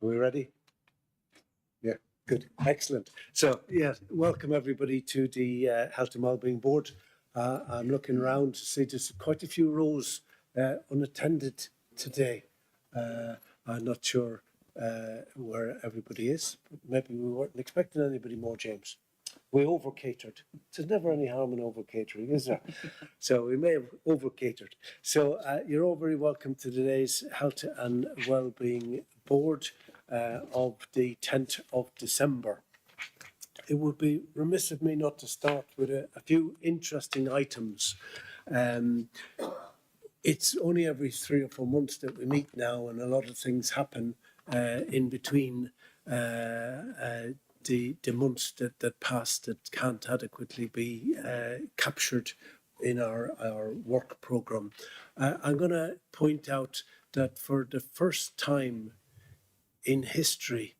we ready? Yeah, good, excellent. So, yes, welcome everybody to the Health and Wellbeing Board. I'm looking around to see there's quite a few rows unattended today. I'm not sure where everybody is. Maybe we weren't expecting anybody more, James. We over-catered. There's never any harm in over-catering, is there? So we may have over-catered. So you're all very welcome to today's Health and Wellbeing Board of the 10th of December. It would be remiss of me not to start with a few interesting items. It's only every 3 or 4 months that we meet now, and a lot of things happen in between the months that pass that can't adequately be captured in our work programme. I'm going to point out that for the first time in history,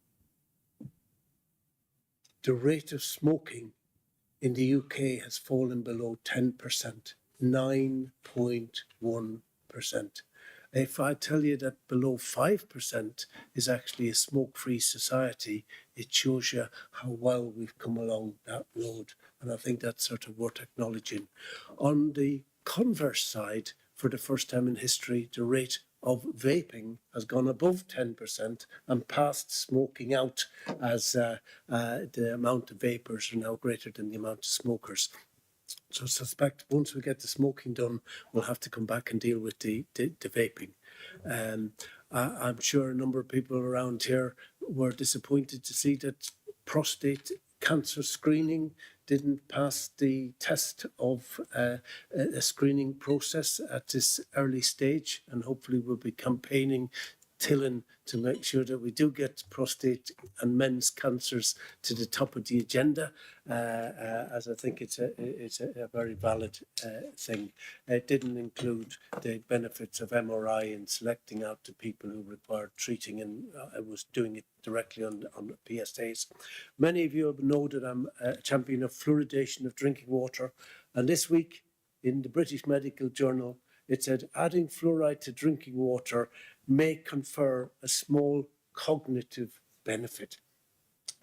the rate of smoking in the UK has fallen below 10%, 9.1%. If I tell you that below 5% is actually a smoke-free society, it shows you how well we've come along that road. And I think that's sort of worth acknowledging. On the converse side, for the first time in history, the rate of vaping has gone above 10% and passed smoking out as the amount of vapors are now greater than the amount of smokers. So I suspect once we get the smoking done, we'll have to come back and deal with the vaping. I'm sure a number of people around here were disappointed to see that prostate cancer screening didn't pass the test of a screening process at this early stage, and hopefully we'll be campaigning Tillen to make sure that we do get prostate and men's cancers to the top of the agenda, as I think it's a very valid thing. It didn't include the benefits of MRI in selecting out the people who required treating, and I was doing it directly on PSAs. Many of you know that I'm a champion of fluoridation of drinking water, and this week in the British Medical Journal it said adding fluoride to drinking water may confer a small cognitive benefit.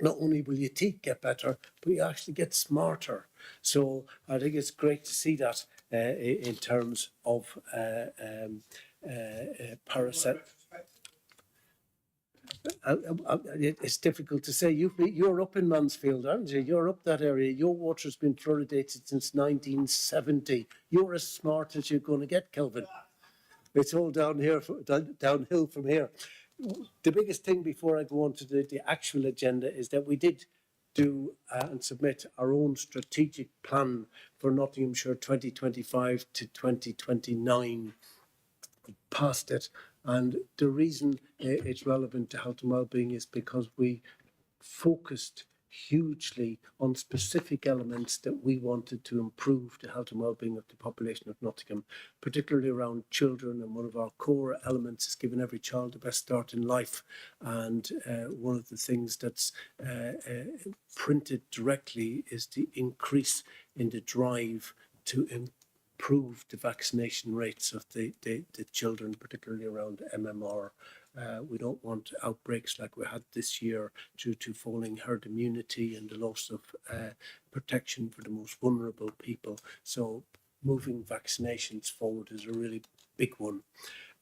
Not only will your teeth get better, but you actually get smarter. So I think it's great to see that in terms of parasite. It's difficult to say. You're up in Mansfield, aren't you? You're up that area. Your water's been fluoridated since 1970. You're as smart as you're going to get, Kelvin. It's all downhill from here. The biggest thing before I go on to the actual agenda is that we did do and submit our own strategic plan for Nottinghamshire 2025 to 2029. Past it, and the reason it's relevant to health and wellbeing is because we focused hugely on specific elements that we wanted to improve the health and well-being of the population of Nottingham, particularly around children. And one of our core elements is giving every child the best start in life. And one of the things that's printed directly is the increase in the drive to improve the vaccination rates of the children, particularly around MMR. We don't want outbreaks like we had this year due to falling herd immunity and the loss of protection for the most vulnerable people. So moving vaccinations forward is a really big one.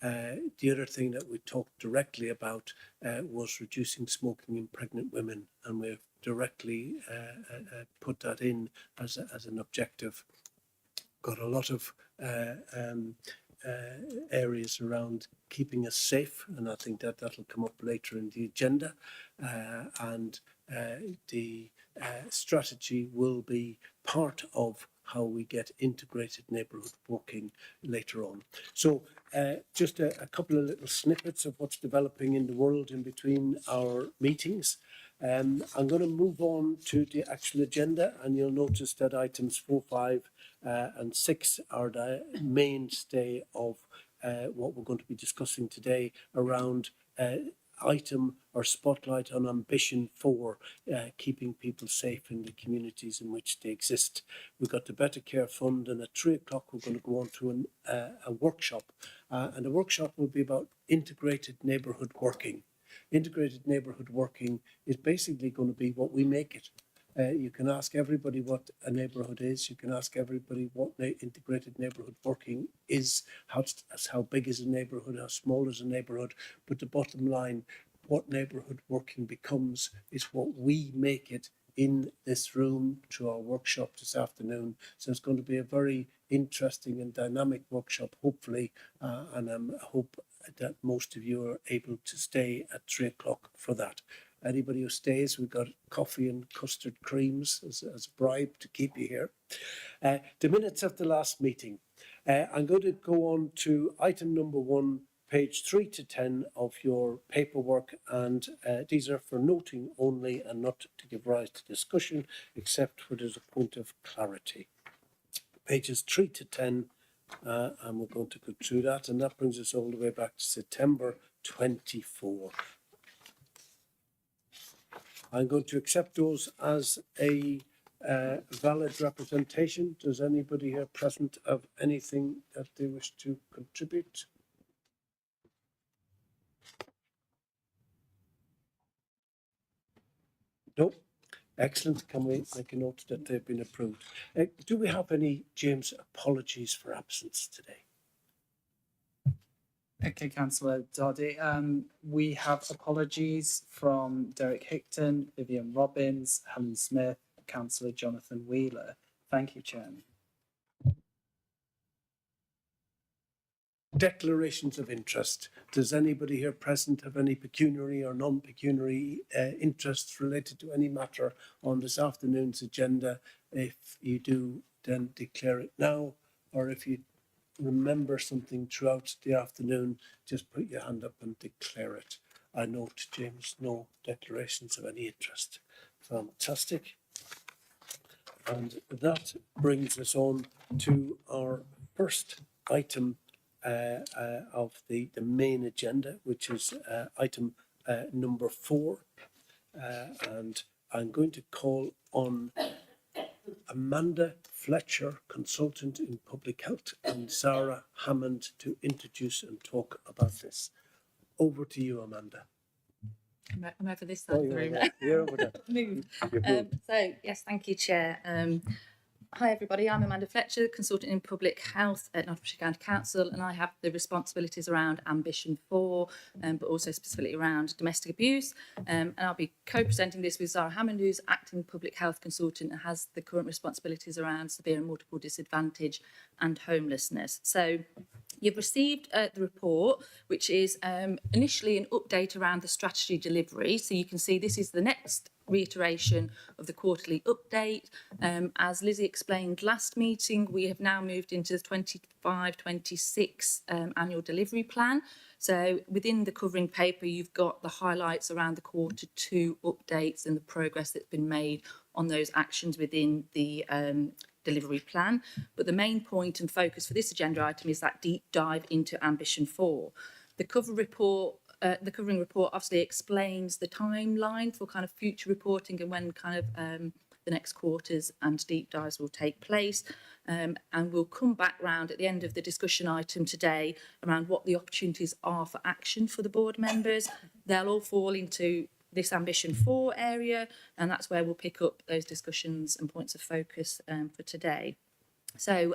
The other thing that we talked directly about was reducing smoking in pregnant women, and we've directly put that in as an objective. Got a lot of areas around keeping us safe, and I think that'll come up later in the agenda. And the strategy will be part of how we get integrated neighbourhood working later on. So just a couple of little snippets of what's developing in the world in between our meetings. I'm going to move on to the actual agenda, and you'll notice that items 4, 5 and 6 are the mainstay of what we're going to be discussing today around item or spotlight on ambition 4, keeping people safe in the communities in which they exist. We've got the Better Care Fund, and at 3 o'clock we're going to go on to a workshop, and the workshop will be about integrated neighbourhood working. Integrated neighbourhood working is basically going to be what we make it. You can ask everybody what a neighbourhood is. You can ask everybody what integrated neighbourhood working is, how big is a neighbourhood, how small is a neighbourhood. But the bottom line, what neighbourhood working becomes is what we make it in this room through our workshop this afternoon. So it's going to be a very interesting and dynamic workshop, hopefully, and I hope that most of you are able to stay at 3 o'clock for that. Anybody who stays, we've got coffee and custard creams as a bribe to keep you here. The minutes of the last meeting. I'm going to go on to item number 1, page 3 to 10 of your paperwork, and these are for noting only and not to give rise to discussion, except where there's a point of clarity. Pages 3 to 10, and we're going to go through that, and that brings us all the way back to September 24. I'm going to accept those as a valid representation. Does anybody here present have anything that they wish to contribute? No? Excellent. Can we make a note that they've been approved? Do we have any, James, apologies for absence today? Okay, Councillor Doddy. We have apologies from Derek Hickton, Vivian Robbins, Helen Smith, Councillor Jonathan Wheeler. Thank you, Chairman. Declarations of interest. Does anybody here present have any pecuniary or non-pecuniary interests related to any matter on this afternoon's agenda? If you do, then declare it now, or if you remember something throughout the afternoon, just put your hand up and declare it. I note, James, no declarations of any interest. Fantastic. And that brings us on to our first item of the main agenda, which is item number 4. And I'm going to call on Amanda Fletcher, consultant in public health, and Sarah Hammond to introduce and talk about this. Over to you, Amanda. I'm over this side of the room. You're over there. Move. So, yes, thank you, Chair. Hi, everybody. I'm Amanda Fletcher, consultant in public health at Nottinghamshire County Council, and I have the responsibilities around Ambition 4, but also specifically around domestic abuse. And I'll be co-presenting this with Sarah Hammond, who's acting public health consultant and has the current responsibilities around severe and multiple disadvantage and homelessness. So, you've received the report, which is initially an update around the strategy delivery. So you can see this is the next reiteration of the quarterly update. As Lizzie explained last meeting, we have now moved into the 25-26 annual delivery plan. So within the covering paper, you've got the highlights around the Q2 updates and the progress that's been made on those actions within the delivery plan. But the main point and focus for this agenda item is that deep dive into Ambition 4. The covering report obviously explains the timeline for kind of future reporting and when kind of the next quarters and deep dives will take place. And we'll come back round at the end of the discussion item today around what the opportunities are for action for the board members. They'll all fall into this Ambition 4 area, and that's where we'll pick up those discussions and points of focus for today. So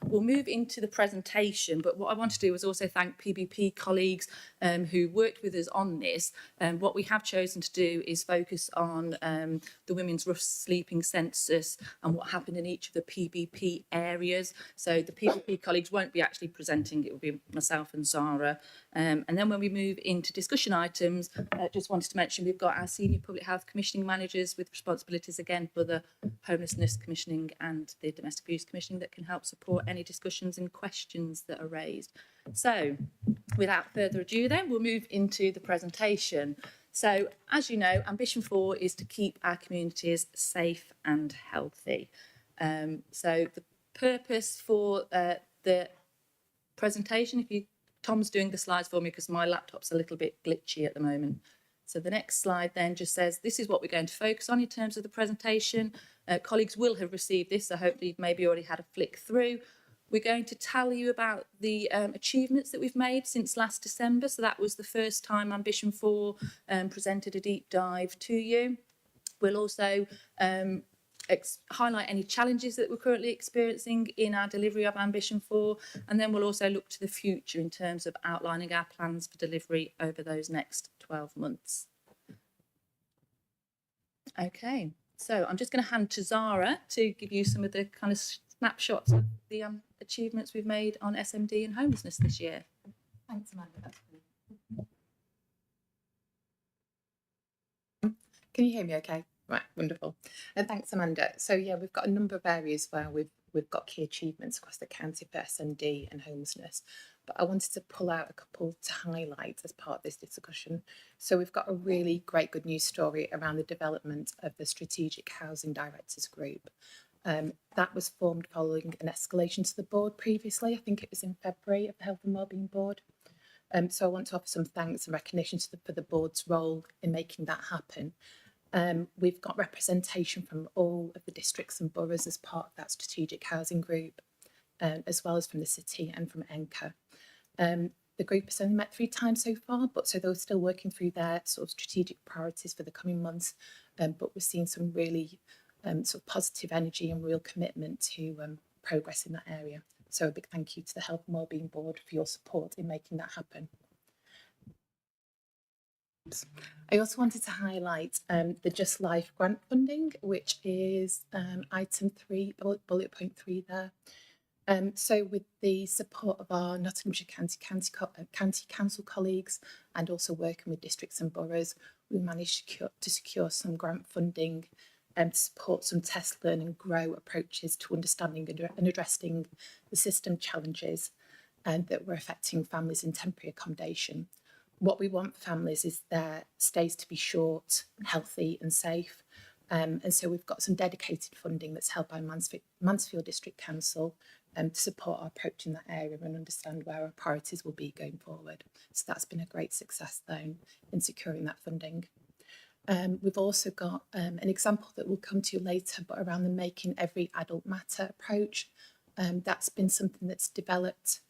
we'll move into the presentation, but what I want to do is also thank PBP colleagues who worked with us on this. What we have chosen to do is focus on the women's rough sleeping census and what happened in each of the PBP areas. So the PBP colleagues won't be actually presenting, it will be myself and Sarah. And then when we move into discussion items, just wanted to mention we've got our senior public health commissioning managers with responsibilities again for the homelessness commissioning and the domestic abuse commissioning that can help support any discussions and questions that are raised. So without further ado then, we'll move into the presentation. So as you know, Ambition 4 is to keep our communities safe and healthy. So the purpose for the presentation, Tom's doing the slides for me because my laptop's a little bit glitchy at the moment. So the next slide then just says, this is what we're going to focus on in terms of the presentation. Colleagues will have received this, so hopefully you've maybe already had a flick through. We're going to tell you about the achievements that we've made since last December. So that was the first time Ambition 4 presented a deep dive to you. We'll also highlight any challenges that we're currently experiencing in our delivery of Ambition 4, and then we'll also look to the future in terms of outlining our plans for delivery over those next 12 months. Okay, so I'm just going to hand to Zara to give you some of the kind of snapshots of the achievements we've made on SMD and homelessness this year. Thanks, Amanda. That's brilliant. Can you hear me okay? Right, wonderful. And thanks, Amanda. So yeah, we've got a number of areas where we've got key achievements across the county for SMD and homelessness. But I wanted to pull out a couple to highlight as part of this discussion. So we've got a really great good news story around the development of the Strategic Housing Directors Group. That was formed following an escalation to the board previously. I think it was in February of the Health and Wellbeing Board. So I want to offer some thanks and recognition for the board's role in making that happen. We've got representation from all of the districts and boroughs as part of that strategic housing group, as well as from the city and from ENCA. The group has only met 3 times so far, but so they're still working through their sort of strategic priorities for the coming months. But we're seeing some really sort of positive energy and real commitment to progress in that area. So a big thank you to the Health and Wellbeing Board for your support in making that happen. I also wanted to highlight the Just Life grant funding, which is item 3, bullet point 3 there. So with the support of our Nottinghamshire County Council colleagues and also working with districts and boroughs, we managed to secure some grant funding to support some test, learn and grow approaches to understanding and addressing the system challenges that were affecting families in temporary accommodation. What we want for families is their stays to be short, healthy and safe. And so we've got some dedicated funding that's held by Mansfield District Council to support our approach in that area and understand where our priorities will be going forward. So that's been a great success though in securing that funding. We've also got an example that we'll come to later, but around the Making Every Adult Matter approach. That's been something that's developed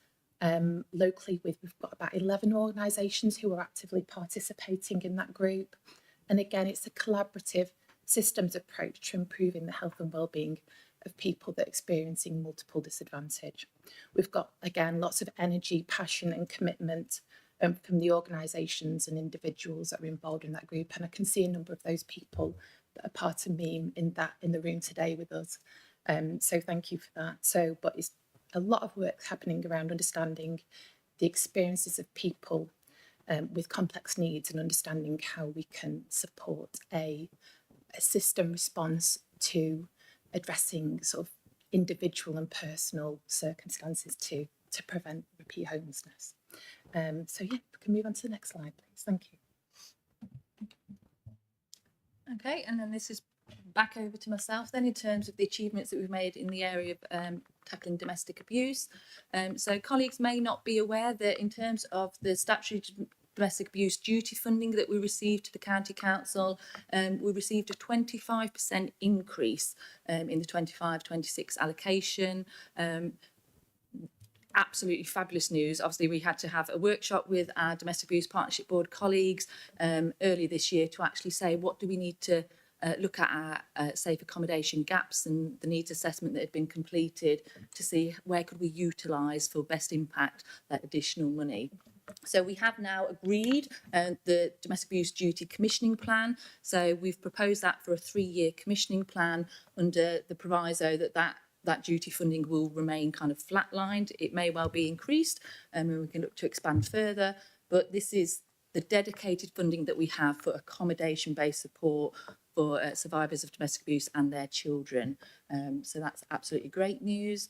locally we've got about 11 organisations who are actively participating in that group. And again, it's a collaborative systems approach to improving the health and wellbeing of people that are experiencing multiple disadvantage. We've got, again, lots of energy, passion and commitment from the organisations and individuals that are involved in that group. And I can see a number of those people that are part of me in the room today with us. So thank you for that. But it's a lot of work happening around understanding the experiences of people with complex needs and understanding how we can support a system response to addressing sort of individual and personal circumstances to prevent repeat homelessness. So yeah, we can move on to the next slide, please. Thank you. Okay, and then this is back over to myself then in terms of the achievements that we've made in the area of tackling domestic abuse. So colleagues may not be aware that in terms of the statutory domestic abuse duty funding that we received to the County Council, we received a 25% increase in the 25-26 allocation. Absolutely fabulous news. Obviously, we had to have a workshop with our Domestic Abuse Partnership Board colleagues earlier this year to actually say what do we need to look at our safe accommodation gaps and the needs assessment that had been completed to see where could we utilise for best impact that additional money. So we have now agreed the domestic abuse duty commissioning plan. So we've proposed that for a 3-year commissioning plan under the proviso that duty funding will remain kind of flatlined. It may well be increased and we can look to expand further, but this is the dedicated funding that we have for accommodation-based support for survivors of domestic abuse and their children. So that's absolutely great news.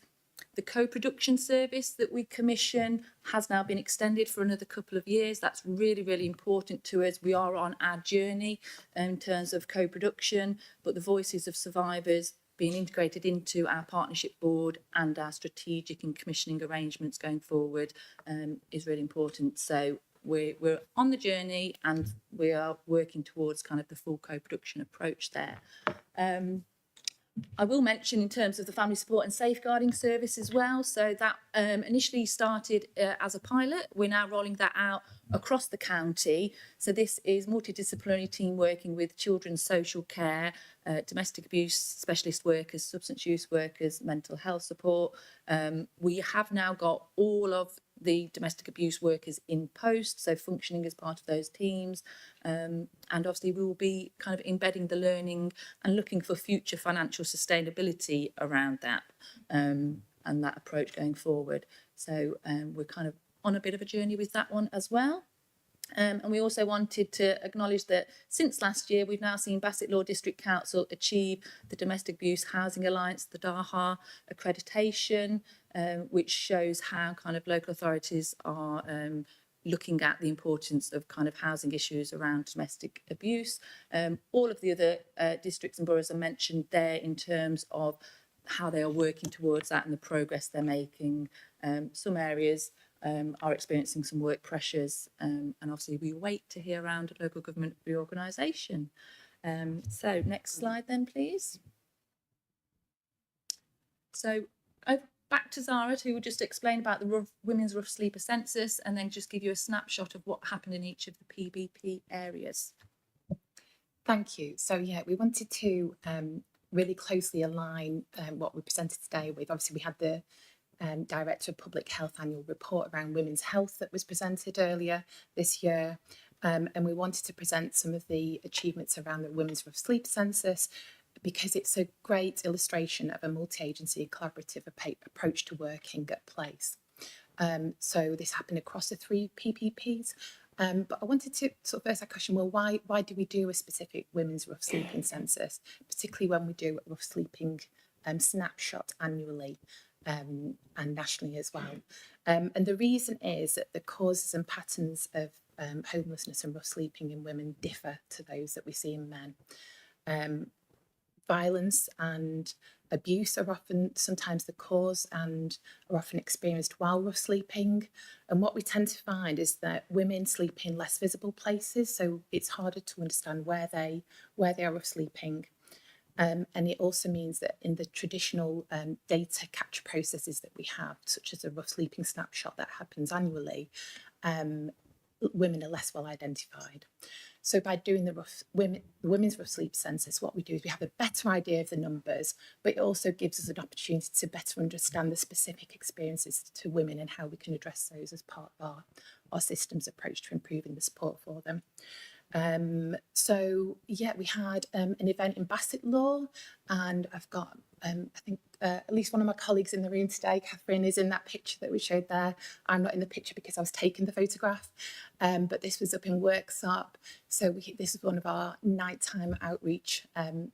The co-production service that we commission has now been extended for another couple of years. That's really, really important to us. We are on our journey in terms of co-production, but the voices of survivors being integrated into our partnership board and our strategic and commissioning arrangements going forward is really important. So we're on the journey and we are working towards kind of the full co-production approach there. I will mention in terms of the family support and safeguarding service as well. So that initially started as a pilot. We're now rolling that out across the county. So this is multidisciplinary team working with children's social care, domestic abuse specialist workers, substance use workers, mental health support. We have now got all of the domestic abuse workers in post, so functioning as part of those teams. And obviously we will be kind of embedding the learning and looking for future financial sustainability around that and that approach going forward. So we're kind of on a bit of a journey with that one as well. And we also wanted to acknowledge that since last year, we've now seen Bassett Law District Council achieve the Domestic Abuse Housing Alliance, the DAHA accreditation, which shows how kind of local authorities are looking at the importance of kind of housing issues around domestic abuse. All of the other districts and boroughs are mentioned there in terms of how they are working towards that and the progress they're making. Some areas are experiencing some work pressures, and obviously we wait to hear around local government reorganisation. So next slide then, please. So back to Zara, who will just explain about the Women's Rough Sleeper Census and then just give you a snapshot of what happened in each of the PBP areas. Thank you. So yeah, we wanted to really closely align what we presented today with. Obviously, we had the Director of Public Health annual report around women's health that was presented earlier this year. And we wanted to present some of the achievements around the Women's Rough Sleep Census because it's a great illustration of a multi-agency collaborative approach to working at place. So this happened across the 3 PPPs. But I wanted to sort of first ask a question, well, why do we do a specific women's rough sleeping census, particularly when we do a rough sleeping snapshot annually? And nationally as well. And the reason is that the causes and patterns of homelessness and rough sleeping in women differ to those that we see in men. Violence and abuse are often sometimes the cause and are often experienced while rough sleeping. And what we tend to find is that women sleep in less visible places, so it's harder to understand where they are rough sleeping. And it also means that in the traditional data capture processes that we have, such as a rough sleeping snapshot that happens annually, women are less well identified. So by doing the women's rough sleep census, what we do is we have a better idea of the numbers, but it also gives us an opportunity to better understand the specific experiences to women and how we can address those as part of our systems approach to improving the support for them. So yeah, we had an event in Bassett Law, and I've got I think at least one of my colleagues in the room today, Catherine, is in that picture that we showed there. I'm not in the picture because I was taking the photograph, but this was up in Worksop. So this is one of our nighttime outreach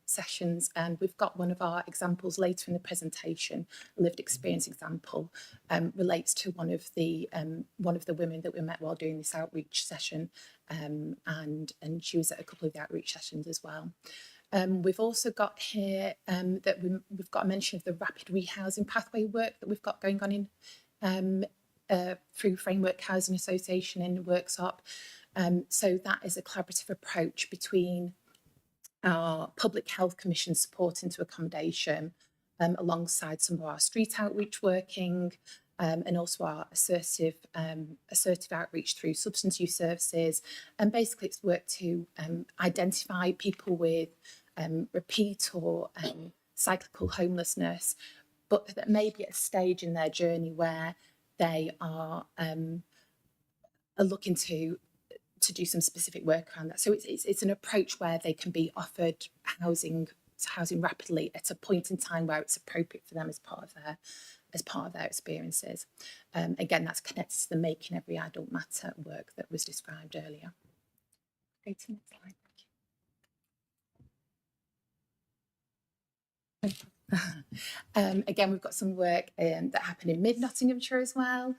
sessions, and we've got one of our examples later in the presentation. A lived experience example relates to one of the women that we met while doing this outreach session, and she was at a couple of the outreach sessions as well. We've also got here that we've got a mention of the rapid rehousing pathway work that we've got going on in through Framework Housing Association in Worksop. So that is a collaborative approach between our Public Health Commission support into accommodation alongside some of our street outreach working, and also our assertive outreach through substance use services. And basically it's work to identify people with repeat or cyclical homelessness, but that may be at a stage in their journey where they are looking to do some specific work around that. So it's an approach where they can be offered housing rapidly at a point in time where it's appropriate for them as part of their experiences. Again, that's connected to the Making Every Adult Matter work that was described earlier. Go to the next slide. Again, we've got some work that happened in Nottinghamshire as well.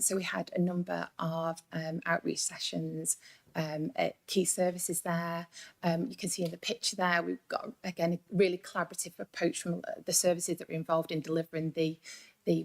So we had a number of outreach sessions at key services there. You can see in the picture there, we've got, again, a really collaborative approach from the services that were involved in delivering the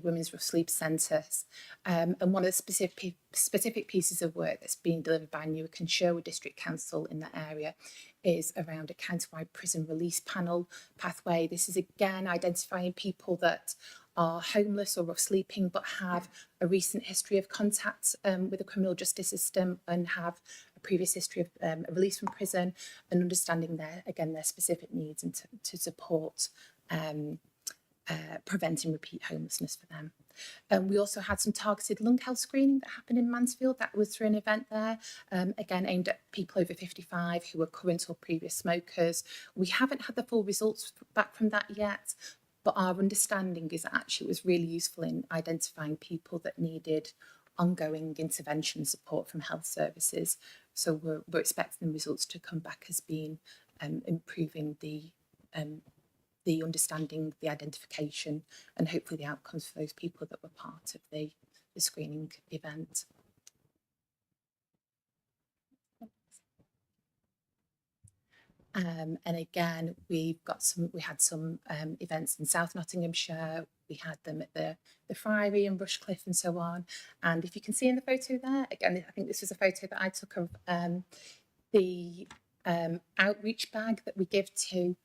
Women's Rough Sleep Census. And one of the specific pieces of work that's being delivered by Newark and Sherwood District Council in that area is around a county-wide prison release panel pathway. This is again identifying people that are homeless or rough sleeping but have a recent history of contact with the criminal justice system and have a previous history of a release from prison, and understanding their specific needs and to support preventing repeat homelessness for them. We also had some targeted lung health screening that happened in Mansfield. That was through an event there, again aimed at people over 55 who were current or previous smokers. We haven't had the full results back from that yet, but our understanding is that actually it was really useful in identifying people that needed ongoing intervention and support from health services. So we're expecting the results to come back as being improving the understanding, the identification, and hopefully the outcomes for those people that were part of the screening event. And again, we had some events in South Nottinghamshire. We had them at the Friary and Rushcliffe and so on. And if you can see in the photo there, again, I think this was a photo that I took of the outreach bag that we give to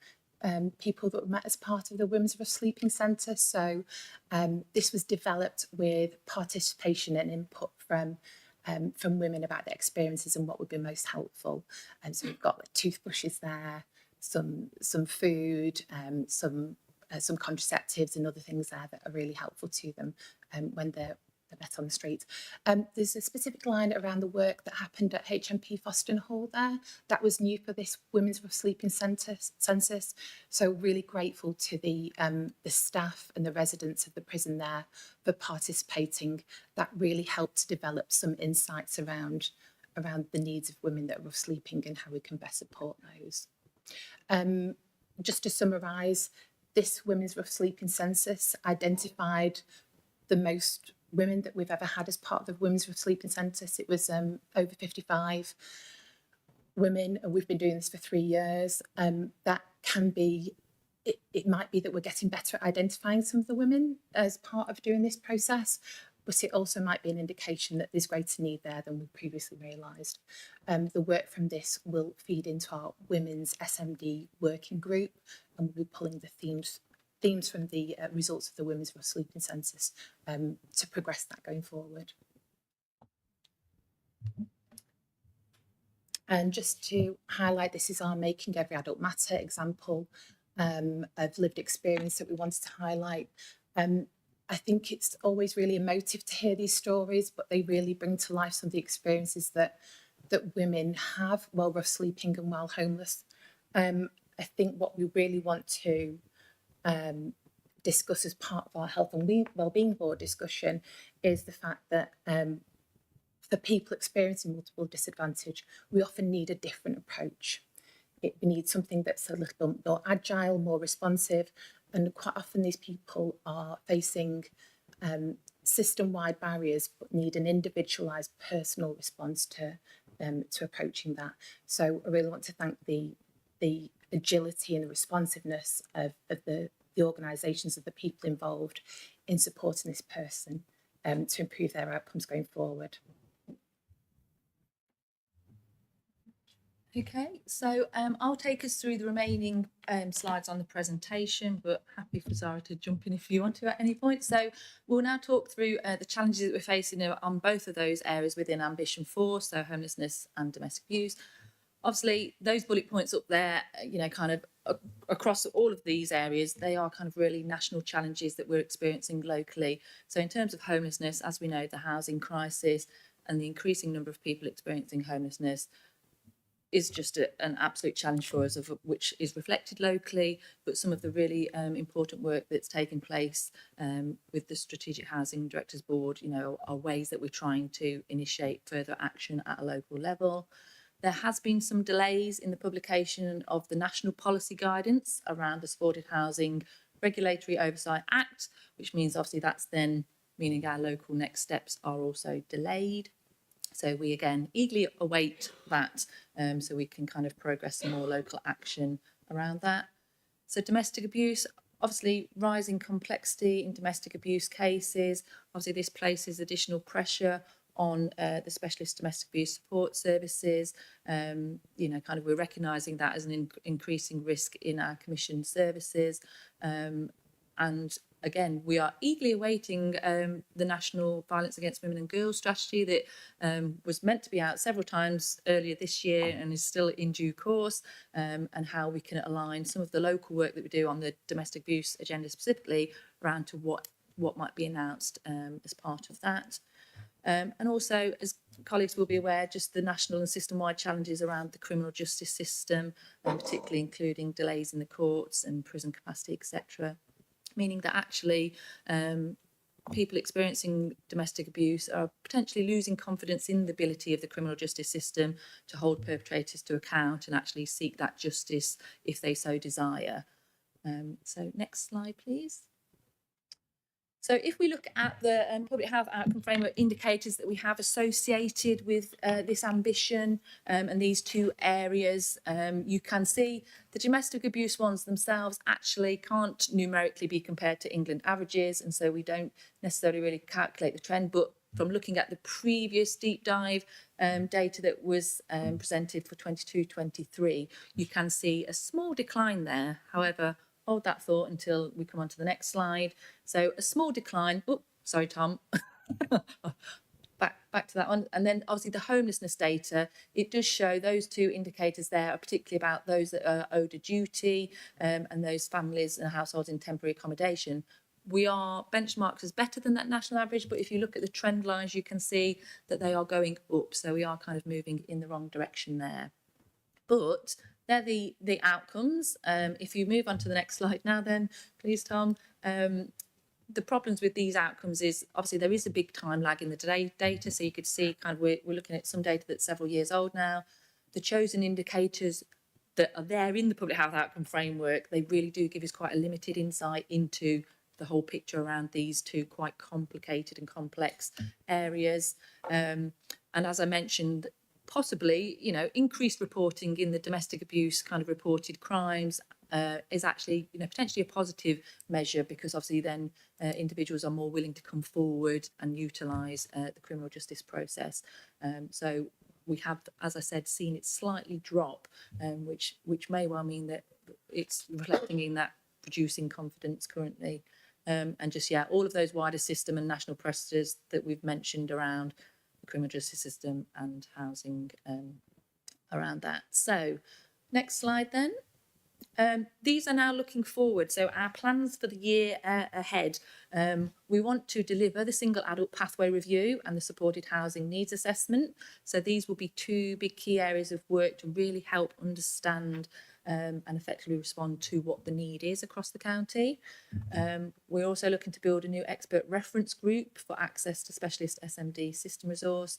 people that were met as part of the Women's Rough Sleeping Centre. So this was developed with participation and input from women about their experiences and what would be most helpful. And so we've got like toothbrushes there, some food, some contraceptives and other things there that are really helpful to them when they're met on the street. There's a specific line around the work that happened at HMP Foston Hall there. That was new for this Women's Rough Sleeping census. So really grateful to the staff and the residents of the prison there for participating. That really helped to develop some insights around the needs of women that are rough sleeping and how we can best support those. Just to summarise, this Women's Rough Sleeping census identified the most women that we've ever had as part of the Women's Rough Sleeping census. It was over 55 women, and we've been doing this for 3 years. That can be, it might be that we're getting better at identifying some of the women as part of doing this process, but it also might be an indication that there's greater need there than we previously realised. The work from this will feed into our Women's SMD working group, and we'll be pulling the themes from the results of the Women's Rough Sleeping census to progress that going forward. And just to highlight, this is our Making Every Adult Matter example of lived experience that we wanted to highlight. I think it's always really emotive to hear these stories, but they really bring to life some of the experiences that women have while rough sleeping and while homeless. I think what we really want to discuss as part of our health and wellbeing board discussion is the fact that for people experiencing multiple disadvantage, we often need a different approach. We need something that's a little more agile, more responsive, and quite often these people are facing system-wide barriers but need an individualised personal response to approaching that. So I really want to thank the agility and the responsiveness of the organisations, of the people involved in supporting this person to improve their outcomes going forward. Okay, so I'll take us through the remaining slides on the presentation, but happy for Zara to jump in if you want to at any point. So we'll now talk through the challenges that we're facing on both of those areas within Ambition 4, so homelessness and domestic abuse. Obviously, those bullet points up there, kind of across all of these areas, they are kind of really national challenges that we're experiencing locally. So in terms of homelessness, as we know, the housing crisis and the increasing number of people experiencing homelessness is just an absolute challenge for us, of which is reflected locally, but some of the really important work that's taken place with the Strategic Housing Directors Board, are ways that we're trying to initiate further action at a local level. There has been some delays in the publication of the national policy guidance around the Supported Housing Regulatory Oversight Act, which means obviously that's then meaning our local next steps are also delayed. So we again eagerly await that so we can kind of progress some more local action around that. So domestic abuse, obviously rising complexity in domestic abuse cases. Obviously this places additional pressure on the specialist domestic abuse support services. You know, kind of we're recognising that as an increasing risk in our commissioned services. And again, we are eagerly awaiting the National Violence Against Women and Girls strategy that was meant to be out several times earlier this year and is still in due course, and how we can align some of the local work that we do on the domestic abuse agenda specifically around to what might be announced as part of that. And also, as colleagues will be aware, just the national and system-wide challenges around the criminal justice system, particularly including delays in the courts and prison capacity, etc. Meaning that actually people experiencing domestic abuse are potentially losing confidence in the ability of the criminal justice system to hold perpetrators to account and actually seek that justice if they so desire. So next slide, please. So if we look at the public health outcome framework indicators that we have associated with this ambition and these two areas, you can see the domestic abuse ones themselves actually can't numerically be compared to England averages, and so we don't necessarily really calculate the trend. But from looking at the previous deep dive data that was presented for 22-23, you can see a small decline there. However, hold that thought until we come on to the next slide. So a small decline. Oh, sorry, Tom. back to that one. And then obviously the homelessness data, it does show those two indicators there are particularly about those that are owed a duty and those families and households in temporary accommodation. We are benchmarked as better than that national average, but if you look at the trend lines, you can see that they are going up. So we are kind of moving in the wrong direction there. But they're the outcomes. If you move on to the next slide now then, please, Tom. The problems with these outcomes is obviously there is a big time lag in the data. So you could see kind of we're looking at some data that's several years old now. The chosen indicators that are there in the public health outcome framework, they really do give us quite a limited insight into the whole picture around these two quite complicated and complex areas. And as I mentioned, possibly, you know, increased reporting in the domestic abuse kind of reported crimes is actually, you know, potentially a positive measure, because obviously then individuals are more willing to come forward and utilise the criminal justice process. So we have, as I said, seen it slightly drop, which may well mean that it's reflecting in that reducing confidence currently. And just, yeah, all of those wider system and national pressures that we've mentioned around criminal justice system and housing around that. So next slide then. These are now looking forward. So our plans for the year ahead, we want to deliver the single adult pathway review and the supported housing needs assessment. So these will be two big key areas of work to really help understand and effectively respond to what the need is across the county. We're also looking to build a new expert reference group for access to specialist SMD system resource.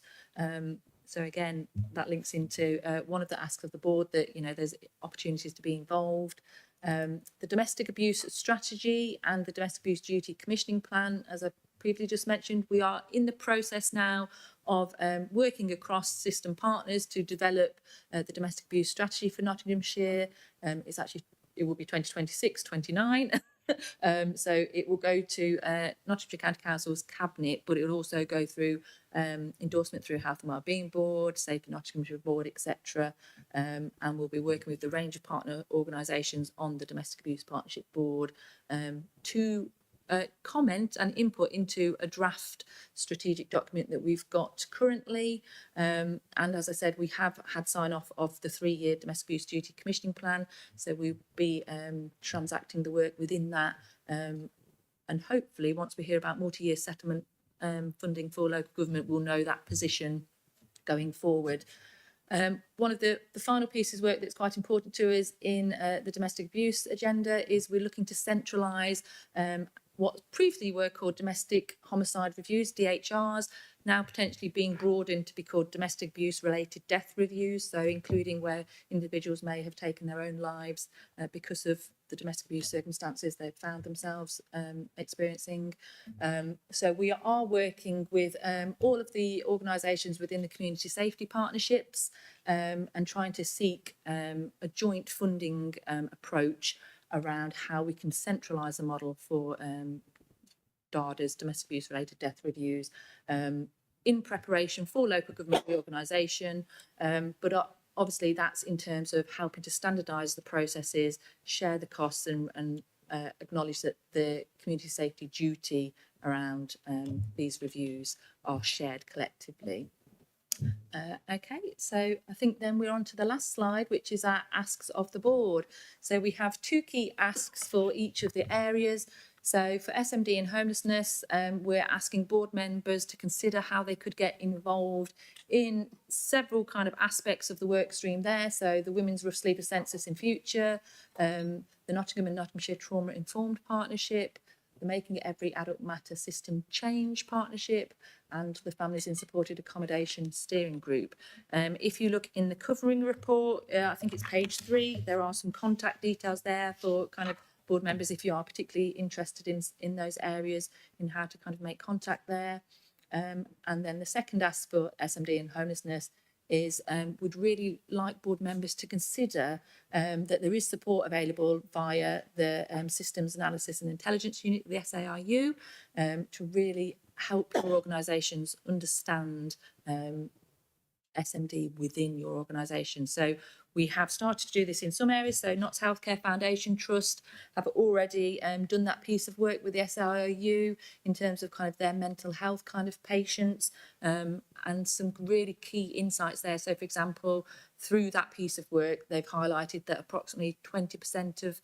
So again, that links into one of the asks of the board that, you know, there's opportunities to be involved. The domestic abuse strategy and the domestic abuse duty commissioning plan, as I previously just mentioned, we are in the process now of working across system partners to develop the domestic abuse strategy for Nottinghamshire. It will be 2026-29. So it will go to Nottinghamshire County Council's cabinet, but it will also go through endorsement through Health and Wellbeing Board, Safe Nottinghamshire Board, etc. And we'll be working with the range of partner organisations on the Domestic Abuse Partnership Board to comment and input into a draft strategic document that we've got currently. And as I said, we have had sign off of the 3-year domestic abuse duty commissioning plan. So we'll be transacting the work within that. And hopefully once we hear about multi-year settlement funding for local government, we'll know that position going forward. One of the final pieces of work that's quite important to us in the domestic abuse agenda is we're looking to centralise what previously were called domestic homicide reviews, DHRs, now potentially being broadened to be called domestic abuse related death reviews, so including where individuals may have taken their own lives because of the domestic abuse circumstances they've found themselves experiencing. So we are working with all of the organisations within the community safety partnerships and trying to seek a joint funding approach around how we can centralise a model for DARDA's domestic abuse related death reviews. in preparation for local government reorganisation, but obviously that's in terms of helping to standardise the processes, share the costs and acknowledge that the community safety duty around these reviews are shared collectively. Okay, so I think then we're on to the last slide, which is our asks of the board. So we have 2 key asks for each of the areas. So for SMD and homelessness, we're asking board members to consider how they could get involved in several kind of aspects of the work stream there. So the Women's Rough Sleeper Census in Future, the Nottingham and Nottinghamshire Trauma Informed Partnership, the Making It Every Adult Matter System Change Partnership, and the Families in Supported Accommodation Steering Group. If you look in the covering report, I think it's page 3, there are some contact details there for kind of board members if you are particularly interested in those areas, in how to kind of make contact there. And then the second ask for SMD and homelessness is would really like board members to consider that there is support available via the Systems Analysis and Intelligence Unit, the SAIU, to really help your organisations understand SMD within your organisation. So we have started to do this in some areas. So Notts Healthcare Foundation Trust have already done that piece of work with the SIU in terms of kind of their mental health kind of patients, and some really key insights there. So for example, through that piece of work, they've highlighted that approximately 20% of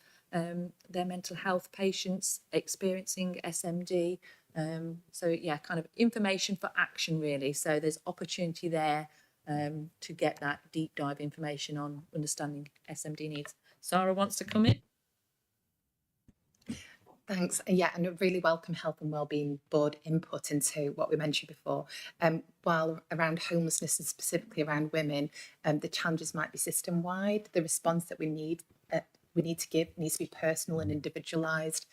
their mental health patients experiencing SMD. So yeah, kind of information for action really. So there's opportunity there to get that deep dive information on understanding SMD needs. Sarah wants to come in. Thanks. Yeah, and I really welcome Health and Wellbeing Board input into what we mentioned before. While around homelessness and specifically around women, the challenges might be system-wide. The response that we need to give needs to be personal and individualised.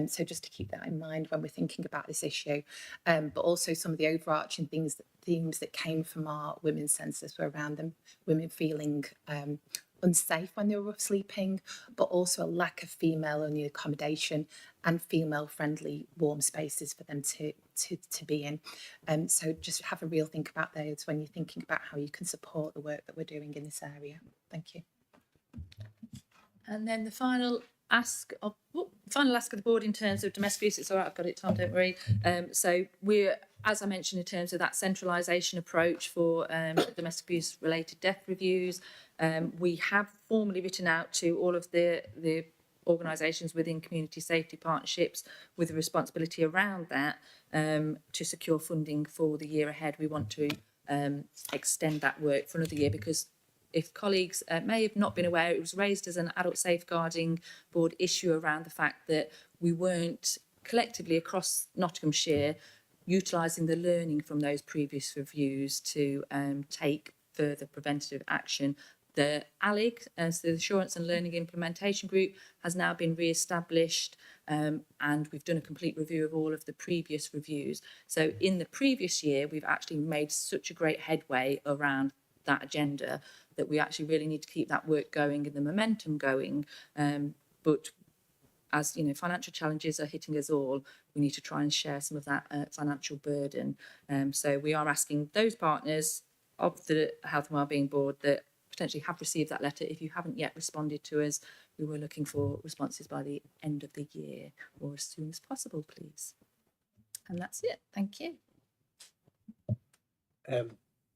So just to keep that in mind when we're thinking about this issue. But also some of the overarching themes that came from our women's census were around them, women feeling unsafe when they were rough sleeping, but also a lack of female-only accommodation and female-friendly warm spaces for them to be in. So just have a real think about those when you're thinking about how you can support the work that we're doing in this area. Thank you. And then the final ask of the board in terms of domestic abuse. It's all right, I've got it, Tom, don't worry. So we're, as I mentioned, in terms of that centralisation approach for domestic abuse related death reviews, we have formally written out to all of the organisations within community safety partnerships with a responsibility around that to secure funding for the year ahead. We want to extend that work for another year, because if colleagues may have not been aware, it was raised as an adult safeguarding board issue around the fact that we weren't collectively across Nottinghamshire utilising the learning from those previous reviews to take further preventative action. The ALIG, so the Assurance and Learning Implementation Group, has now been re-established, and we've done a complete review of all of the previous reviews. So in the previous year, we've actually made such a great headway around that agenda that we actually really need to keep that work going and the momentum going. But as you know, financial challenges are hitting us all, we need to try and share some of that financial burden. So we are asking those partners of the Health and Wellbeing Board that potentially have received that letter, if you haven't yet responded to us, we were looking for responses by the end of the year or as soon as possible, please. And that's it. Thank you.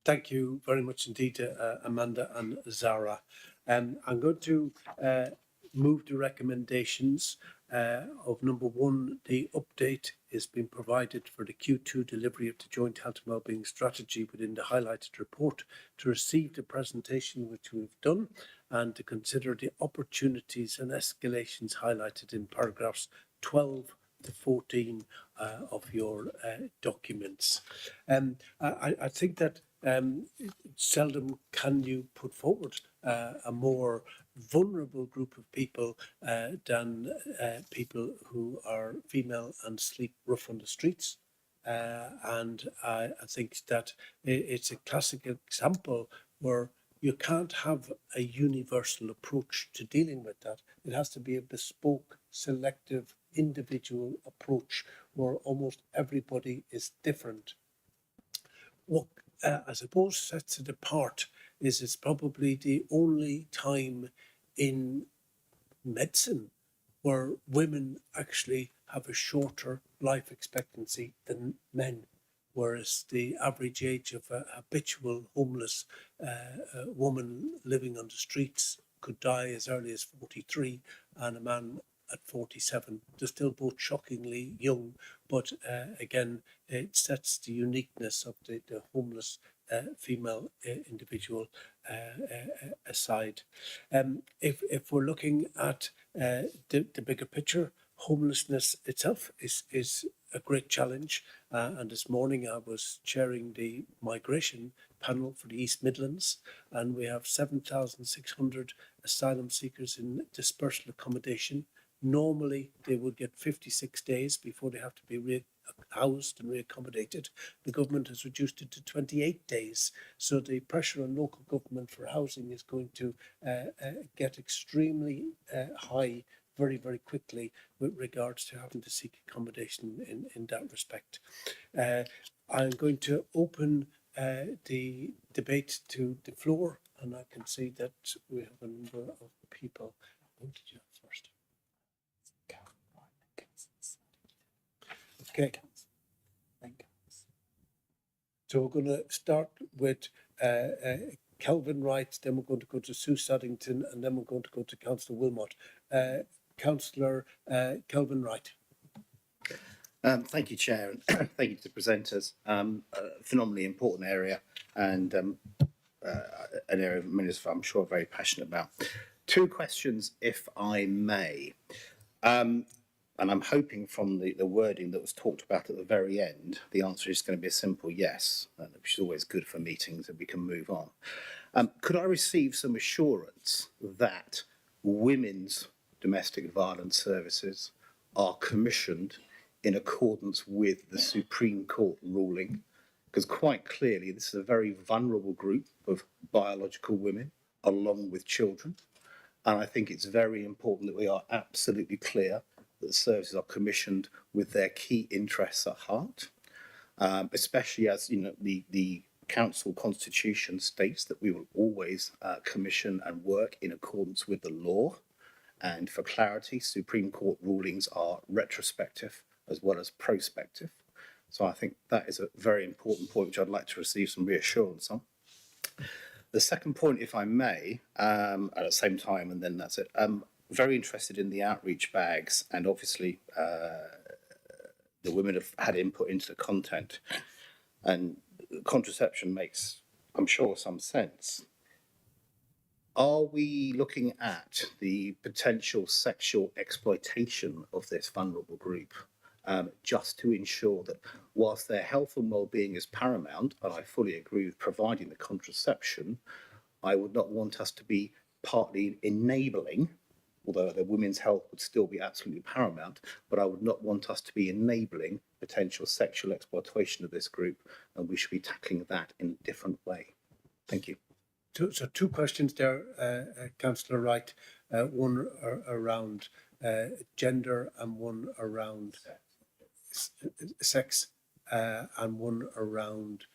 Thank you very much indeed, Amanda and Zara. I'm going to move the recommendations of number 1. The update is being provided for the Q2 delivery of the Joint Health and Wellbeing Strategy within the highlighted report, to receive the presentation which we've done, and to consider the opportunities and escalations highlighted in paragraphs 12 to 14 of your documents. I think that seldom can you put forward a more vulnerable group of people than people who are female and sleep rough on the streets. And I think that it's a classic example where you can't have a universal approach to dealing with that. It has to be a bespoke, selective, individual approach where almost everybody is different. what I suppose sets it apart is it's probably the only time in medicine where women actually have a shorter life expectancy than men, whereas the average age of a habitual homeless woman living on the streets could die as early as 43, and a man at 47. They're still both shockingly young, but again, it sets the uniqueness of the homeless female individual aside. If we're looking at the bigger picture, homelessness itself is a great challenge. And this morning I was chairing the migration panel for the East Midlands, and we have 7,600 asylum seekers in dispersal accommodation. Normally, they would get 56 days before they have to be housed and reaccommodated. The government has reduced it to 28 days. So the pressure on local government for housing is going to get extremely high very, very quickly with regards to having to seek accommodation in that respect. I'm going to open the debate to the floor, and I can see that we have a number of people. Who did you have first? Okay. So we're going to start with Kelvin Wright, then we're going to go to Sue Suddington, and then we're going to go to Councillor Wilmot. Councillor Kelvin Wright. Thank you, Chair, and thank you to the presenters. A phenomenally important area, and an area ministers, I'm sure, are very passionate about. Two questions, if I may. And I'm hoping from the wording that was talked about at the very end, the answer is going to be a simple yes, which is always good for meetings, and we can move on. Could I receive some assurance that women's domestic violence services are commissioned in accordance with the Supreme Court ruling? Because quite clearly, this is a very vulnerable group of biological women, along with children. And I think it's very important that we are absolutely clear that the services are commissioned with their key interests at heart, especially as the council constitution states that we will always commission and work in accordance with the law. And for clarity, Supreme Court rulings are retrospective as well as prospective. So I think that is a very important point which I'd like to receive some reassurance on. The second point, if I may, at the same time, and then that's it. Very interested in the outreach bags, and obviously the women have had input into the content, and contraception makes, I'm sure, some sense. Are we looking at the potential sexual exploitation of this vulnerable group, just to ensure that whilst their health and well-being is paramount, and I fully agree with providing the contraception, I would not want us to be partly enabling, although the women's health would still be absolutely paramount, but I would not want us to be enabling potential sexual exploitation of this group, and we should be tackling that in a different way. Thank you. So two questions there, Councillor Wright. One around gender and one around sex, and one around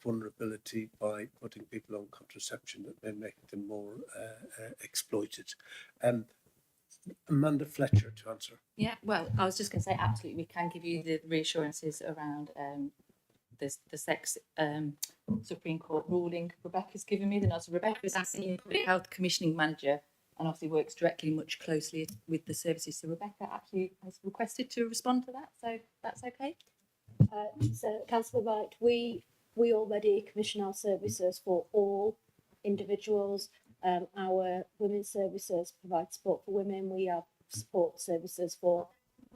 vulnerability by putting people on contraception that may make them more exploited. Amanda Fletcher to answer. Yeah, well, I was just going to say, absolutely, we can give you the reassurances around the sex Supreme Court ruling. Rebecca's given me the nod. So Rebecca is the Public Health Commissioning Manager, and obviously works directly much closely with the services. So Rebecca actually has requested to respond to that, so that's okay. So, Councillor Wright, we already commission our services for all individuals. Our women's services provide support for women. We have support services for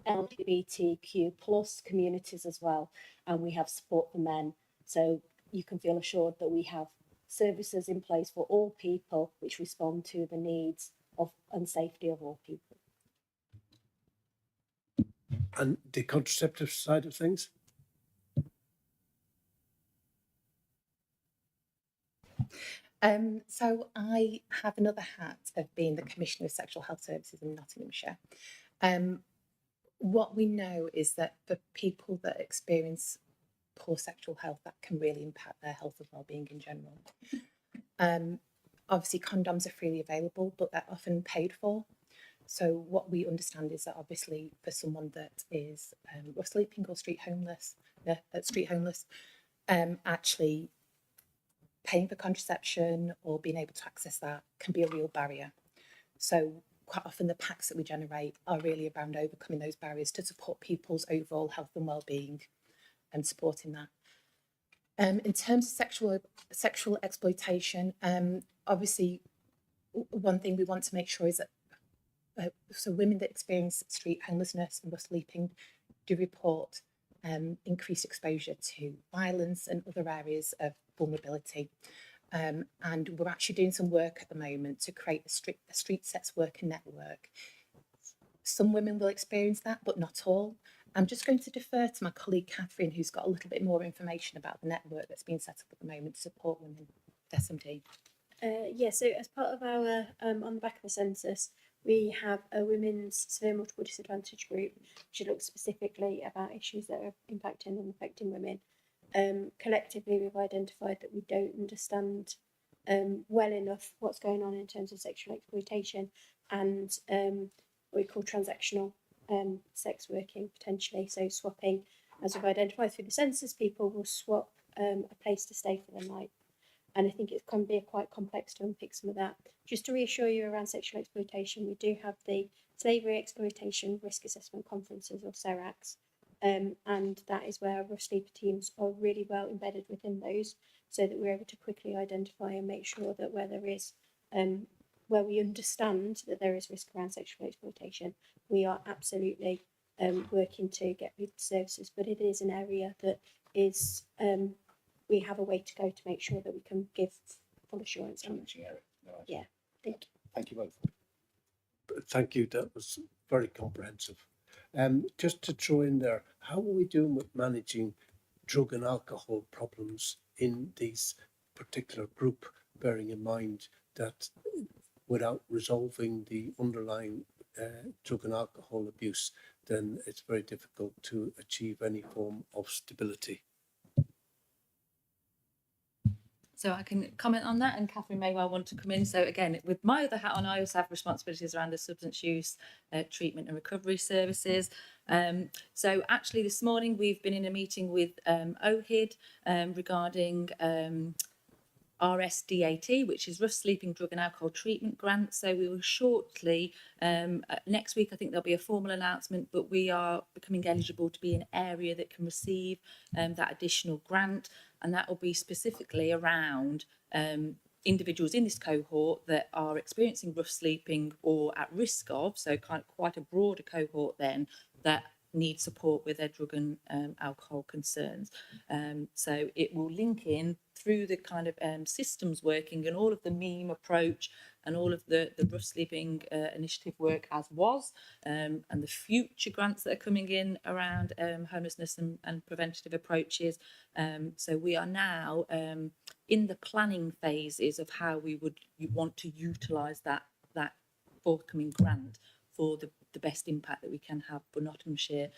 LGBTQ plus communities as well, and we have support for men. So you can feel assured that we have services in place for all people which respond to the needs of and safety of all people. And the contraceptive side of things? So I have another hat of being the Commissioner of Sexual Health Services in Nottinghamshire. What we know is that for people that experience poor sexual health, that can really impact their health and well-being in general. Obviously, condoms are freely available, but they're often paid for. So what we understand is that obviously for someone that is or sleeping or street homeless, actually paying for contraception or being able to access that can be a real barrier. So quite often the packs that we generate are really around overcoming those barriers to support people's overall health and well-being and supporting that. In terms of sexual exploitation, obviously one thing we want to make sure is that so women that experience street homelessness and rough sleeping do report increased exposure to violence and other areas of vulnerability. And we're actually doing some work at the moment to create a street sex worker network. Some women will experience that, but not all. I'm just going to defer to my colleague Catherine, who's got a little bit more information about the network that's being set up at the moment to support women with SMD. So as part of our, on the back of the census, we have a women's severe multiple disadvantage group, which looks specifically about issues that are impacting and affecting women. Collectively, we've identified that we don't understand well enough what's going on in terms of sexual exploitation and what we call transactional sex working, potentially. So swapping, as we've identified through the census, people will swap a place to stay for the night. And I think it can be quite complex to unpick some of that. Just to reassure you around sexual exploitation, we do have the Slavery Exploitation Risk Assessment Conferences, or SERACs, and that is where rough sleeper teams are really well embedded within those, so that we're able to quickly identify and make sure that where there is, where we understand that there is risk around sexual exploitation, we are absolutely working to get people services. But it is an area that is we have a way to go to make sure that we can give full assurance on it. Yeah, thank you. Thank you both. Thank you. That was very comprehensive. Just to throw in there, how are we doing with managing drug and alcohol problems in these particular group, bearing in mind that without resolving the underlying drug and alcohol abuse, then it's very difficult to achieve any form of stability. So I can comment on that, and Catherine may well want to come in. So again, with my other hat on, I also have responsibilities around the substance use treatment and recovery services. So actually this morning we've been in a meeting with OHID regarding RSDAT, which is Rough Sleeping Drug and Alcohol Treatment Grant. So we will shortly, next week I think there'll be a formal announcement, but we are becoming eligible to be an area that can receive that additional grant, and that will be specifically around individuals in this cohort that are experiencing rough sleeping or at risk of, so kind of quite a broader cohort then, that need support with their drug and alcohol concerns. So it will link in through the kind of systems working and all of the meme approach and all of the rough sleeping initiative work as was, and the future grants that are coming in around homelessness and preventative approaches. So we are now in the planning phases of how we would want to utilise that forthcoming grant for the best impact that we can have for Nottinghamshire.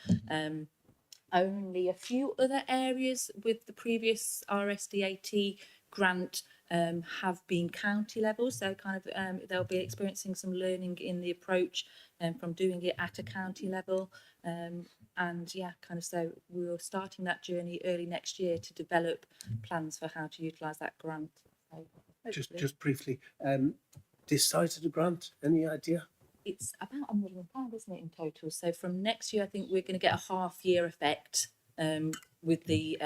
Only a few other areas with the previous RSDAT grant have been county level, so kind of they'll be experiencing some learning in the approach from doing it at a county level. And yeah, kind of so we're starting that journey early next year to develop plans for how to utilise that grant. So Just briefly, the size of the grant, any idea? It's about £1 million, isn't it, in total? So from next year, I think we're going to get a half-year effect with the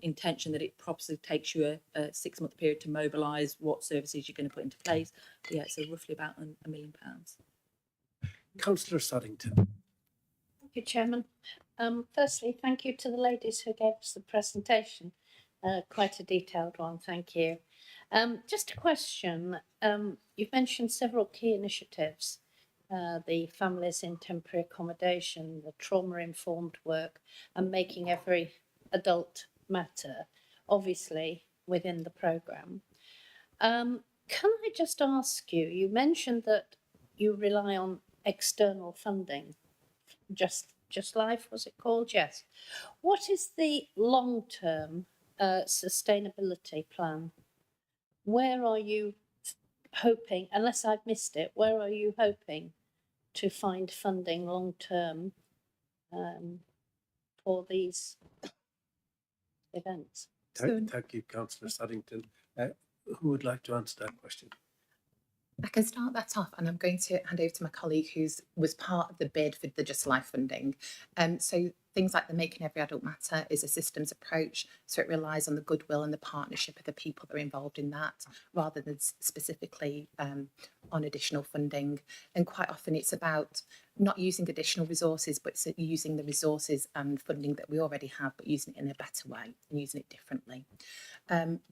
intention that it probably takes you a 6-month period to mobilise what services you're going to put into place. But yeah, so roughly about £1 million. Councillor Saddington. Thank you, Chairman. Firstly, thank you to the ladies who gave us the presentation. Quite a detailed one, thank you. Just a question. You've mentioned several key initiatives. The families in temporary accommodation, the trauma-informed work, and making every adult matter, obviously within the programme. Can I just ask you, you mentioned that you rely on external funding, just Just Life, was it called? Yes. What is the long-term sustainability plan? Where are you hoping, unless I've missed it, where are you hoping to find funding long-term for these events? Thank you, Councillor Saddington. Who would like to answer that question? I can start that off, and I'm going to hand over to my colleague who was part of the bid for the Just Life funding. So things like the Making Every Adult Matter is a systems approach, so it relies on the goodwill and the partnership of the people that are involved in that, rather than specifically on additional funding. And quite often it's about not using additional resources, but it's using the resources and funding that we already have, but using it in a better way and using it differently.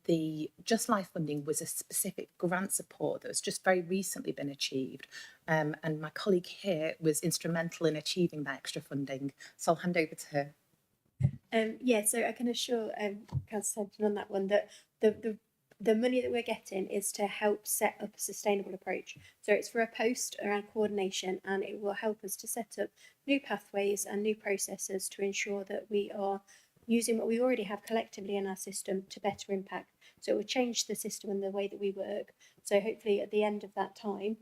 The Just Life funding was a specific grant support that has just very recently been achieved. And my colleague here was instrumental in achieving that extra funding. So I'll hand over to her. Yeah, so I can assure Councillor Sampson on that one that the money that we're getting is to help set up a sustainable approach. So it's for a post around coordination, and it will help us to set up new pathways and new processes to ensure that we are using what we already have collectively in our system to better impact. So it will change the system and the way that we work. So hopefully at the end of that time,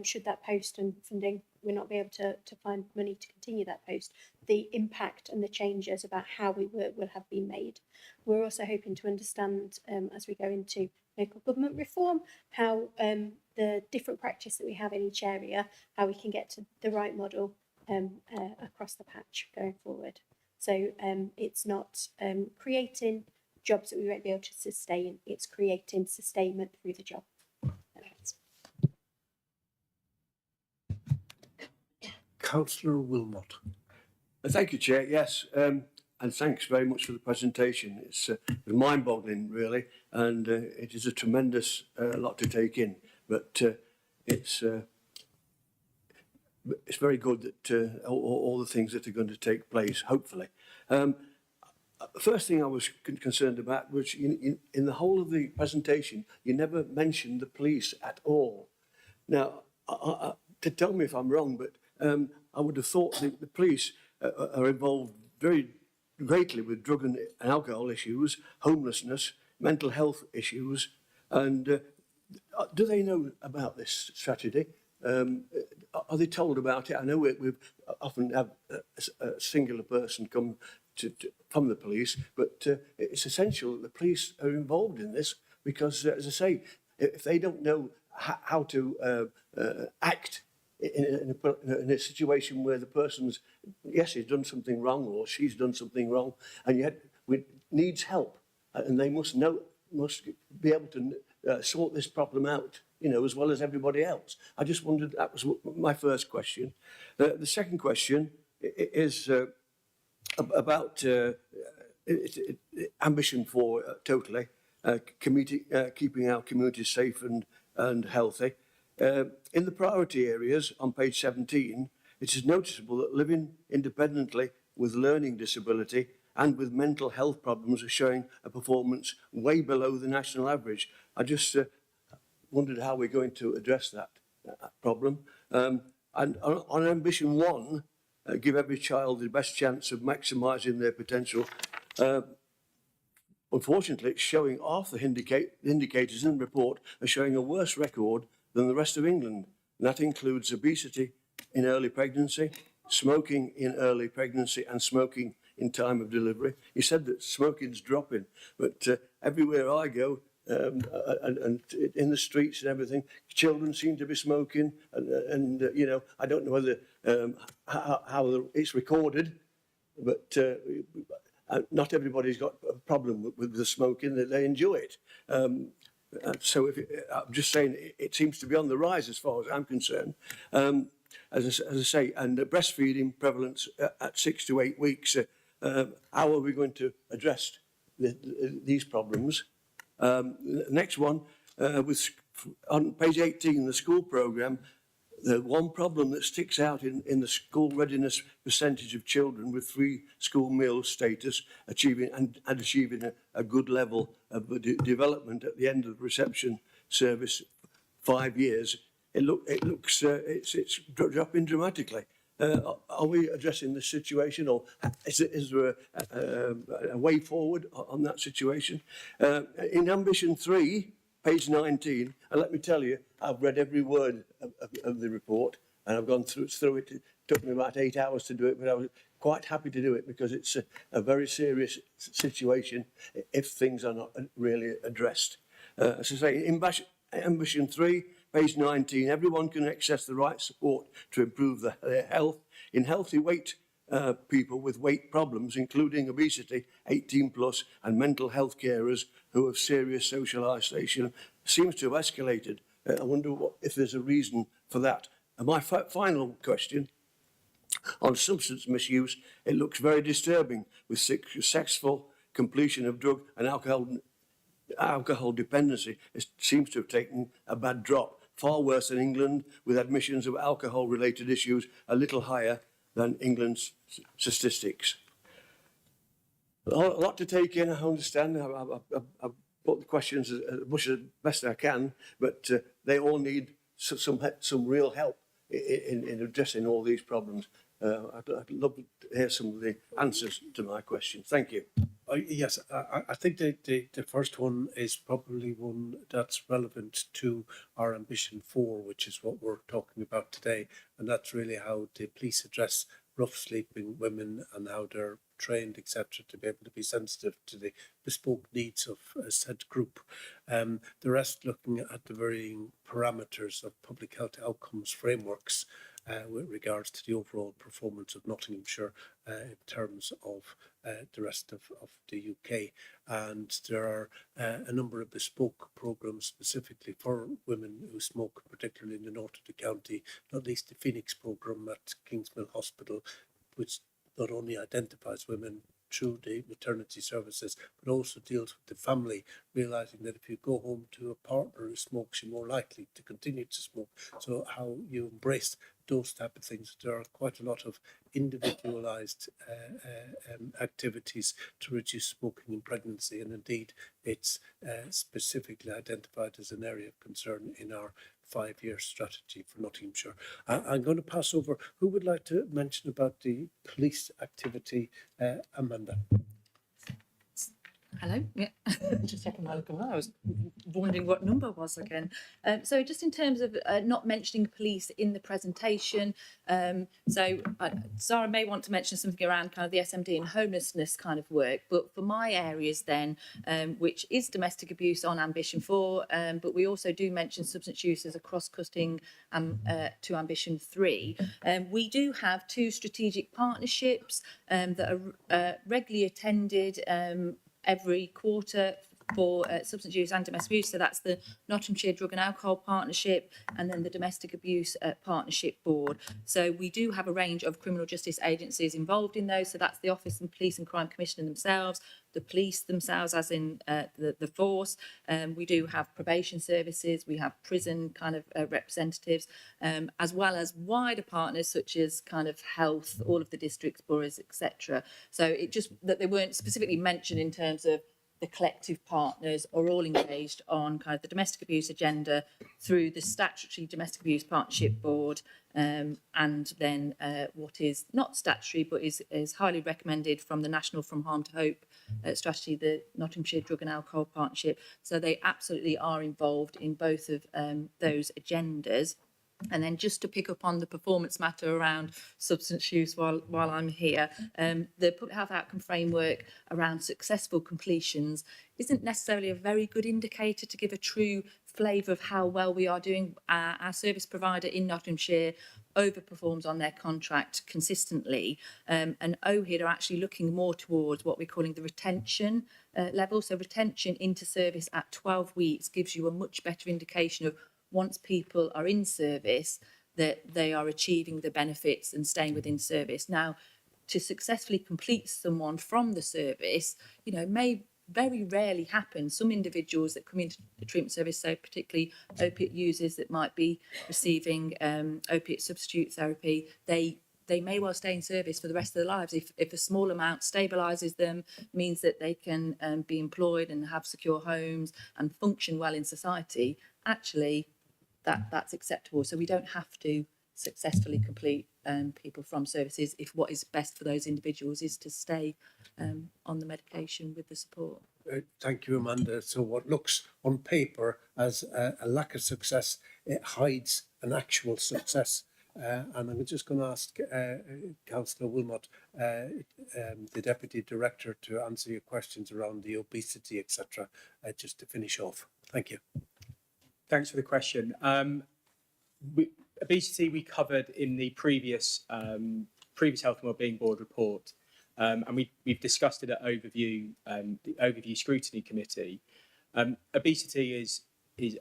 should that post and funding, we're not be able to find money to continue that post, the impact and the changes about how we work will have been made. We're also hoping to understand, as we go into local government reform, how the different practice that we have in each area, how we can get to the right model across the patch going forward. So it's not creating jobs that we won't be able to sustain, it's creating sustainment through the job. Councillor Wilmot. Thank you, Chair. Yes, and thanks very much for the presentation. It's mind-boggling, really, and it is a tremendous lot to take in. But it's very good that all the things that are going to take place, hopefully. First thing I was concerned about was in the whole of the presentation, you never mentioned the police at all. Now, to tell me if I'm wrong, but I would have thought the police are involved very greatly with drug and alcohol issues, homelessness, mental health issues, and do they know about this strategy? Are they told about it? I know we often have a singular person come from the police, but it's essential that the police are involved in this because, as I say, if they don't know how to act in a situation where the person's, yes, he's done something wrong or she's done something wrong, and yet needs help, and they must be able to sort this problem out, you know, as well as everybody else. I just wondered, that was my first question. The second question is about ambition for totally keeping our communities safe and healthy. In the priority areas on page 17, it is noticeable that living independently with learning disability and with mental health problems are showing a performance way below the national average. I just wondered how we're going to address that problem. And on ambition 1, give every child the best chance of maximising their potential. Unfortunately, it's showing half the indicators in the report are showing a worse record than the rest of England. And that includes obesity in early pregnancy, smoking in early pregnancy and smoking in time of delivery. You said that smoking's dropping, but everywhere I go, and in the streets and everything, children seem to be smoking, and you know, I don't know whether how it's recorded, but not everybody's got a problem with the smoking; that they enjoy it. So I'm just saying, it seems to be on the rise as far as I'm concerned. As I say, and breastfeeding prevalence at 6 to 8 weeks. How are we going to address these problems? Next one, on page 18, the school programme, the one problem that sticks out in the school readiness percentage of children with free school meal status achieving a good level of development at the end of the reception service, 5 years, it's dropping dramatically. Are we addressing the situation, or is there a way forward on that situation? In Ambition 3, page 19, and let me tell you, I've read every word of the report, and I've gone through it. It took me about 8 hours to do it, but I was quite happy to do it because it's a very serious situation if things are not really addressed. As I say, in Ambition 3, page 19, everyone can access the right support to improve their health. In healthy weight people with weight problems, including obesity, 18 plus, and mental health carers who have serious social isolation, seems to have escalated. I wonder if there's a reason for that. And my final question, on substance misuse, it looks very disturbing with successful completion of drug and alcohol dependency. It seems to have taken a bad drop, far worse than England, with admissions of alcohol-related issues a little higher than England's statistics. A lot to take in, I understand. I've put the questions as much as best I can, but they all need some real help in addressing all these problems. I'd love to hear some of the answers to my questions. Thank you. Yes, I think the first one is probably one that's relevant to our Ambition 4, which is what we're talking about today. And that's really how the police address rough sleeping women and how they're trained, etc., to be able to be sensitive to the bespoke needs of a said group. The rest looking at the varying parameters of public health outcomes frameworks with regards to the overall performance of Nottinghamshire in terms of the rest of the UK. And there are a number of bespoke programmes specifically for women who smoke, particularly in the north of the county, not least the Phoenix programme at Kingsmill Hospital, which not only identifies women through the maternity services, but also deals with the family, realising that if you go home to a partner who smokes, you're more likely to continue to smoke. So how you embrace those type of things. There are quite a lot of individualised activities to reduce smoking in pregnancy, and indeed it's specifically identified as an area of concern in our 5-year strategy for Nottinghamshire. I'm going to pass over. Who would like to mention about the police activity? Amanda. Hello. Yeah, just checking my look. I was wondering what number was again. So just in terms of not mentioning police in the presentation, Sarah may want to mention something around kind of the SMD and homelessness kind of work, but for my areas then, which is domestic abuse on Ambition 4, but we also do mention substance use as a cross-cutting to Ambition 3. We do have 2 strategic partnerships that are regularly attended every quarter for substance use and domestic abuse. So that's the Nottinghamshire Drug and Alcohol Partnership and then the Domestic Abuse Partnership Board. So we do have a range of criminal justice agencies involved in those. So that's the Office of Police and Crime Commissioner themselves, the police themselves as in the force. We do have probation services, we have prison kind of representatives, as well as wider partners such as kind of health, all of the districts, boroughs, etc. So it just that they weren't specifically mentioned in terms of the collective partners are all engaged on kind of the domestic abuse agenda through the statutory Domestic Abuse Partnership Board, and then what is not statutory but is highly recommended from the National From Harm to Hope strategy, the Nottinghamshire Drug and Alcohol Partnership. So they absolutely are involved in both of those agendas. And then just to pick up on the performance matter around substance use while I'm here, the public health outcome framework around successful completions isn't necessarily a very good indicator to give a true flavour of how well we are doing. Our service provider in Nottinghamshire overperforms on their contract consistently, and OHID are actually looking more towards what we're calling the retention level. So retention into service at 12 weeks gives you a much better indication of once people are in service, that they are achieving the benefits and staying within service. Now, to successfully complete someone from the service, may very rarely happen. Some individuals that come into the treatment service, so particularly opiate users that might be receiving opiate substitute therapy, they may well stay in service for the rest of their lives. If a small amount stabilises them, means that they can be employed and have secure homes and function well in society, actually, that's acceptable. So we don't have to successfully complete people from services if what is best for those individuals is to stay on the medication with the support. Thank you, Amanda. So what looks on paper as a lack of success, it hides an actual success. And I'm just going to ask Councillor Wilmot, the Deputy Director, to answer your questions around the obesity, etc., just to finish off. Thank you. Thanks for the question. Obesity we covered in the previous Health and Wellbeing Board report, and we've discussed it at overview, the overview scrutiny committee. Obesity is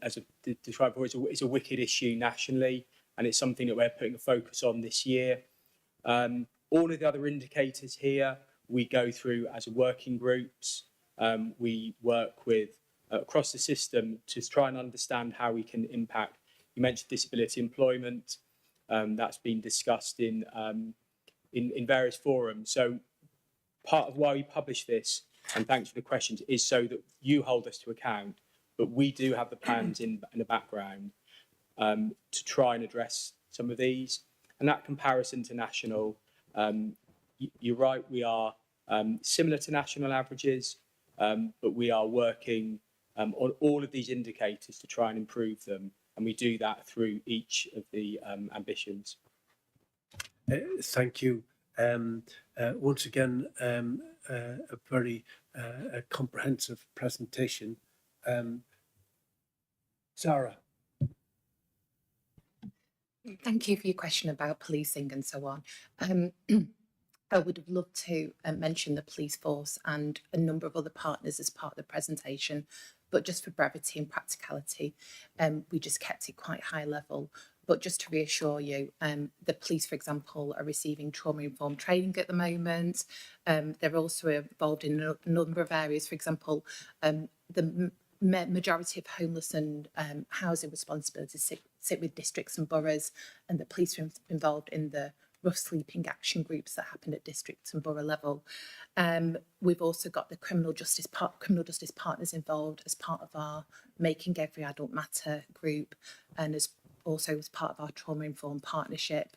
as described before, is a wicked issue nationally, and it's something that we're putting a focus on this year. All of the other indicators here we go through as working groups. We work with across the system to try and understand how we can impact. You mentioned disability employment. That's been discussed in various forums. So part of why we publish this, and thanks for the questions, is so that you hold us to account, but we do have the plans in the background to try and address some of these. And that comparison to national, you're right, we are similar to national averages, but we are working on all of these indicators to try and improve them. And we do that through each of the ambitions. Thank you. Once again, a very comprehensive presentation. Zara. Thank you for your question about policing and so on. I would have loved to mention the police force and a number of other partners as part of the presentation, but just for brevity and practicality, we just kept it quite high level. But just to reassure you, the police, for example, are receiving trauma-informed training at the moment. They're also involved in a number of areas. For example, the majority of homeless and housing responsibilities sit with districts and boroughs, and the police are involved in the rough sleeping action groups that happen at district and borough level. We've also got the criminal justice partners involved as part of our Making Every Adult Matter group, and also as part of our trauma-informed partnership.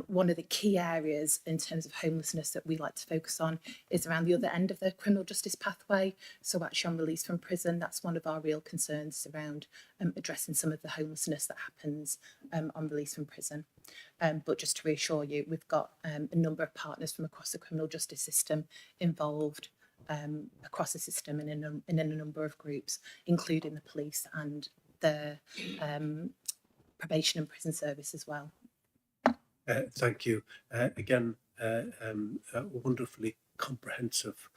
One of the key areas in terms of homelessness that we like to focus on is around the other end of the criminal justice pathway. So actually on release from prison, that's one of our real concerns around addressing some of the homelessness that happens on release from prison. But just to reassure you, we've got a number of partners from across the criminal justice system involved across the system and in a number of groups, including the police and the probation and prison service as well. Thank you. Again, a wonderfully comprehensive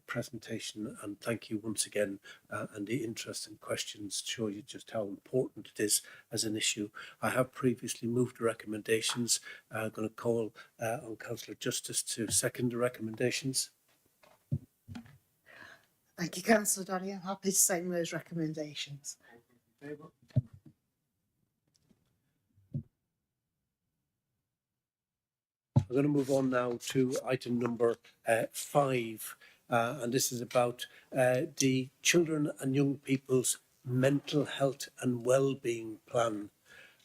presentation, and thank you once again, and the interesting questions show you just how important it is as an issue. I have previously moved the recommendations. I'm going to call on Councillor Justice to second the recommendations. Thank you, Councillor Donny. I'm happy to second those recommendations. We're going to move on now to item number 5, and this is about the Children and Young People's Mental Health and Wellbeing Plan.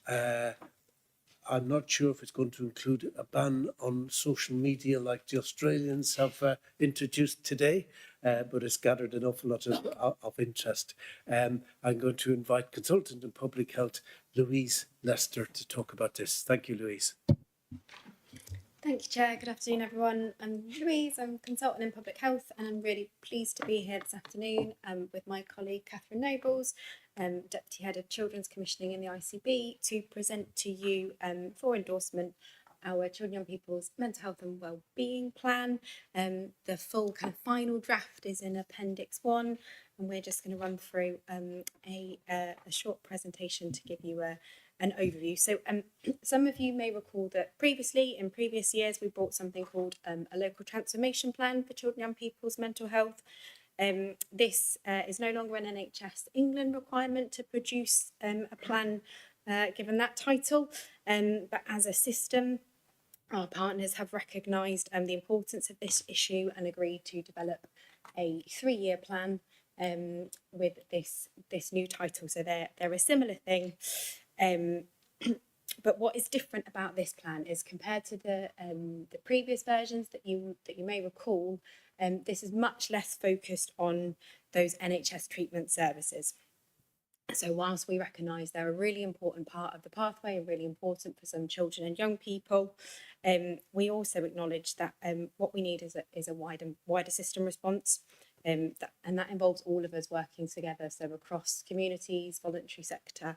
I'm not sure if it's going to include a ban on social media like the Australians have introduced today, but it's gathered an awful lot of interest. I'm going to invite Consultant in Public Health, Louise Lester, to talk about this. Thank you, Louise. Thank you, Chair. Good afternoon, everyone. I'm Louise, I'm Consultant in Public Health, and I'm really pleased to be here this afternoon with my colleague Catherine Nobles, Deputy Head of Children's Commissioning in the ICB, to present to you for endorsement our Children and Young People's Mental Health and Wellbeing Plan. The full kind of final draft is in Appendix 1, and we're just going to run through a short presentation to give you an overview. So some of you may recall that in previous years, we brought something called a local transformation plan for children and young people's mental health. This is no longer an NHS England requirement to produce a plan given that title, but as a system, our partners have recognised the importance of this issue and agreed to develop a 3-year plan with this new title. So they're a similar thing. But what is different about this plan is compared to the previous versions that you may recall, this is much less focused on those NHS treatment services. So whilst we recognise they're a really important part of the pathway and really important for some children and young people, we also acknowledge that what we need is a wider system response, and that involves all of us working together, so across communities, voluntary sector,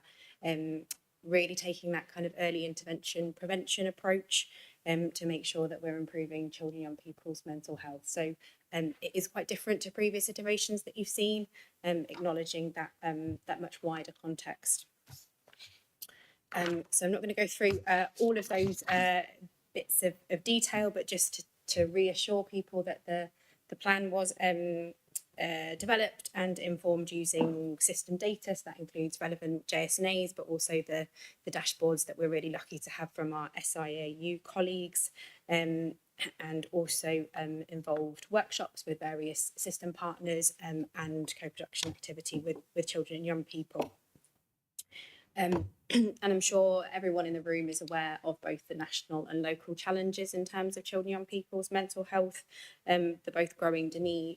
really taking that kind of early intervention prevention approach to make sure that we're improving children and young people's mental health. So it is quite different to previous iterations that you've seen, acknowledging that that much wider context. So I'm not going to go through all of those bits of detail, but just to reassure people that the plan was developed and informed using system data, so that includes relevant JSNAs, but also the dashboards that we're really lucky to have from our SIAU colleagues, and also involved workshops with various system partners and co-production activity with children and young people. And I'm sure everyone in the room is aware of both the national and local challenges in terms of children and young people's mental health, the both growing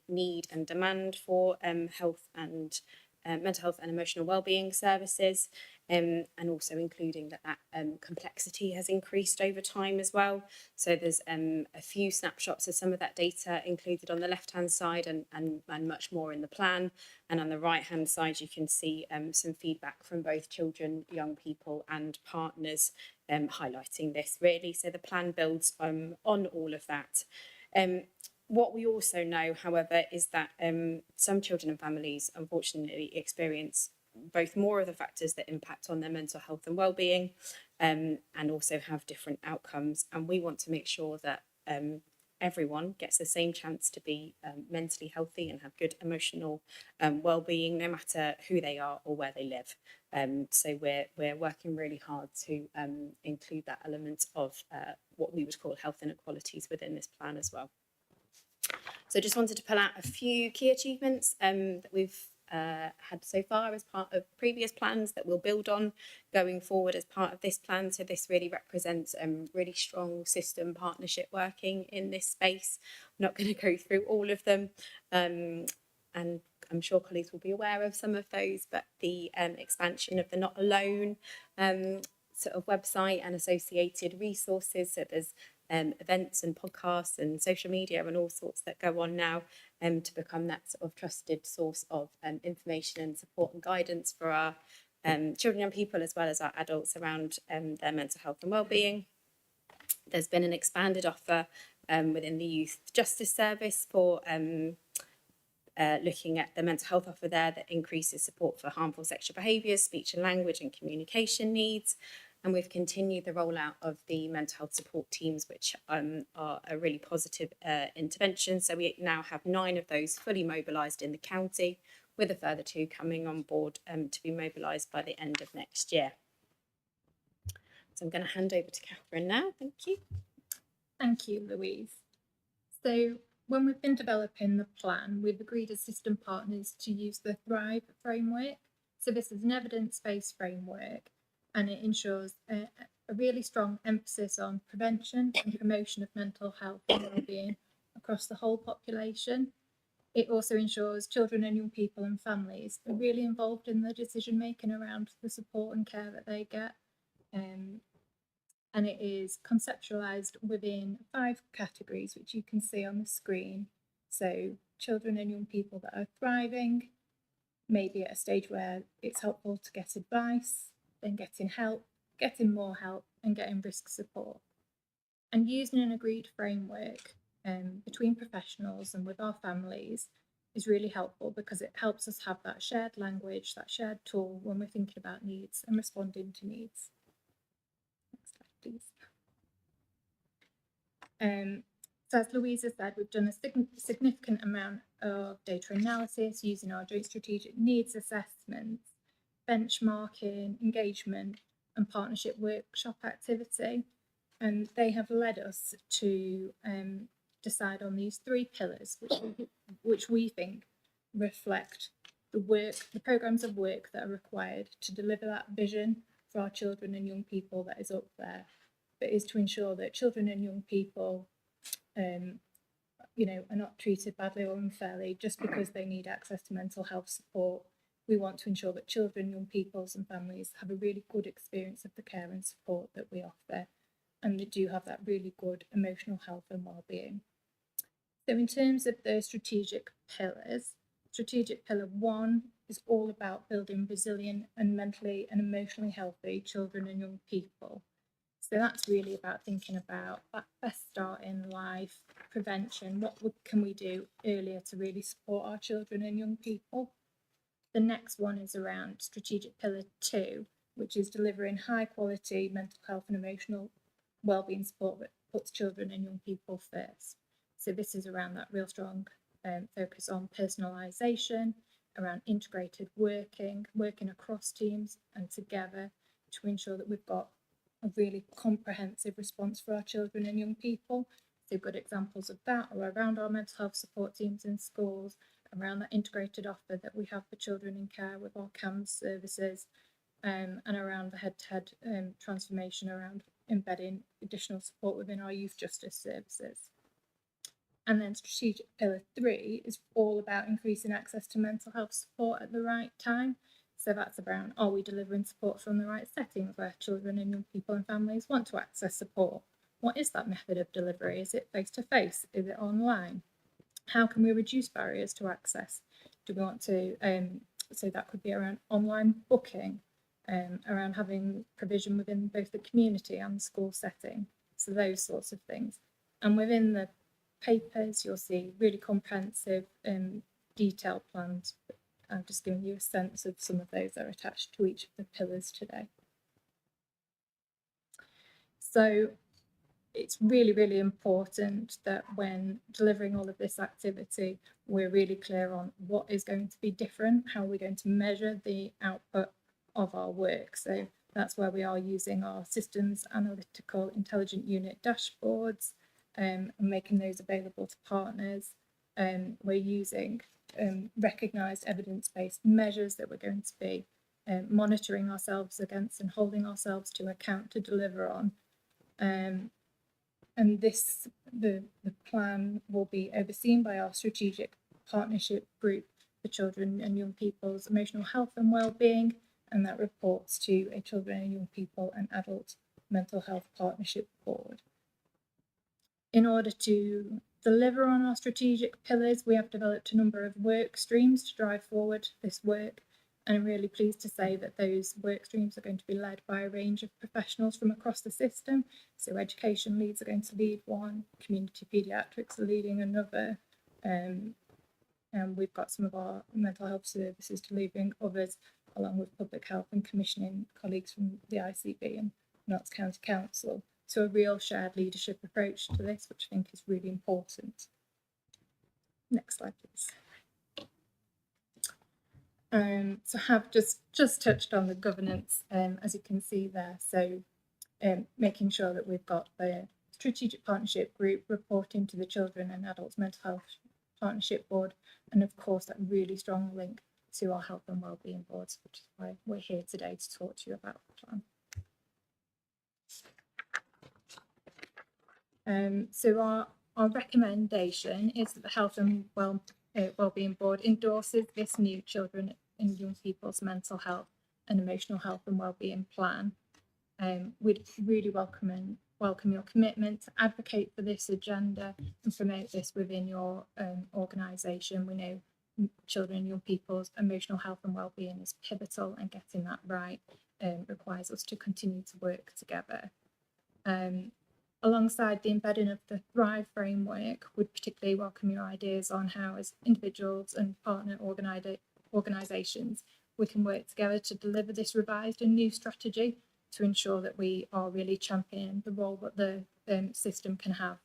need and demand for health and mental health and emotional wellbeing services, and also including that complexity has increased over time as well. So there's a few snapshots of some of that data included on the left-hand side and much more in the plan. And on the right-hand side, you can see some feedback from both children, young people and partners highlighting this really. So the plan builds on all of that. What we also know, however, is that some children and families unfortunately experience both more of the factors that impact on their mental health and well-being, and also have different outcomes. And we want to make sure that everyone gets the same chance to be mentally healthy and have good emotional well-being, no matter who they are or where they live. So we're working really hard to include that element of what we would call health inequalities within this plan as well. So just wanted to pull out a few key achievements that we've had so far as part of previous plans that we'll build on going forward as part of this plan. So this really represents really strong system partnership working in this space. I'm not going to go through all of them, and I'm sure colleagues will be aware of some of those, but the expansion of the Not Alone sort of website and associated resources. So there's events and podcasts and social media and all sorts that go on now to become that sort of trusted source of information and support and guidance for our children and young people as well as our adults around their mental health and wellbeing. There's been an expanded offer within the Youth Justice Service for looking at the mental health offer there that increases support for harmful sexual behaviours, speech and language and communication needs. And we've continued the rollout of the mental health support teams, which are a really positive intervention. So we now have 9 of those fully mobilised in the county, with a further 2 coming on board to be mobilised by the end of next year. So I'm going to hand over to Catherine now. Thank you. Thank you, Louise. So when we've been developing the plan, we've agreed as system partners to use the Thrive framework. So this is an evidence-based framework, and it ensures a really strong emphasis on prevention and promotion of mental health and wellbeing across the whole population. It also ensures children and young people and families are really involved in the decision making around the support and care that they get. And it is conceptualised within 5 categories, which you can see on the screen. So children and young people that are thriving, maybe at a stage where it's helpful to get advice, then getting help, getting more help, and getting risk support. And using an agreed framework between professionals and with our families is really helpful because it helps us have that shared language, that shared tool when we're thinking about needs and responding to needs. Next slide, please. So as Louisa said, we've done a significant amount of data analysis using our joint strategic needs assessments, benchmarking, engagement and partnership workshop activity, and they have led us to decide on these 3 pillars which we think reflect the programmes of work that are required to deliver that vision for our children and young people that is up there, but is to ensure that children and young people, you know, are not treated badly or unfairly just because they need access to mental health support. We want to ensure that children, young peoples and families have a really good experience of the care and support that we offer, and they do have that really good emotional health and well-being. So in terms of the strategic pillars, strategic pillar 1 is all about building resilient and mentally and emotionally healthy children and young people. So that's really about thinking about that best start in life, prevention, can we do earlier to really support our children and young people. The next one is around strategic pillar 2, which is delivering high quality mental health and emotional wellbeing support that puts children and young people first. So this is around that real strong focus on personalisation, around integrated working across teams and together to ensure that we've got a really comprehensive response for our children and young people. So good examples of that are around our mental health support teams in schools, around that integrated offer that we have for children in care with our CAMS services, and around the head-to-head transformation around embedding additional support within our youth justice services. And then strategic pillar 3 is all about increasing access to mental health support at the right time. So that's around, are we delivering support from the right settings where children and young people and families want to access support? What is that method of delivery? Is it face-to-face? Is it online? How can we reduce barriers to access? Do we want to, so that could be around online booking, around having provision within both the community and the school setting. So those sorts of things. And within the papers, you'll see really comprehensive detailed plans. I'm just giving you a sense of some of those that are attached to each of the pillars today. So it's really, really important that when delivering all of this activity, we're really clear on what is going to be different, how we're going to measure the output of our work. So that's where we are using our systems analytical intelligent unit dashboards and making those available to partners. We're using recognised evidence-based measures that we're going to be monitoring ourselves against and holding ourselves to account to deliver on. And this, the plan will be overseen by our strategic partnership group for children and young people's emotional health and well-being, and that reports to a children and young people and adult mental health partnership board. In order to deliver on our strategic pillars, we have developed a number of work streams to drive forward this work. And I'm really pleased to say that those work streams are going to be led by a range of professionals from across the system. So education leads are going to lead one, community paediatrics are leading another, and we've got some of our mental health services delivering others, along with public health and commissioning colleagues from the ICB and Notts County Council. So a real shared leadership approach to this, which I think is really important. Next slide, please. So have just touched on the governance, as you can see there. So making sure that we've got the strategic partnership group reporting to the Children and Adults Mental Health Partnership Board, and of course that really strong link to our health and wellbeing boards, which is why we're here today to talk to you about the plan. So our recommendation is that the Health and Wellbeing Board endorses this new children and young people's mental health and emotional health and wellbeing plan. We'd really welcome your commitment to advocate for this agenda and promote this within your organisation. We know children and young people's emotional health and wellbeing is pivotal, and getting that right requires us to continue to work together. Alongside the embedding of the Thrive framework, would particularly welcome your ideas on how, as individuals and partner organisations, we can work together to deliver this revised and new strategy to ensure that we are really championing the role that the system can have.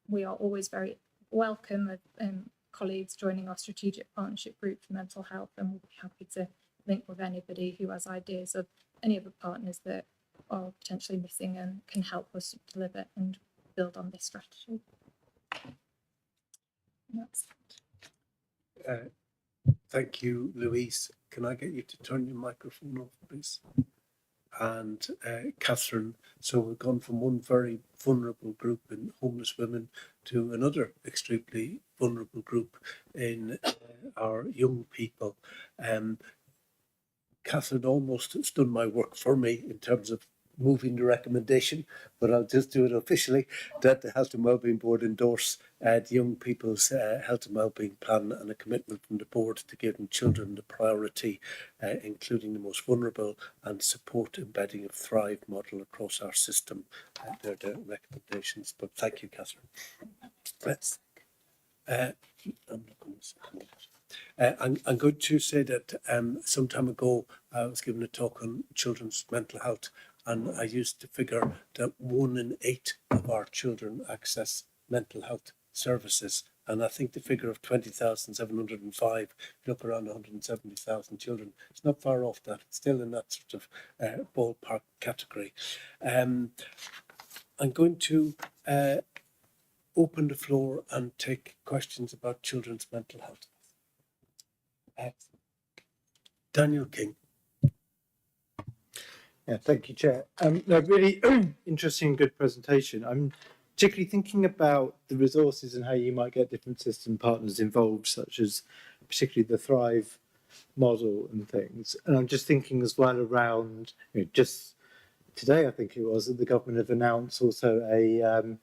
We are always very welcome of colleagues joining our strategic partnership group for mental health, and we'll be happy to link with anybody who has ideas of any other partners that are potentially missing and can help us deliver and build on this strategy. Thank you, Louise. Can I get you to turn your microphone off, please? and Catherine. So we've gone from one very vulnerable group in homeless women to another extremely vulnerable group in our young people. Catherine almost has done my work for me in terms of moving the recommendation, but I'll just do it officially that the Health and Wellbeing Board endorse the young people's health and wellbeing plan and a commitment from the board to giving children the priority, including the most vulnerable, and support embedding of Thrive model across our system. They're the recommendations, but thank you, Catherine. I'm not going to say I'm going to say that some time ago I was given a talk on children's mental health, and I used to figure that 1 in 8 of our children access mental health services. And I think the figure of 20,705, if you look around 170,000 children, it's not far off that. It's still in that sort of ballpark category. I'm going to open the floor and take questions about children's mental health. Daniel King. Yeah, thank you, Chair. No, really interesting, good presentation. I'm particularly thinking about the resources and how you might get different system partners involved, such as particularly the Thrive model and things. And I'm just thinking as well around, just today, I think it was, that the government have announced also a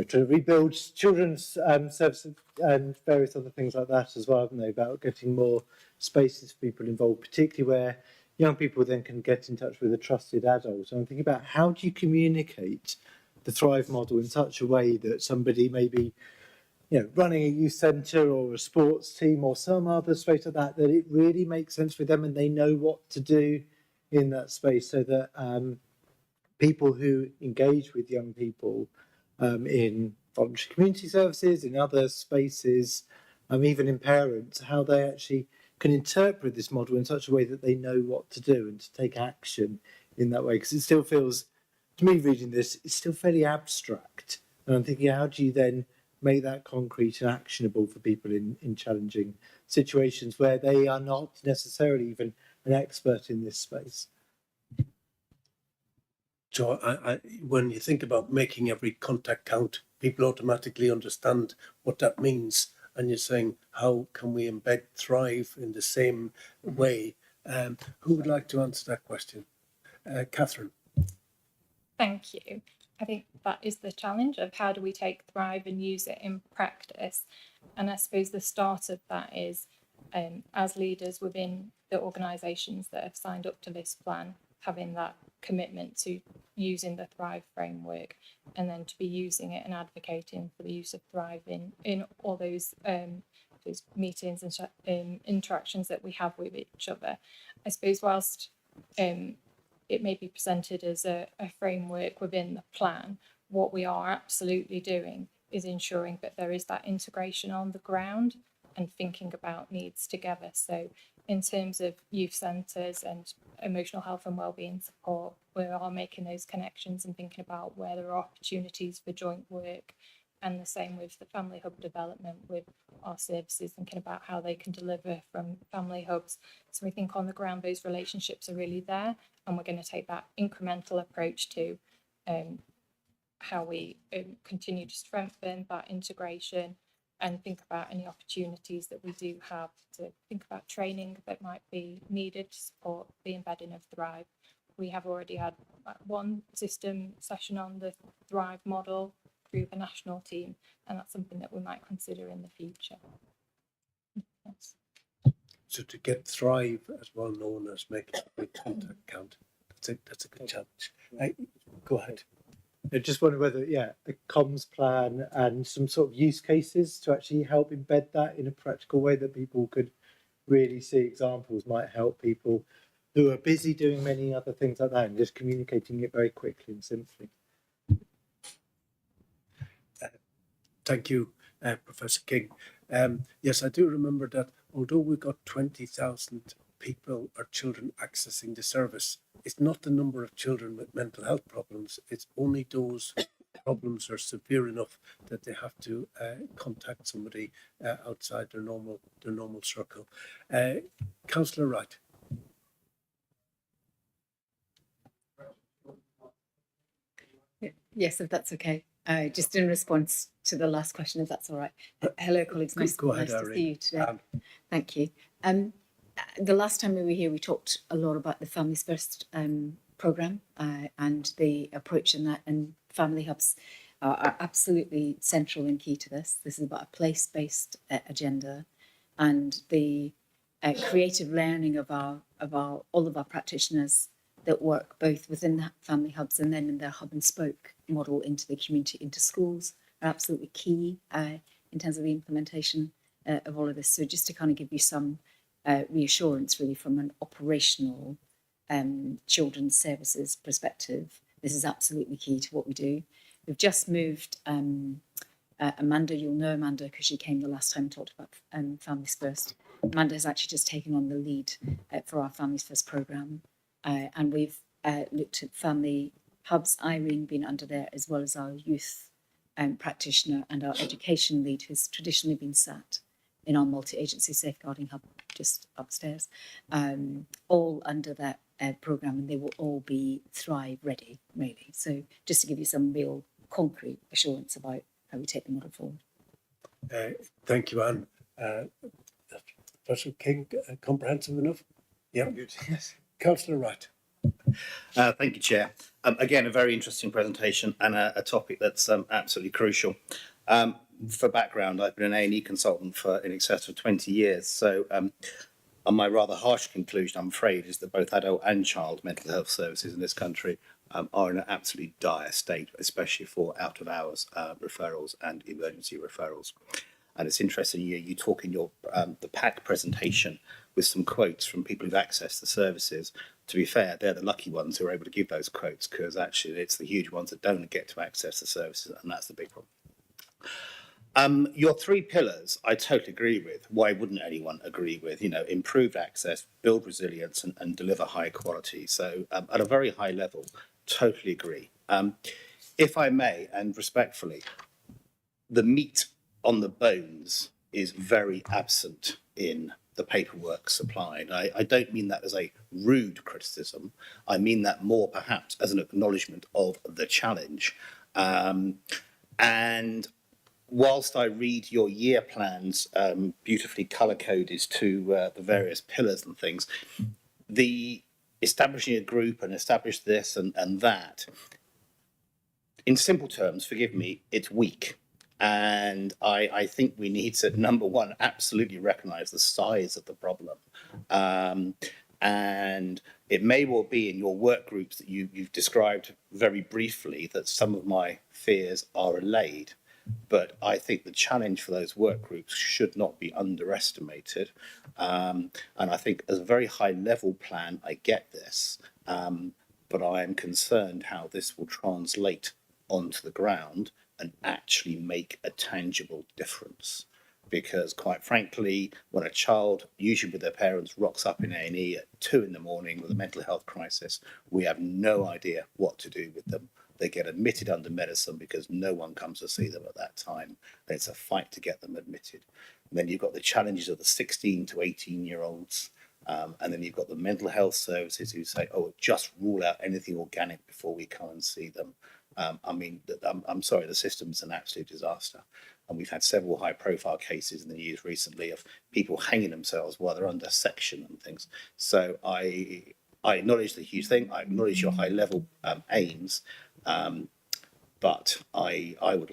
to rebuild children's services and various other things like that as well, haven't they, about getting more spaces for people involved, particularly where young people then can get in touch with a trusted adult. And I'm thinking about how do you communicate the Thrive model in such a way that somebody maybe, running a youth centre or a sports team or some other space like that, that it really makes sense for them and they know what to do in that space, so that people who engage with young people in voluntary community services, in other spaces, even in parents, how they actually can interpret this model in such a way that they know what to do and to take action in that way. Because it still feels, to me reading this, it's still fairly abstract. And I'm thinking, how do you then make that concrete and actionable for people in challenging situations where they are not necessarily even an expert in this space? So when you think about making every contact count, people automatically understand what that means. And you're saying, how can we embed Thrive in the same way? Who would like to answer that question? Catherine. Thank you. I think that is the challenge of how do we take Thrive and use it in practice. And I suppose the start of that is as leaders within the organisations that have signed up to this plan, having that commitment to using the Thrive framework, and then to be using it and advocating for the use of Thrive in all those meetings and interactions that we have with each other. I suppose whilst it may be presented as a framework within the plan, what we are absolutely doing is ensuring that there is that integration on the ground and thinking about needs together. So in terms of youth centres and emotional health and wellbeing support, we are making those connections and thinking about where there are opportunities for joint work, and the same with the family hub development with our services, thinking about how they can deliver from family hubs. So we think on the ground those relationships are really there, and we're going to take that incremental approach to how we continue to strengthen that integration and think about any opportunities that we do have to think about training that might be needed to support the embedding of Thrive. We have already had one system session on the Thrive model through the national team, and that's something that we might consider in the future. Yes. So to get Thrive as well known as making every contact count, that's a good challenge. Go ahead. I just wonder whether, a comms plan and some sort of use cases to actually help embed that in a practical way that people could really see examples might help people who are busy doing many other things like that and just communicating it very quickly and simply. Thank you, Professor King. Yes, I do remember that although we got 20,000 people or children accessing the service, it's not the number of children with mental health problems, it's only those problems are severe enough that they have to contact somebody outside their normal circle. Councillor Wright. Yes, if that's okay. Just in response to the last question, if that's all right. Hello, colleagues. Nice, Go ahead, nice to Irene. see you today. Thank you. The last time we were here, we talked a lot about the Families First programme and the approach in that, and family hubs are absolutely central and key to this. This is about a place-based agenda, and the creative learning of all of our practitioners that work both within the family hubs and then in their hub and spoke model into the community, into schools, are absolutely key in terms of the implementation of all of this. So just to kind of give you some reassurance really from an operational children's services perspective, this is absolutely key to what we do. We've just moved Amanda, you'll know Amanda because she came the last time and talked about Families First. Amanda has actually just taken on the lead for our Families First programme. And we've looked at family hubs, Irene being under there, as well as our youth practitioner and our education lead, who's traditionally been sat in our multi-agency safeguarding hub just upstairs, all under that programme, and they will all be Thrive ready, really. So just to give you some real concrete assurance about how we take the model forward. Thank you, Anne. Professor King, comprehensive enough? Yeah. Good. Yes. Councillor Wright. Thank you, Chair. Again, a very interesting presentation and a topic that's absolutely crucial. For background, I've been an A&E consultant for in excess of 20 years. So my rather harsh conclusion, I'm afraid, is that both adult and child mental health services in this country are in an absolutely dire state, especially for out-of-hours referrals and emergency referrals. And it's interesting, you talk in your the PAC presentation with some quotes from people who've accessed the services. To be fair, they're the lucky ones who are able to give those quotes, because actually it's the huge ones that don't get to access the services, and that's the big problem. Your three pillars, I totally agree with. Why wouldn't anyone agree with? You know, improved access, build resilience, and deliver high quality. So at a very high level, totally agree. If I may, and respectfully, the meat on the bones is very absent in the paperwork supplied. I don't mean that as a rude criticism. I mean that more perhaps as an acknowledgement of the challenge. And whilst I read your year plans beautifully colour-coded to the various pillars and things, the establishing a group and establish this and that, in simple terms, forgive me, it's weak. And I think we need to, number one, absolutely recognise the size of the problem. And it may well be in your work groups that you've described very briefly that some of my fears are allayed. But I think the challenge for those work groups should not be underestimated. And I think as a very high level plan, I get this. But I am concerned how this will translate onto the ground and actually make a tangible difference. Because quite frankly, when a child, usually with their parents, rocks up in A&E at 2 in the morning with a mental health crisis, we have no idea what to do with them. They get admitted under medicine because no one comes to see them at that time. And it's a fight to get them admitted. And then you've got the challenges of the 16 to 18-year-olds. And then you've got the mental health services who say, oh, just rule out anything organic before we come and see them. I mean, I'm sorry, the system's an absolute disaster. And we've had several high-profile cases in the news recently of people hanging themselves while they're under section and things. So I acknowledge the huge thing. I acknowledge your high-level aims, but I would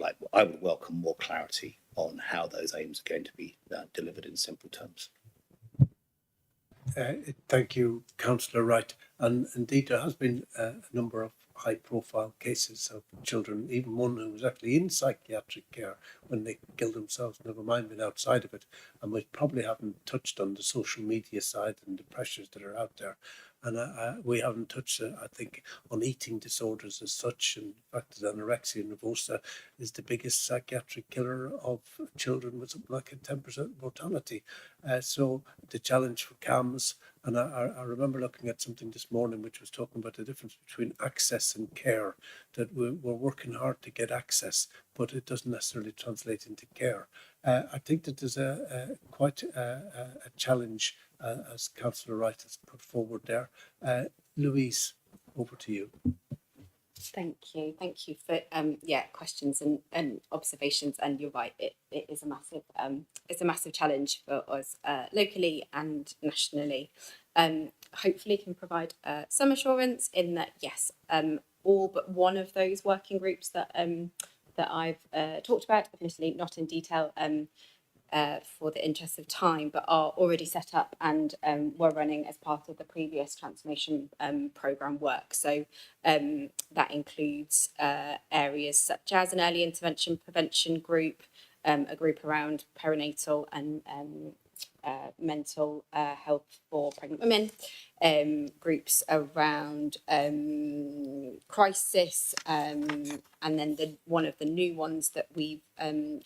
welcome more clarity on how those aims are going to be delivered in simple terms. Thank you, Councillor Wright. And indeed, there has been a number of high-profile cases of children, even one who was actually in psychiatric care when they killed themselves, never mind being outside of it. And we probably haven't touched on the social media side and the pressures that are out there. And we haven't touched, I think, on eating disorders as such. And in fact, anorexia nervosa is the biggest psychiatric killer of children with something like a 10% mortality. So the challenge for CAMS, and I remember looking at something this morning which was talking about the difference between access and care, that we're working hard to get access, but it doesn't necessarily translate into care. I think that there's quite a challenge, as Councillor Wright has put forward there. Louise, over to you. Thank you for questions and observations. And you're right, it is a massive challenge for us locally and nationally. Hopefully can provide some assurance in that yes, all but one of those working groups that I've talked about, obviously not in detail for the interest of time, but are already set up and were running as part of the previous transformation programme work. So that includes areas such as an early intervention prevention group, a group around perinatal and mental health for pregnant women, groups around crisis, and then one of the new ones that we've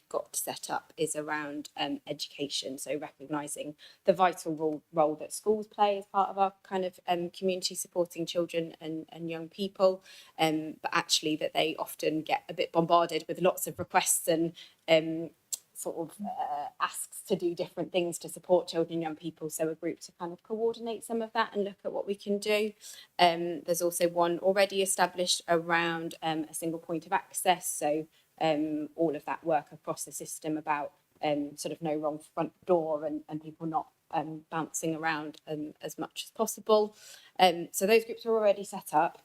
got set up is around education. So recognising the vital role that schools play as part of our kind of community supporting children and young people, but actually that they often get a bit bombarded with lots of requests and asks to do different things to support children and young people. So a group to kind of coordinate some of that and look at what we can do. There's also one already established around a single point of access. So all of that work across the system about sort of no wrong front door and people not bouncing around as much as possible. So those groups are already set up.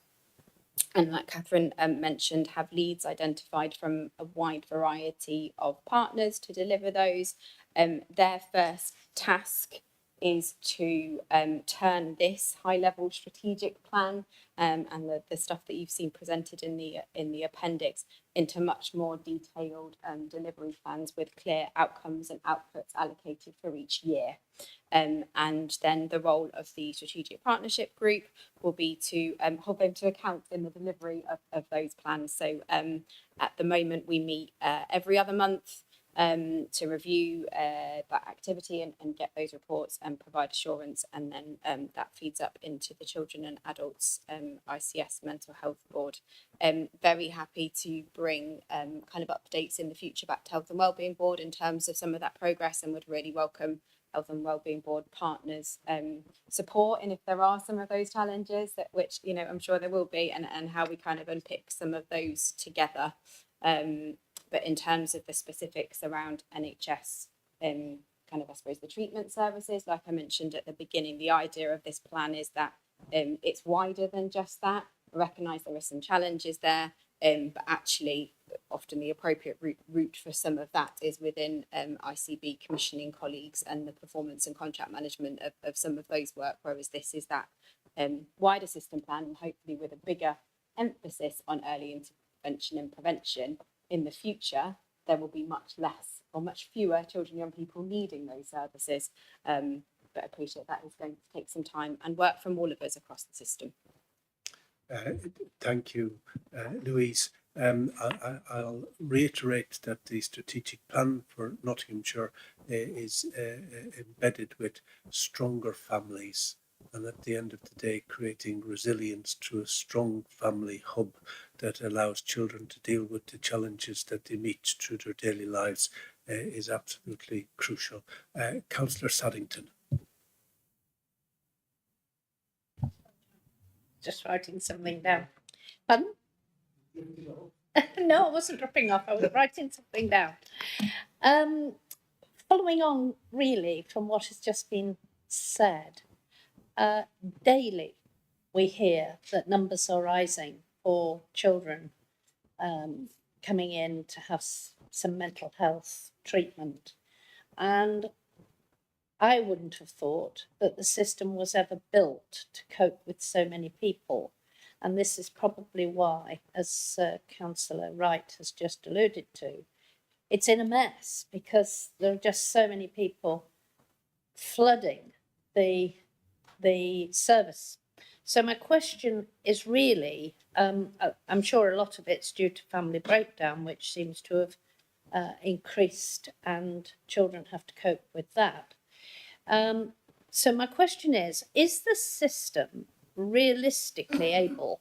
And like Catherine mentioned, have leads identified from a wide variety of partners to deliver those. Their first task is to turn this high-level strategic plan and the stuff that you've seen presented in the appendix into much more detailed delivery plans with clear outcomes and outputs allocated for each year. And then the role of the strategic partnership group will be to hold them to account in the delivery of those plans. So at the moment we meet every other month to review that activity and get those reports and provide assurance, and then that feeds up into the Children and Adults ICS Mental Health Board. Very happy to bring kind of updates in the future back to Health and Wellbeing Board in terms of some of that progress, and would really welcome Health and Wellbeing Board partners support, and if there are some of those challenges that which I'm sure there will be, and how we kind of unpick some of those together. But in terms of the specifics around NHS, kind of, I suppose, the treatment services, like I mentioned at the beginning, the idea of this plan is that it's wider than just that. I recognise there are some challenges there, but actually often the appropriate route for some of that is within ICB commissioning colleagues and the performance and contract management of some of those work, whereas this is that wider system plan, and hopefully with a bigger emphasis on early intervention and prevention. In the future, there will be much less or much fewer children and young people needing those services. But I appreciate that is going to take some time and work from all of us across the system. Thank you, Louise. I'll reiterate that the strategic plan for Nottinghamshire is embedded with stronger families, and at the end of the day creating resilience through a strong family hub that allows children to deal with the challenges that they meet through their daily lives is absolutely crucial. Councillor Saddington. Just writing something down. Pardon? No, I wasn't dropping off. I was writing something down. Following on really from what has just been said, daily we hear that numbers are rising for children coming in to have some mental health treatment. And I wouldn't have thought that the system was ever built to cope with so many people. And this is probably why, as Councillor Wright has just alluded to, it's in a mess because there are just so many people flooding the service. So my question is really, I'm sure a lot of it's due to family breakdown, which seems to have increased, and children have to cope with that. So my question is the system realistically able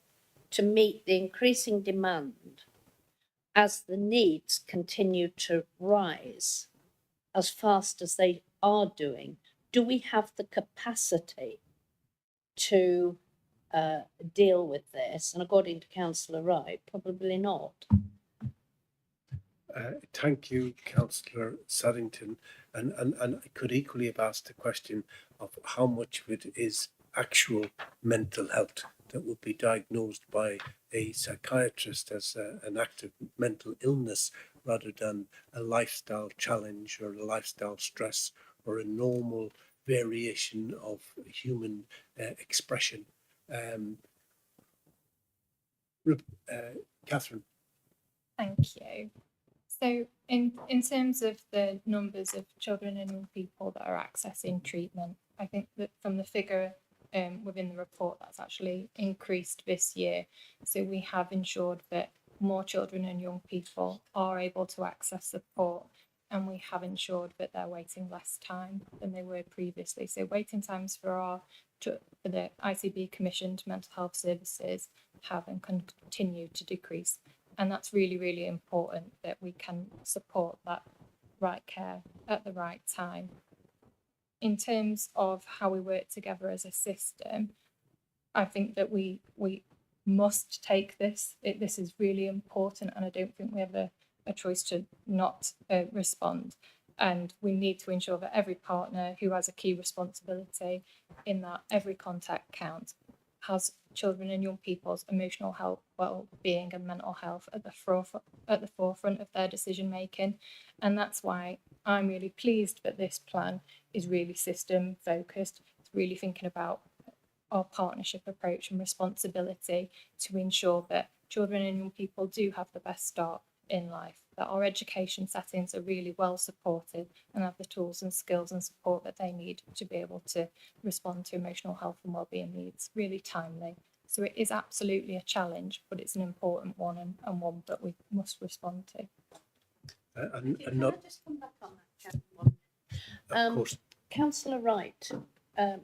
to meet the increasing demand as the needs continue to rise as fast as they are doing? Do we have the capacity to deal with this? And according to Councillor Wright, probably not. Thank you, Councillor Saddington. And I could equally have asked the question of how much of it is actual mental health that would be diagnosed by a psychiatrist as an active mental illness rather than a lifestyle challenge or a lifestyle stress or a normal variation of human expression. Catherine. Thank you. So in terms of the numbers of children and young people that are accessing treatment, I think that from the figure within the report, that's actually increased this year. So we have ensured that more children and young people are able to access support, and we have ensured that they're waiting less time than they were previously. So waiting times for the ICB commissioned mental health services have and continue to decrease. And that's really, really important that we can support that right care at the right time. In terms of how we work together as a system, I think that we must take this. This is really important, and I don't think we have a choice to not respond. And we need to ensure that every partner who has a key responsibility in that every contact counts has children and young people's emotional health, well-being and mental health at the forefront of their decision making. And that's why I'm really pleased that this plan is really system focused. It's really thinking about our partnership approach and responsibility to ensure that children and young people do have the best start in life, that our education settings are really well supported and have the tools and skills and support that they need to be able to respond to emotional health and wellbeing needs really timely. So it is absolutely a challenge, but it's an important one and one that we must respond to. Can I just come back on that, Chairman? Of course. Councillor Wright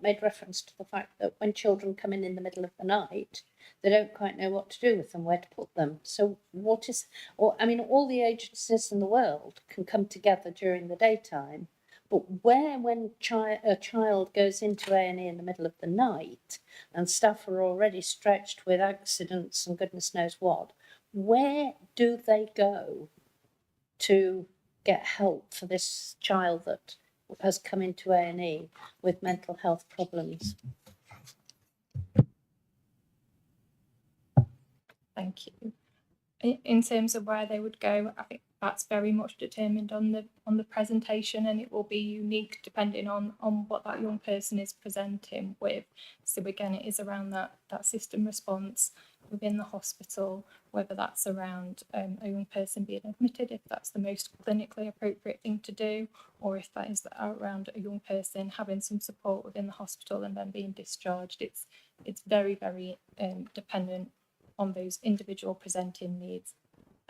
made reference to the fact that when children come in the middle of the night, they don't quite know what to do with them, where to put them. So all the agencies in the world can come together during the daytime, but when a child goes into A&E in the middle of the night and staff are already stretched with accidents and goodness knows what, where do they go to get help for this child that has come into A&E with mental health problems? Thank you. In terms of where they would go, I think that's very much determined on the presentation, and it will be unique depending on what that young person is presenting with. So again, it is around that system response within the hospital, whether that's around a young person being admitted, if that's the most clinically appropriate thing to do, or if that is around a young person having some support within the hospital and then being discharged. It's very, very dependent on those individual presenting needs,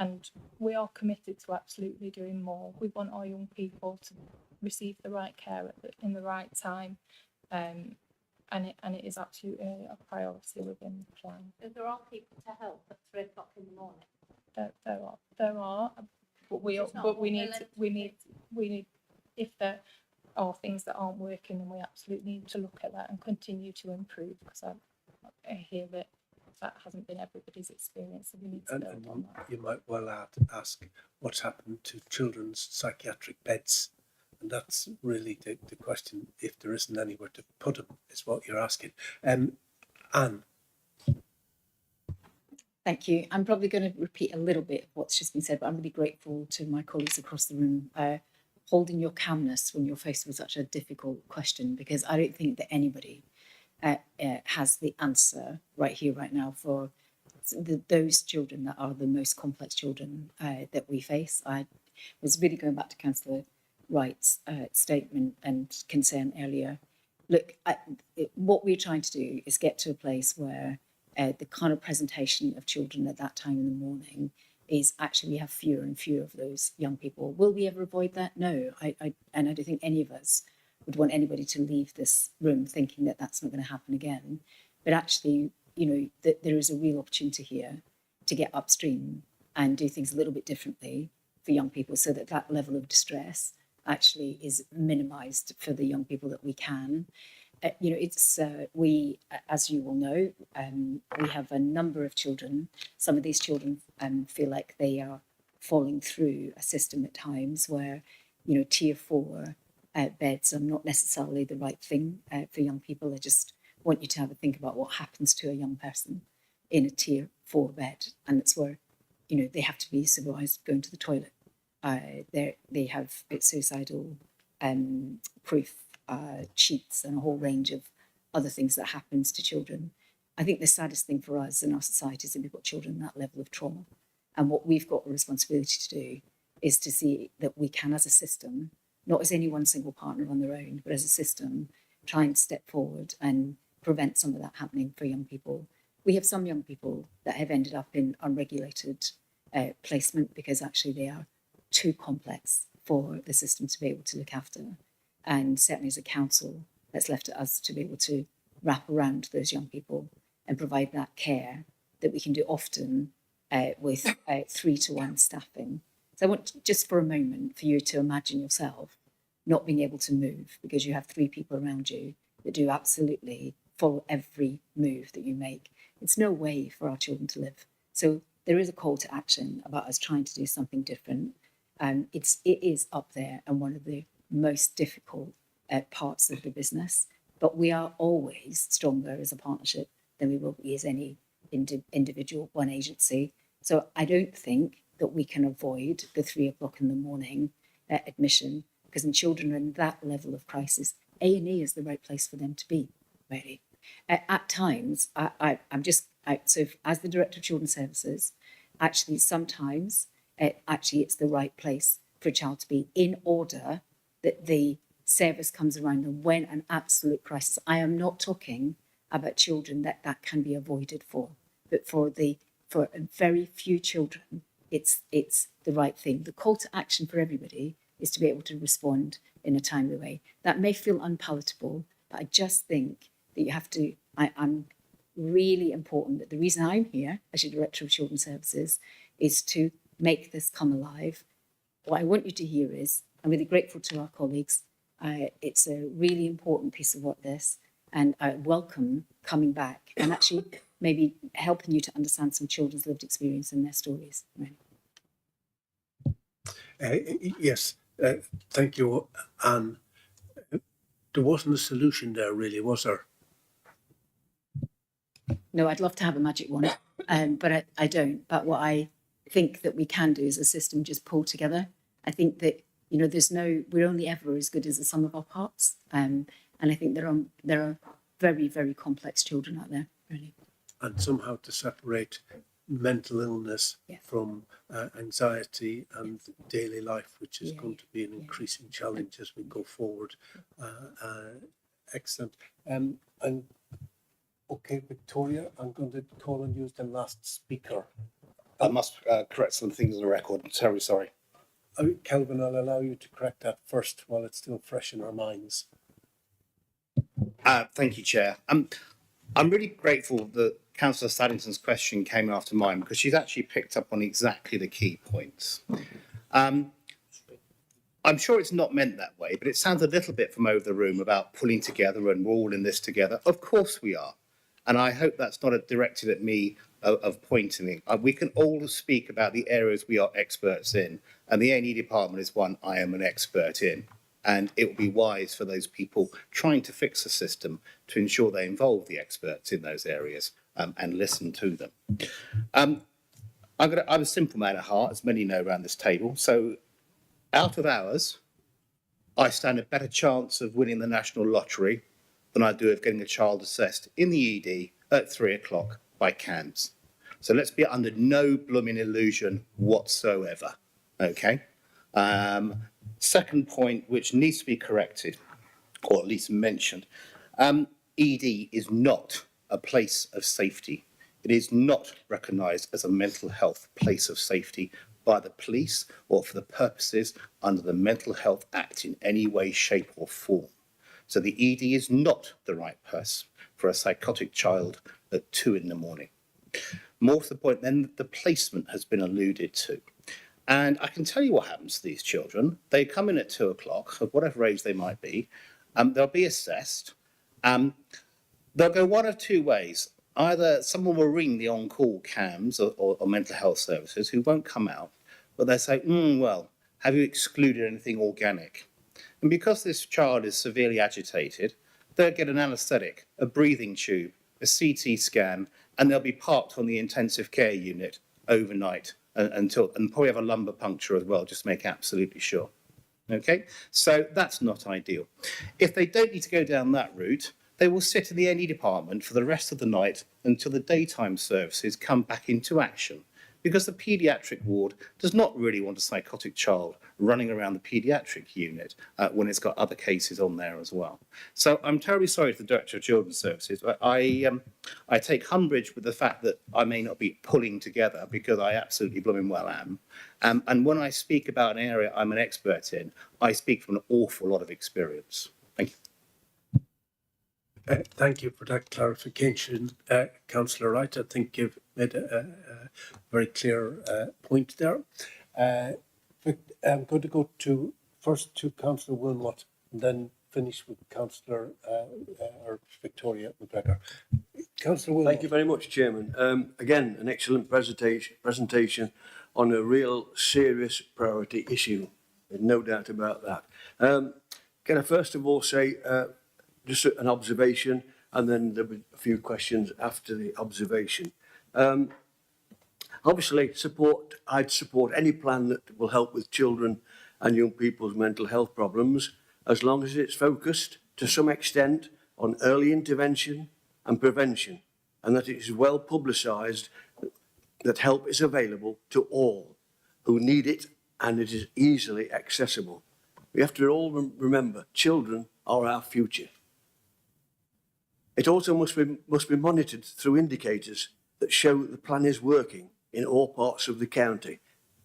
and we are committed to absolutely doing more. We want our young people to receive the right care in the right time, and it is absolutely a priority within the plan. There are people to help at 3 o'clock in the morning. There are, but we need if there are things that aren't working, then we absolutely need to look at that and continue to improve, because I hear that hasn't been everybody's experience, so we need to build on that. You might well ask what's happened to children's psychiatric beds, and that's really the question. If there isn't anywhere to put them, is what you're asking. Anne. Thank you. I'm probably going to repeat a little bit of what's just been said, but I'm really grateful to my colleagues across the room holding your calmness when you're faced with such a difficult question, because I don't think that anybody has the answer right here, right now, for those children that are the most complex children that we face. I was really going back to Councillor Wright's statement and concern earlier. Look, what we're trying to do is get to a place where the kind of presentation of children at that time in the morning is actually we have fewer and fewer of those young people. Will we ever avoid that? No, and I don't think any of us would want anybody to leave this room thinking that that's not going to happen again. But actually, that there is a real opportunity here to get upstream and do things a little bit differently for young people, so that that level of distress actually is minimised for the young people that we can. you know, it's we, as you will know, we have a number of children. Some of these children feel like they are falling through a system at times where, you know, tier 4 beds are not necessarily the right thing for young people. I just want you to have a think about what happens to a young person in a tier 4 bed, and it's where, you know, they have to be supervised going to the toilet. They have suicidal proof cheats and a whole range of other things that happens to children. I think the saddest thing for us in our society is that we've got children in that level of trauma, and what we've got a responsibility to do is to see that we can, as a system, not as any one single partner on their own, but as a system, try and step forward and prevent some of that happening for young people. We have some young people that have ended up in unregulated placement because actually they are too complex for the system to be able to look after. And certainly as a council, that's left to us to be able to wrap around those young people and provide that care that we can do often with 3-to-1 staffing. So I want just for a moment for you to imagine yourself not being able to move because you have 3 people around you that do absolutely follow every move that you make. It's no way for our children to live. So there is a call to action about us trying to do something different. It is up there and one of the most difficult parts of the business, but we are always stronger as a partnership than we will be as any individual one agency. So I don't think that we can avoid the 3 o'clock in the morning admission, because when children are in that level of crisis, A&E is the right place for them to be, really. At times, so as the Director of Children's Services, actually sometimes it's the right place for a child to be in order that the service comes around and when an absolute crisis. I am not talking about children that can be avoided for, but for very few children, it's the right thing. The call to action for everybody is to be able to respond in a timely way. That may feel unpalatable, but I just think that you have to, I'm really important that the reason I'm here as your Director of Children's Services is to make this come alive. What I want you to hear is, I'm really grateful to our colleagues. It's a really important piece of work, this, and I welcome coming back and actually maybe helping you to understand some children's lived experience and their stories. Right. Yes, thank you, Anne. There wasn't a solution there, really, was there? No, I'd love to have a magic wand, but I don't. But what I think that we can do as a system just pull together. I think that, you know, we're only ever as good as the sum of our parts. And I think there are very, very complex children out there, really. And somehow to separate mental illness from anxiety and daily life, which is going to be an increasing challenge as we go forward. Excellent. And okay, Victoria, I'm going to call on you as the last speaker. I must correct some things on the record. I'm terribly sorry. Kelvin, I'll allow you to correct that first while it's still fresh in our minds. Thank you, Chair. I'm really grateful that Councillor Saddington's question came after mine because she's actually picked up on exactly the key points. I'm sure it's not meant that way, but it sounds a little bit from over the room about pulling together and we're all in this together. Of course we are. And I hope that's not directed at me of pointing. We can all speak about the areas we are experts in, and the A&E department is one I am an expert in. And it would be wise for those people trying to fix the system to ensure they involve the experts in those areas and listen to them. I'm a simple man at heart, as many know around this table. So out of hours, I stand a better chance of winning the national lottery than I do of getting a child assessed in the ED at 3 o'clock by CAMS. So let's be under no blooming illusion whatsoever, okay? Second point, which needs to be corrected, or at least mentioned, ED is not a place of safety. It is not recognised as a mental health place of safety by the police or for the purposes under the Mental Health Act in any way, shape or form. So the ED is not the right place for a psychotic child at 2 in the morning. More to the point, then, the placement has been alluded to. And I can tell you what happens to these children. They come in at 2 o'clock, of whatever age they might be, they'll be assessed, They'll go one of two ways. Either someone will ring the on-call CAMS or mental health services who won't come out, but they say, well, have you excluded anything organic? And because this child is severely agitated, they'll get an anaesthetic, a breathing tube, a CT scan, and they'll be parked on the intensive care unit overnight and probably have a lumbar puncture as well, just to make absolutely sure. Okay, so that's not ideal. If they don't need to go down that route, they will sit in the A&E department for the rest of the night until the daytime services come back into action, because the paediatric ward does not really want a psychotic child running around the paediatric unit when it's got other cases on there as well. So I'm terribly sorry to the Director of Children's Services, but I take umbrage with the fact that I may not be pulling together, because I absolutely blooming well am. And when I speak about an area I'm an expert in, I speak from an awful lot of experience. Thank you. Thank you for that clarification, Councillor Wright. I think you've made a very clear point there. But I'm going to go first to Councillor Wilmot and then finish with Councillor or Victoria McGregor. Councillor Wilmot. Thank you very much, Chairman. Again, an excellent presentation on a real serious priority issue. There's no doubt about that. Can I first of all say just an observation, and then there'll be a few questions after the observation. Obviously, I'd support any plan that will help with children and young people's mental health problems, as long as it's focused to some extent on early intervention and prevention, and that it is well publicised that help is available to all who need it, and it is easily accessible. We have to all remember, children are our future. It also must be monitored through indicators that show that the plan is working in all parts of the county,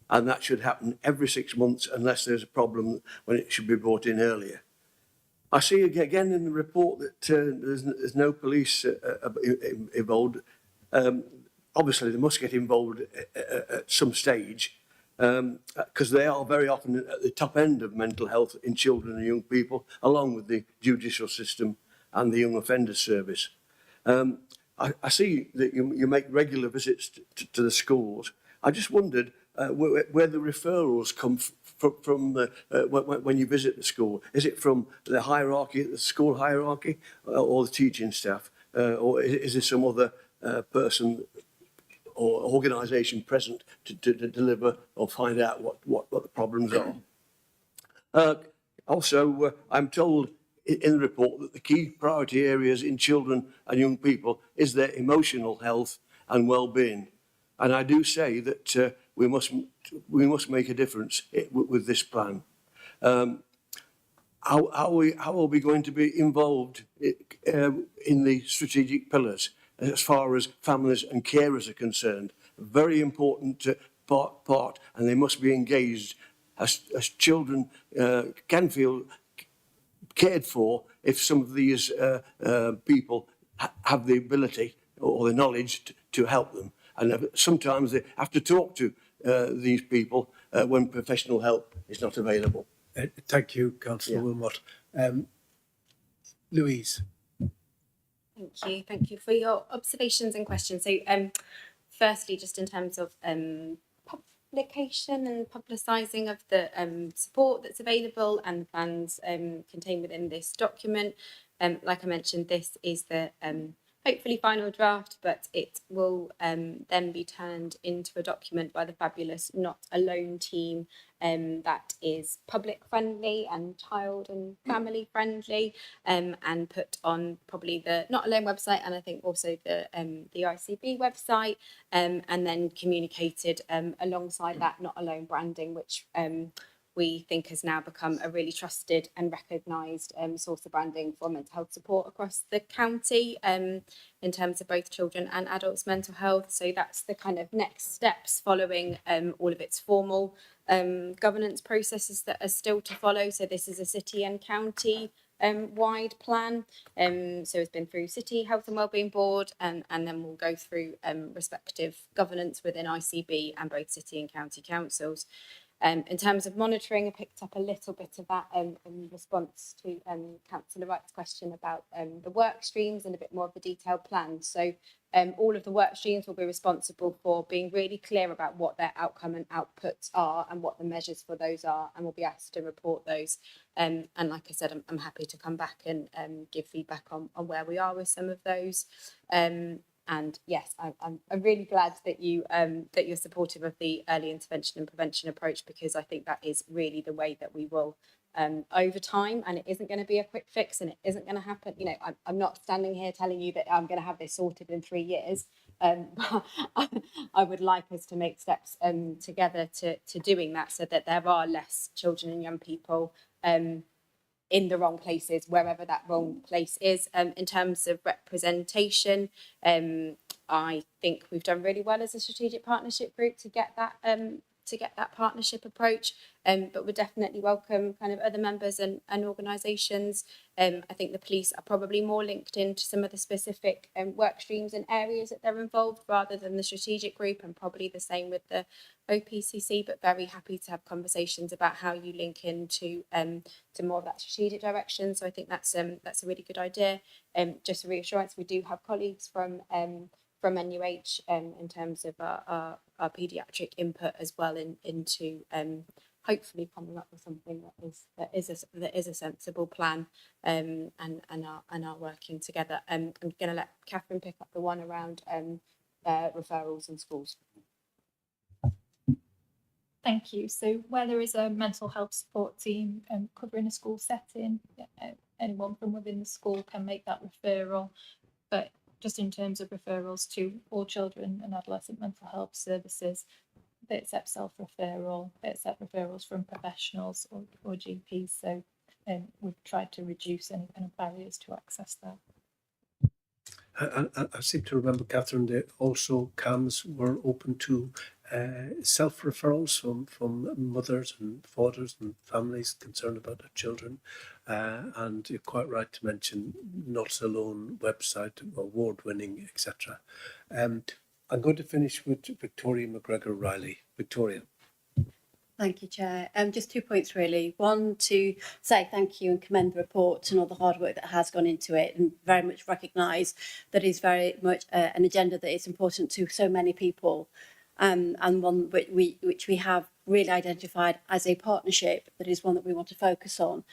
and that should happen every 6 months unless there's a problem when it should be brought in earlier. I see again in the report that there's no police involved. Obviously, they must get involved at some stage, because they are very often at the top end of mental health in children and young people, along with the judicial system and the Young Offenders Service. I see that you make regular visits to the schools. I just wondered where the referrals come from when you visit the school. Is it from the hierarchy, the school hierarchy, or the teaching staff? Or is there some other person or organisation present to deliver or find out what the problems are? Also, I'm told in the report that the key priority areas in children and young people is their emotional health and well-being. And I do say that we must make a difference with this plan. How are we going to be involved in the strategic pillars as far as families and carers are concerned? A very important part, and they must be engaged as children can feel cared for if some of these people have the ability or the knowledge to help them. And sometimes they have to talk to these people when professional help is not available. Thank you, Councillor Wilmot. Louise. Thank you for your observations and questions. So, firstly, just in terms of publication and publicising of the support that's available and the plans contained within this document. Like I mentioned, this is the hopefully final draft, but it will then be turned into a document by the fabulous Not Alone team that is public friendly and child and family friendly, and put on probably the Not Alone website, and I think also the ICB website, and then communicated alongside that Not Alone branding, which we think has now become a really trusted and recognised source of branding for mental health support across the county, in terms of both children and adults' mental health. So that's the kind of next steps following all of its formal governance processes that are still to follow. So this is a city and county wide plan. So it's been through City Health and Wellbeing Board, and then we'll go through respective governance within ICB and both city and county councils. In terms of monitoring, I picked up a little bit of that in response to Councillor Wright's question about the work streams and a bit more of the detailed plan. So all of the work streams will be responsible for being really clear about what their outcome and outputs are and what the measures for those are, and will be asked to report those. And like I said, I'm happy to come back and give feedback on where we are with some of those. And yes, I'm really glad that you're supportive of the early intervention and prevention approach, because I think that is really the way that we will over time, and it isn't going to be a quick fix, and it isn't going to happen. You know, I'm not standing here telling you that I'm going to have this sorted in 3 years. But I would like us to make steps together to doing that, so that there are less children and young people in the wrong places, wherever that wrong place is. In terms of representation, I think we've done really well as a strategic partnership group to get that partnership approach, but we definitely welcome kind of other members and organisations. I think the police are probably more linked into some of the specific work streams and areas that they're involved, rather than the strategic group, and probably the same with the OPCC, but very happy to have conversations about how you link into to more of that strategic direction. So I think that's a really good idea. Just a reassurance, we do have colleagues from NUH in terms of our paediatric input as well into hopefully coming up with something that is a sensible plan, and are working together. I'm going to let Catherine pick up the one around referrals in schools. Thank you. So where there is a mental health support team covering a school setting, anyone from within the school can make that referral. But just in terms of referrals to all children and adolescent mental health services, they accept self-referral, they accept referrals from professionals or GPs. So we've tried to reduce any kind of barriers to access that. I seem to remember, Catherine, that also CAMS were open to self-referrals from mothers and fathers and families concerned about their children. And you're quite right to mention Not Alone website, award-winning, etc. I'm going to finish with Victoria McGregor-Riley. Victoria. Thank you, Chair. Just 2 points really. One, to say thank you and commend the report and all the hard work that has gone into it, and very much recognise that is very much an agenda that is important to so many people, and one which we have really identified as a partnership that is one that we want to focus on,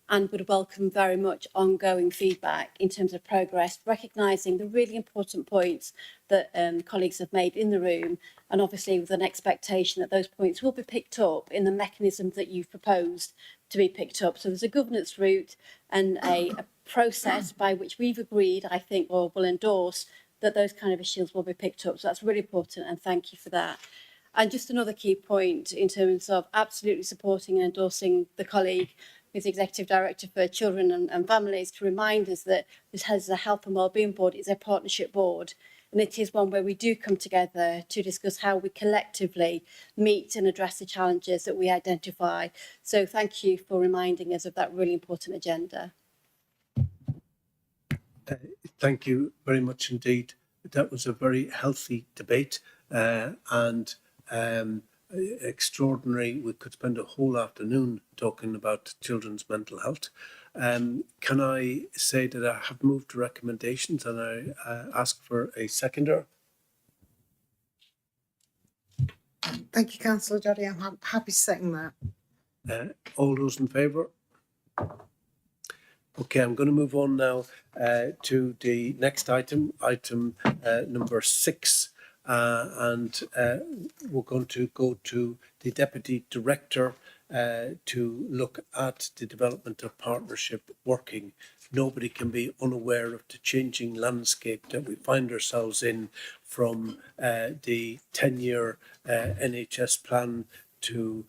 and would welcome very much ongoing feedback in terms of progress, recognising the really important points that colleagues have made in the room, and obviously with an expectation that those points will be picked up in the mechanism that you've proposed to be picked up. So there's a governance route and a process by which we've agreed, I think, or will endorse, that those kind of issues will be picked up. So that's really important, and thank you for that. And just another key point in terms of absolutely supporting and endorsing the colleague who's Executive Director for Children and Families, to remind us that this has a Health and Wellbeing Board is a partnership board, and it is one where we do come together to discuss how we collectively meet and address the challenges that we identify. So thank you for reminding us of that really important agenda. Thank you very much indeed. That was a very healthy debate, and extraordinary. We could spend a whole afternoon talking about children's mental health. Can I say that I have moved to recommendations, and I ask for a seconder? Thank you, Councillor Doddy. I'm happy to second that. All those in favour? Okay, I'm going to move on now to the next item, number 6. And we're going to go to the Deputy Director to look at the development of partnership working. Nobody can be unaware of the changing landscape that we find ourselves in, from the 10-year NHS plan to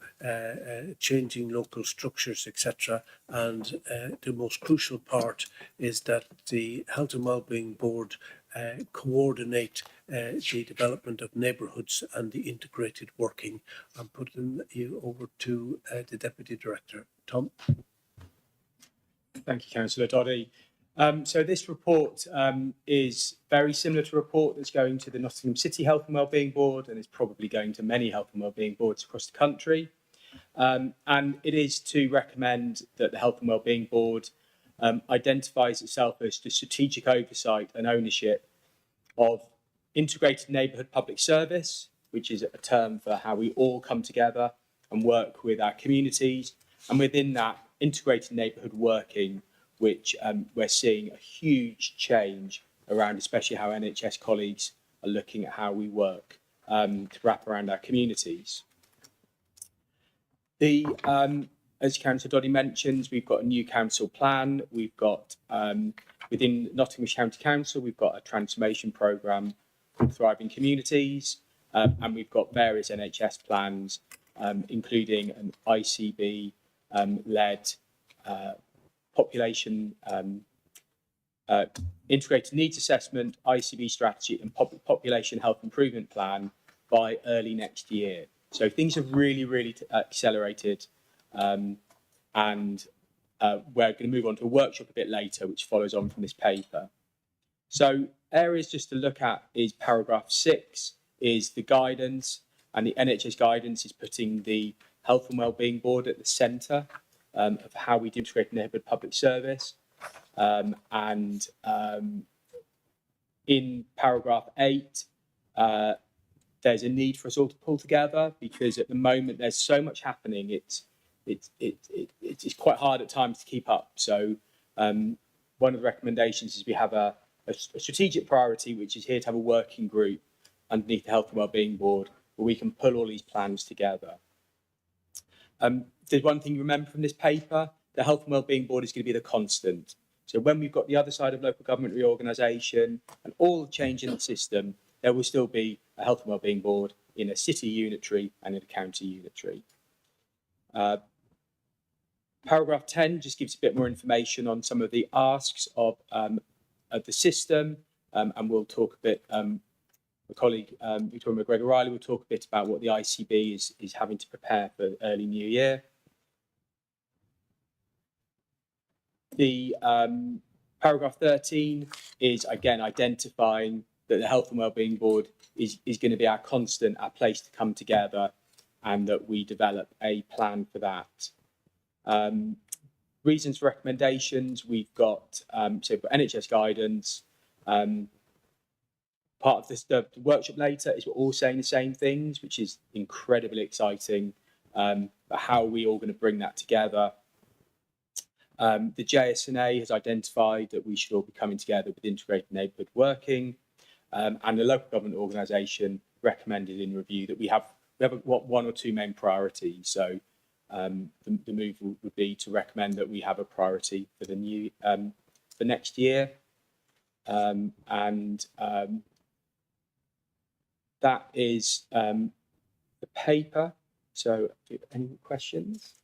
changing local structures, etc. And the most crucial part is that the Health and Wellbeing Board coordinate the development of neighbourhoods and the integrated working. I'm putting you over to the Deputy Director. Tom. Thank you, Councillor Doddy. So this report is very similar to a report that's going to the Nottingham City Health and Wellbeing Board, and is probably going to many health and wellbeing boards across the country. And it is to recommend that the Health and Wellbeing Board identifies itself as the strategic oversight and ownership of integrated neighbourhood public service, which is a term for how we all come together and work with our communities. And within that, integrated neighbourhood working, which we're seeing a huge change around, especially how NHS colleagues are looking at how we work to wrap around our communities. As Councillor Doddy mentions, we've got a new council plan. We've got, within Nottinghamshire County Council, we've got a transformation programme called Thriving Communities, and we've got various NHS plans, including an ICB-led population integrated needs assessment, ICB strategy and population health improvement plan by early next year. So things have really accelerated, and we're going to move on to a workshop a bit later, which follows on from this paper. So areas just to look at is paragraph 6 is the guidance, and the NHS guidance is putting the Health and Wellbeing Board at the centre of how we integrate neighbourhood public service. In paragraph 8, there's a need for us all to pull together, because at the moment there's so much happening. It's quite hard at times to keep up. So one of the recommendations is we have a strategic priority, which is here to have a working group underneath the Health and Wellbeing Board where we can pull all these plans together. There's one thing you remember from this paper: the Health and Wellbeing Board is going to be the constant. So when we've got the other side of local government reorganisation and all the change in the system, there will still be a Health and Wellbeing Board in a city unitary and in a county unitary. Paragraph 10 just gives a bit more information on some of the asks of the system, and we'll talk a bit, my colleague Victoria McGregor-Riley will talk a bit about what the ICB is having to prepare for early new year. The paragraph 13 is again identifying that the Health and Wellbeing Board is going to be our constant, our place to come together, and that we develop a plan for that. Reasons for recommendations, we've got so for NHS guidance. Part of this, the workshop later is we're all saying the same things, which is incredibly exciting. But how are we all going to bring that together? The JSNA has identified that we should all be coming together with integrated neighbourhood working, and the local government organisation recommended in review that we have one or two main priorities. So the move would be to recommend that we have a priority for the new for next year, that is the paper. So, any questions?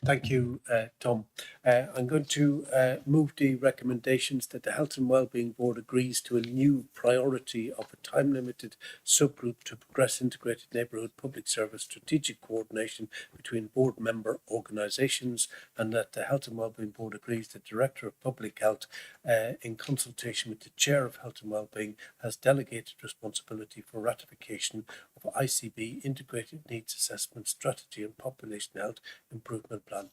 Thank you, Tom. I'm going to move the recommendations that the Health and Wellbeing Board agrees to a new priority of a time-limited subgroup to progress integrated neighbourhood public service strategic coordination between board member organisations, and that the Health and Wellbeing Board agrees that the Director of Public Health, in consultation with the Chair of Health and Wellbeing, has delegated responsibility for ratification of ICB Integrated Needs Assessment Strategy and Population Health Improvement Plan.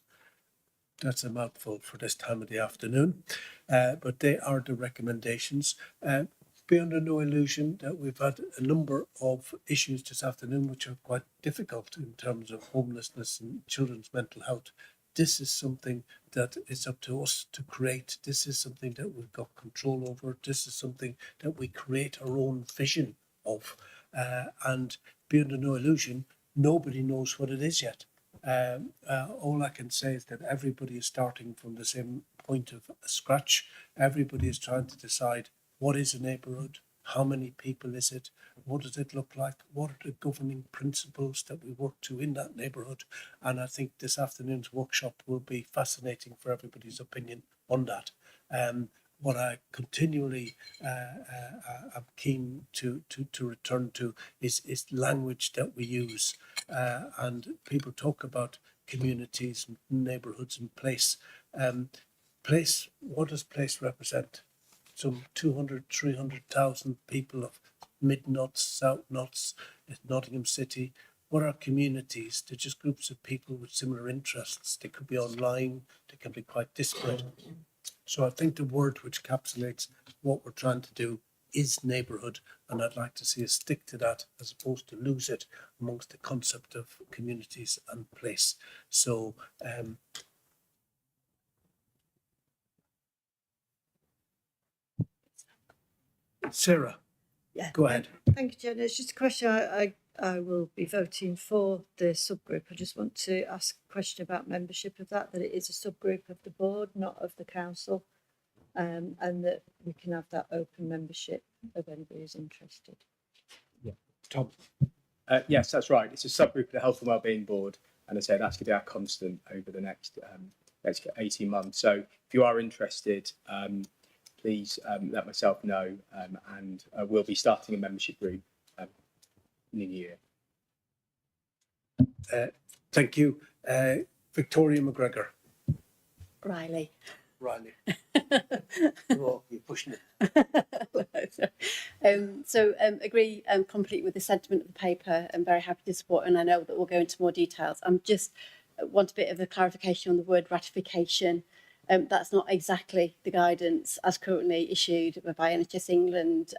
That's a mouthful for this time of the afternoon, but they are the recommendations. Be under no illusion that we've had a number of issues this afternoon which are quite difficult in terms of homelessness and children's mental health. This is something that is up to us to create. This is something that we've got control over. This is something that we create our own vision of, and be under no illusion, nobody knows what it is yet. All I can say is that everybody is starting from the same point of scratch. Everybody is trying to decide what is a neighbourhood, how many people is it, what does it look like, what are the governing principles that we work to in that neighbourhood. And I think this afternoon's workshop will be fascinating for everybody's opinion on that. What I continually am keen to return to is language that we use. And people talk about communities, neighbourhoods and place. Place, what does place represent? Some 200, 300,000 people of mid-knots, south-knots, Nottingham City. what are communities? They're just groups of people with similar interests. They could be online, they can be quite disparate. So I think the word which encapsulates what we're trying to do is neighbourhood, and I'd like to see us stick to that as opposed to lose it amongst the concept of communities and place. So Sarah, go ahead. Thank you, Jen. It's just a question. I will be voting for the subgroup. I just want to ask a question about membership of that it is a subgroup of the board, not of the council, and that we can have that open membership of anybody who's interested. Yeah, Tom. Yes, that's right. It's a subgroup of the Health and Wellbeing Board, and I say that's going to be our constant over the next 18 months. So if you are interested, please let myself know, and we'll be starting a membership group in the new year. Thank you. Victoria McGregor. Riley. Oh, you're pushing it. Agree completely with the sentiment of the paper. I'm very happy to support, and I know that we'll go into more details. I'm just want a bit of a clarification on the word ratification. That's not exactly the guidance as currently issued by NHS England.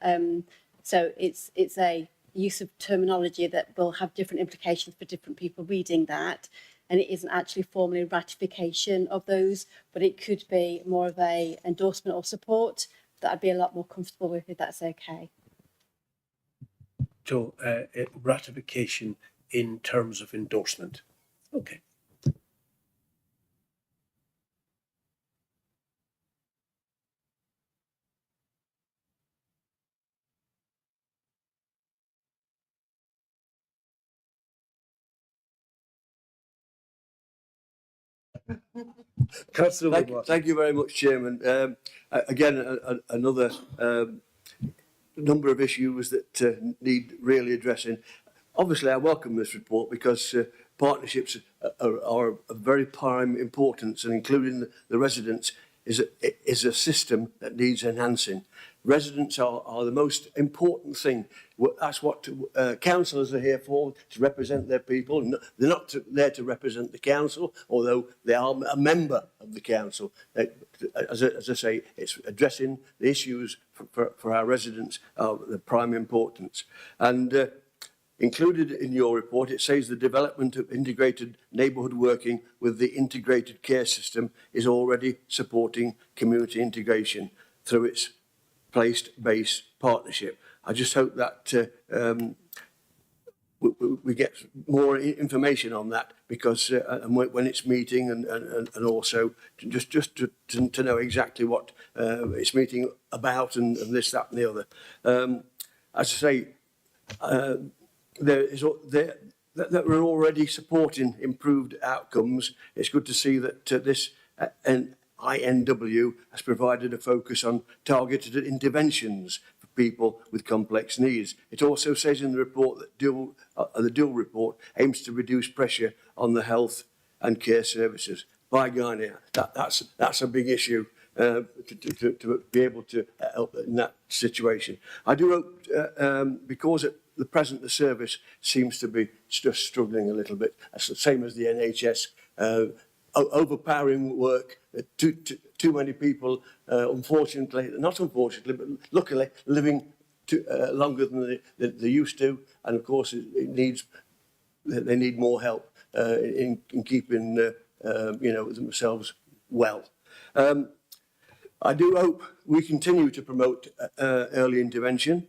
So it's a use of terminology that will have different implications for different people reading that. And it isn't actually formally ratification of those, but it could be more of a endorsement or support that I'd be a lot more comfortable with, if that's okay. So ratification in terms of endorsement. Okay. Thank you very much, Chairman. Again, another number of issues that need really addressing. Obviously, I welcome this report because partnerships are of very prime importance, and including the residents is a system that needs enhancing. Residents are the most important thing. That's what councillors are here for, to represent their people. They're not there to represent the council, although they are a member of the council. As I say, it's addressing the issues for our residents of the prime importance. And included in your report, it says the development of integrated neighbourhood working with the integrated care system is already supporting community integration through its place-based partnership. I just hope that we get more information on that, because when it's meeting, and also just to know exactly what it's meeting about, and this, that and the other. As I say, that we're already supporting improved outcomes. It's good to see that this INW has provided a focus on targeted interventions for people with complex needs. It also says in the report that the dual report aims to reduce pressure on the health and care services. By Ghana, that's a big issue to be able to help in that situation. I do hope, because at the present the service seems to be just struggling a little bit, it's the same as the NHS, overpowering work, too many people, unfortunately, not unfortunately, but luckily, living longer than they used to, and of course they need more help in keeping themselves well. I do hope we continue to promote early intervention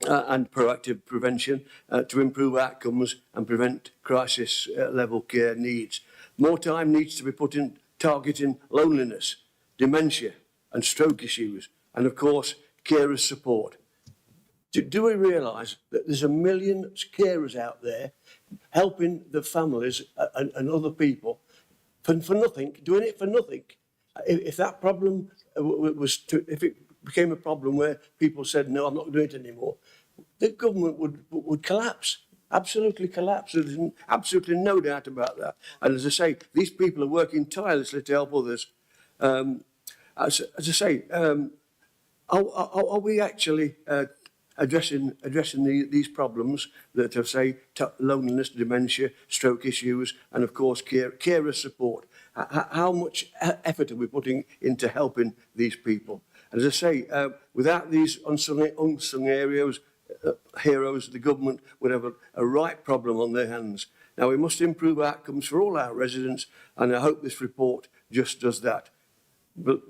and proactive prevention to improve outcomes and prevent crisis level care needs. More time needs to be put in targeting loneliness, dementia and stroke issues, and of course carers support. Do we realise that there's 1 million carers out there helping the families and other people for nothing, doing it for nothing? If that problem if it became a problem where people said, no, I'm not doing it anymore, the government would collapse, absolutely collapse. There's absolutely no doubt about that. And as I say, these people are working tirelessly to help others. As I say, are we actually addressing these problems that have, say, loneliness, dementia, stroke issues, and of course carer support. How much effort are we putting into helping these people? And as I say, without these unsung areas, heroes, the government would have a right problem on their hands. Now, we must improve outcomes for all our residents, and I hope this report just does that. But,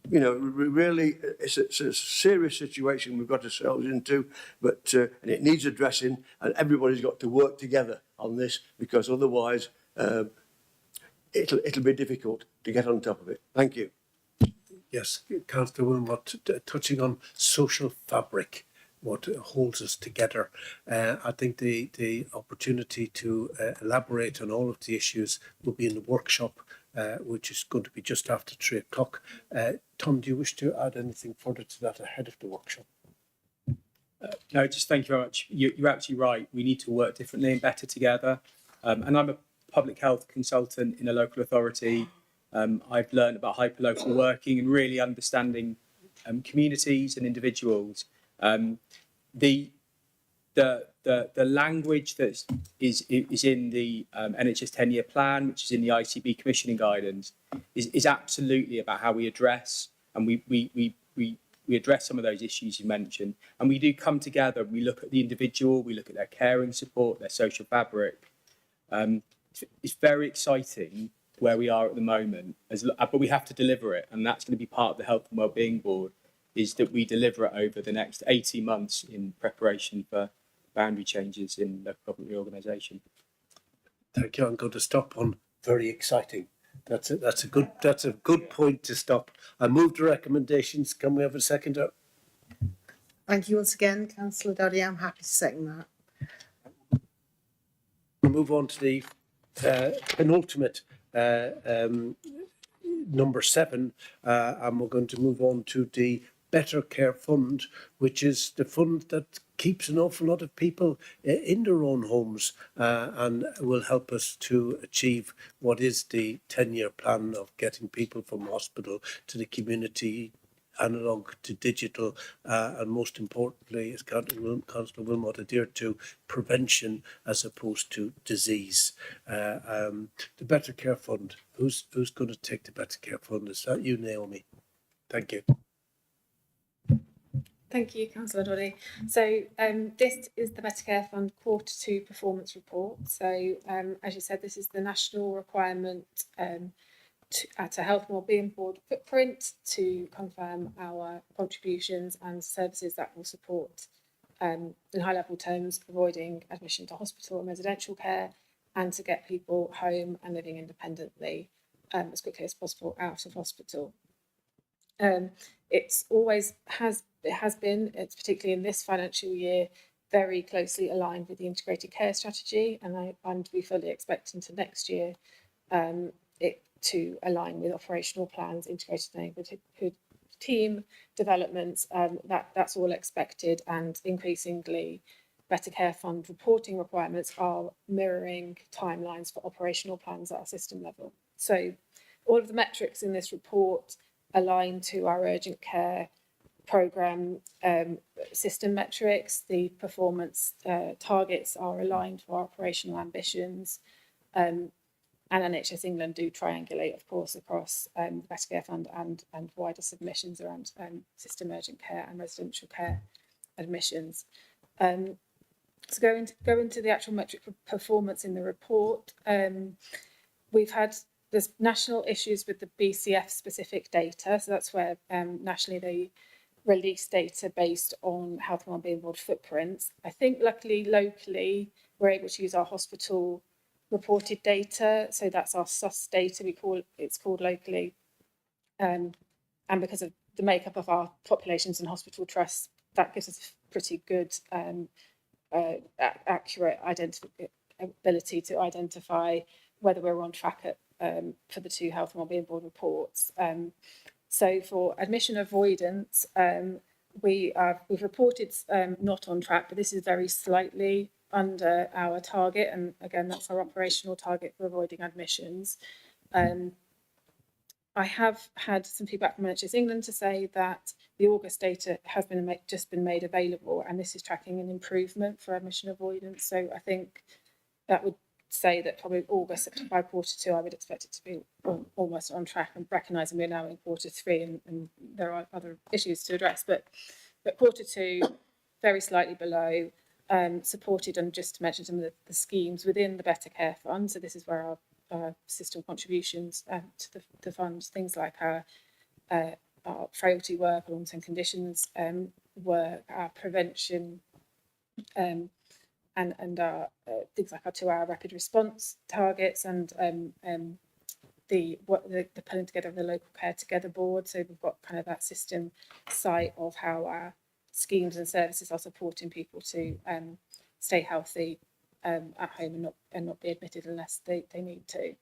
you know, really, it's a serious situation we've got ourselves into, but and it needs addressing, and everybody's got to work together on this, because otherwise it'll be difficult to get on top of it. Thank you. Yes, Councillor Wilmot, touching on social fabric, what holds us together. I think the opportunity to elaborate on all of the issues will be in the workshop, which is going to be just after 3 o'clock. Tom, do you wish to add anything further to that ahead of the workshop? No, just thank you very much. You're absolutely right. We need to work differently and better together. And I'm a public health consultant in a local authority. I've learned about hyperlocal working and really understanding communities and individuals. The language that is in the NHS 10-year plan, which is in the ICB commissioning guidance, is absolutely about how we address, and we address some of those issues you mentioned, and we do come together. We look at the individual, we look at their caring support, their social fabric. It's very exciting where we are at the moment, but we have to deliver it, and that's going to be part of the Health and Wellbeing Board, is that we deliver it over the next 18 months in preparation for boundary changes in local government reorganisation. Thank you. I'm going to stop on very exciting. That's a good point to stop. I move the recommendations. Can we have a seconder? Thank you once again, Councillor Doddy. I'm happy to second that. We'll move on to the penultimate number 7, and we're going to move on to the Better Care Fund, which is the fund that keeps an awful lot of people in their own homes and will help us to achieve what is the 10-year plan of getting people from hospital to the community, analog to digital, and most importantly, as Councillor Wilmot adhered to, prevention as opposed to disease. The Better Care Fund, who's going to take the Better Care Fund? Is that you, Naomi? Thank you. Thank you, Councillor Doddy. So this is the Better Care Fund Q2 performance report. So as you said, this is the national requirement at a Health and Wellbeing Board footprint to confirm our contributions and services that will support, in high level terms, avoiding admission to hospital and residential care, and to get people home and living independently as quickly as possible out of hospital. It's particularly in this financial year, very closely aligned with the integrated care strategy, and I'm to be fully expecting to next year it to align with operational plans, integrated neighbourhood team developments. That's all expected, and increasingly Better Care Fund reporting requirements are mirroring timelines for operational plans at a system level. So all of the metrics in this report align to our urgent care programme system metrics. The performance targets are aligned to our operational ambitions, and NHS England do triangulate, of course, across the Better Care Fund and wider submissions around system urgent care and residential care admissions. So go into the actual metric performance in the report. There's national issues with the BCF specific data, so that's where nationally they release data based on Health and Wellbeing Board footprints. I think luckily locally we're able to use our hospital reported data, so that's our SUS data it's called locally, and because of the makeup of our populations and hospital trusts, that gives us a pretty good accurate ability to identify whether we're on track for the 2 Health and Wellbeing Board reports. So for admission avoidance, we've reported not on track, but this is very slightly under our target, and again that's our operational target for avoiding admissions. I have had some feedback from NHS England to say that the August data has been just been made available, and this is tracking an improvement for admission avoidance. So I think that would say that probably August by Q2, I would expect it to be almost on track, and recognising we're now in Q3 and there are other issues to address. But Q2, very slightly below, supported, and just to mention some of the schemes within the Better Care Fund. So this is where our system contributions to the funds, things like our frailty work, long-term conditions work, our prevention, and our things like our 2-hour rapid response targets, and the pulling together of the local care together board. So we've got kind of that system site of how our schemes and services are supporting people to stay healthy at home and not be admitted unless they need to.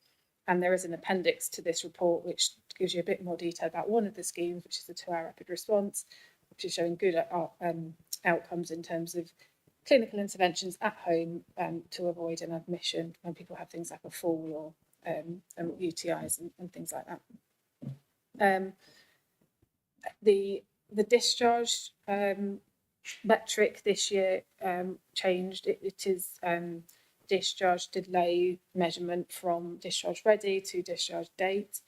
And there is an appendix to this report which gives you a bit more detail about one of the schemes, which is the 2-hour rapid response, which is showing good outcomes in terms of clinical interventions at home to avoid an admission when people have things like a fall or UTIs and things like that. The discharge metric this year changed. It is discharge delay measurement from discharge ready to discharge date.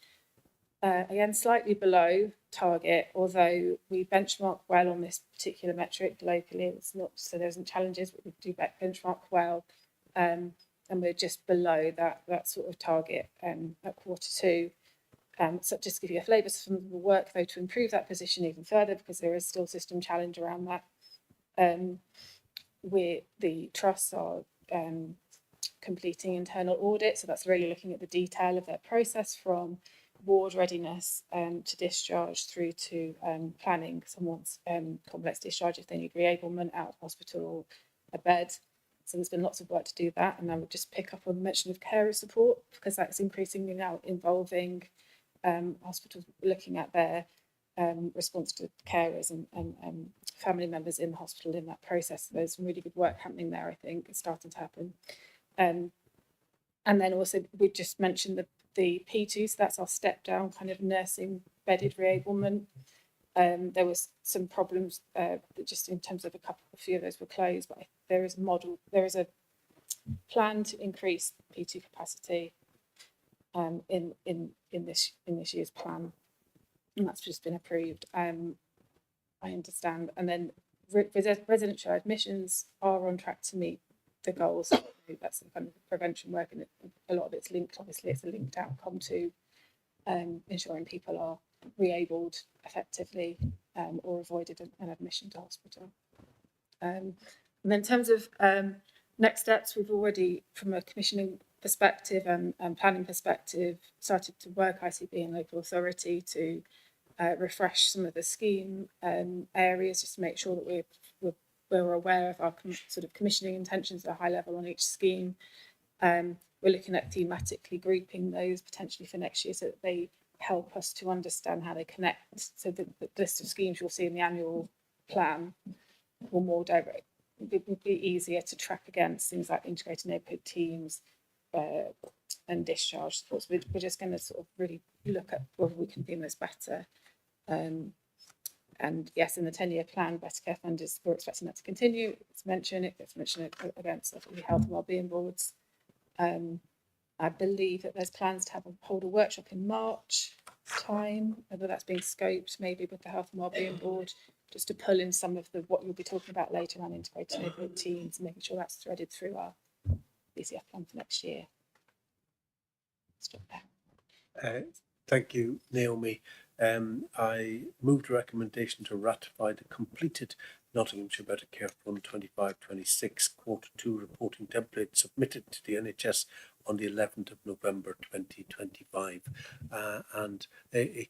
Again, slightly below target, although we benchmark well on this particular metric locally. It's not so there isn't challenges, but we do benchmark well, and we're just below that sort of target at Q2. So just to give you a flavour, some of the work though to improve that position even further, because there is still system challenge around that. The trusts are completing internal audits, so that's really looking at the detail of their process from ward readiness to discharge through to planning someone's complex discharge if they need reablement out of hospital or a bed. So there's been lots of work to do that, and I would just pick up on the mention of carer support, because that's increasingly now involving hospitals looking at their response to carers and family members in the hospital in that process. So there's some really good work happening there, I think. It's starting to happen. And then also we just mentioned the P2, so that's our step down kind of nursing bedded reablement. There was some problems just in terms of a few of those were closed, but there is a plan to increase P2 capacity in this year's plan, and that's just been approved. I understand. And then residential admissions are on track to meet the goals. That's the kind of prevention work, and a lot of it's linked. Obviously, it's a linked outcome to ensuring people are re-abled effectively or avoided an admission to hospital. And then in terms of next steps, we've already, from a commissioning perspective and planning perspective, started to work ICB and local authority to refresh some of the scheme areas, just to make sure that we're aware of our sort of commissioning intentions at a high level on each scheme. We're looking at thematically grouping those potentially for next year so that they help us to understand how they connect. So the list of schemes you'll see in the annual plan will more direct. It would be easier to track against things like integrated neighbourhood teams and discharge supports. We're just going to sort of really look at whether we can do this better. And yes, in the 10-year plan, Better Care Fund we're expecting that to continue. It gets mentioned against the health and wellbeing boards. I believe that there's plans to hold a workshop in March time, whether that's being scoped maybe with the health and wellbeing board, just to pull in some of what you'll be talking about later around integrated neighbourhood teams, and making sure that's threaded through our BCF plan for next year. Stop there. Thank you, Naomi. I moved a recommendation to ratify the completed Nottinghamshire Better Care Fund 25-26 Q2 reporting template submitted to the NHS on the 11th of November 2025. And it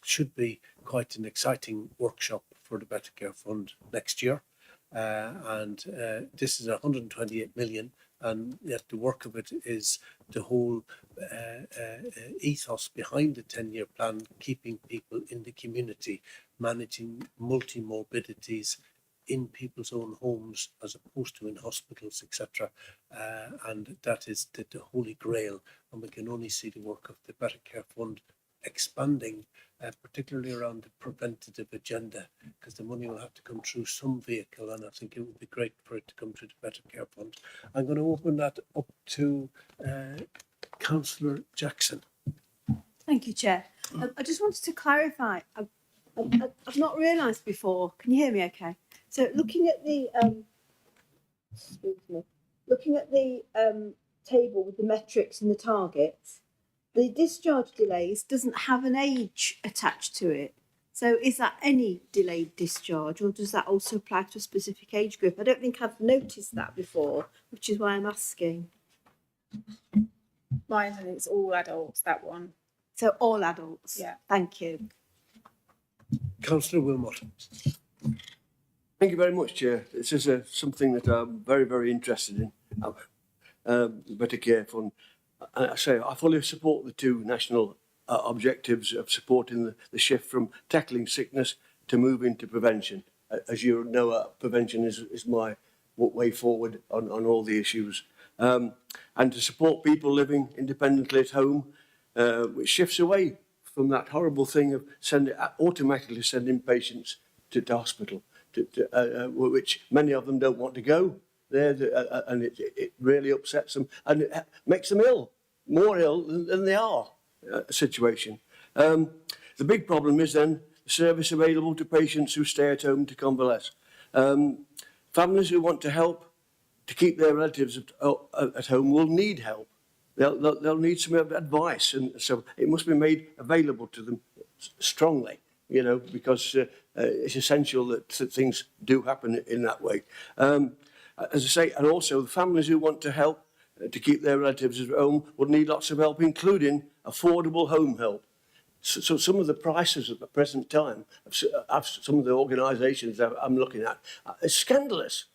should be quite an exciting workshop for the Better Care Fund next year. This is 128 million. And yet the work of it is the whole ethos behind the 10-year plan, keeping people in the community, managing multi-morbidities in people's own homes as opposed to in hospitals, etc. And that is the holy grail. And we can only see the work of the Better Care Fund expanding, particularly around the preventative agenda, because the money will have to come through some vehicle, and I think it would be great for it to come through the Better Care Fund. I'm going to open that up to Councillor Jackson. Thank you, Chair. I just wanted to clarify. I've not realised before. Can you hear me? Okay. So looking at the table with the metrics and the targets, the discharge delays doesn't have an age attached to it. So is that any delayed discharge, or does that also apply to a specific age group? I don't think I've noticed that before, which is why I'm asking. Mine, I think it's all adults, that one. So all adults? Yeah. Thank you. Councillor Wilmot. Thank you very much, Chair. This is something that I'm very, very interested in. Better Care Fund. I say I fully support the two national objectives of supporting the shift from tackling sickness to moving to prevention. As you know, prevention is my way forward on all the issues. And to support people living independently at home, which shifts away from that horrible thing of automatically sending patients to hospital, which many of them don't want to go there, and it really upsets them, and it makes them ill, more ill than they are, situation. The big problem is then the service available to patients who stay at home to convalesce. Families who want to help to keep their relatives at home will need help. They'll need some advice, and so it must be made available to them strongly, you know, because it's essential that things do happen in that way. As I say, and also the families who want to help to keep their relatives at home will need lots of help, including affordable home help. So some of the prices at the present time of some of the organisations I'm looking at is scandalous.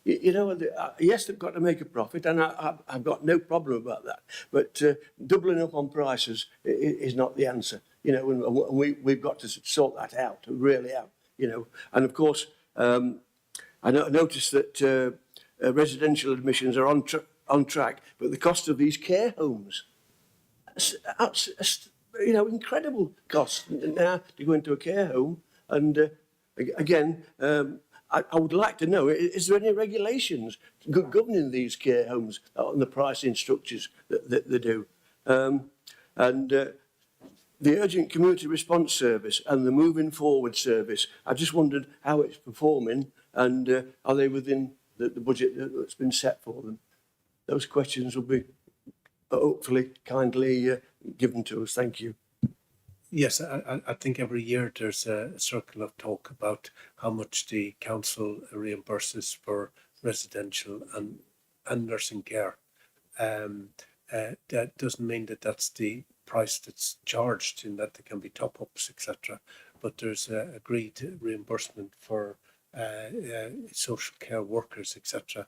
You know, yes, they've got to make a profit, and I've got no problem about that. But doubling up on prices is not the answer. You know, and we've got to sort that out, really out. You know, and of course, I noticed that residential admissions are on track, but the cost of these care homes, you know, incredible costs now to go into a care home. And again, I would like to know, is there any regulations governing these care homes on the pricing structures that they do? The urgent community response service and the moving forward service, I just wondered how it's performing, and are they within the budget that's been set for them? Those questions will be hopefully kindly given to us. Thank you. Yes, I think every year there's a circle of talk about how much the council reimburses for residential and nursing care. That doesn't mean that that's the price that's charged, in that there can be top-ups, etc. But there's agreed reimbursement for social care workers, etc.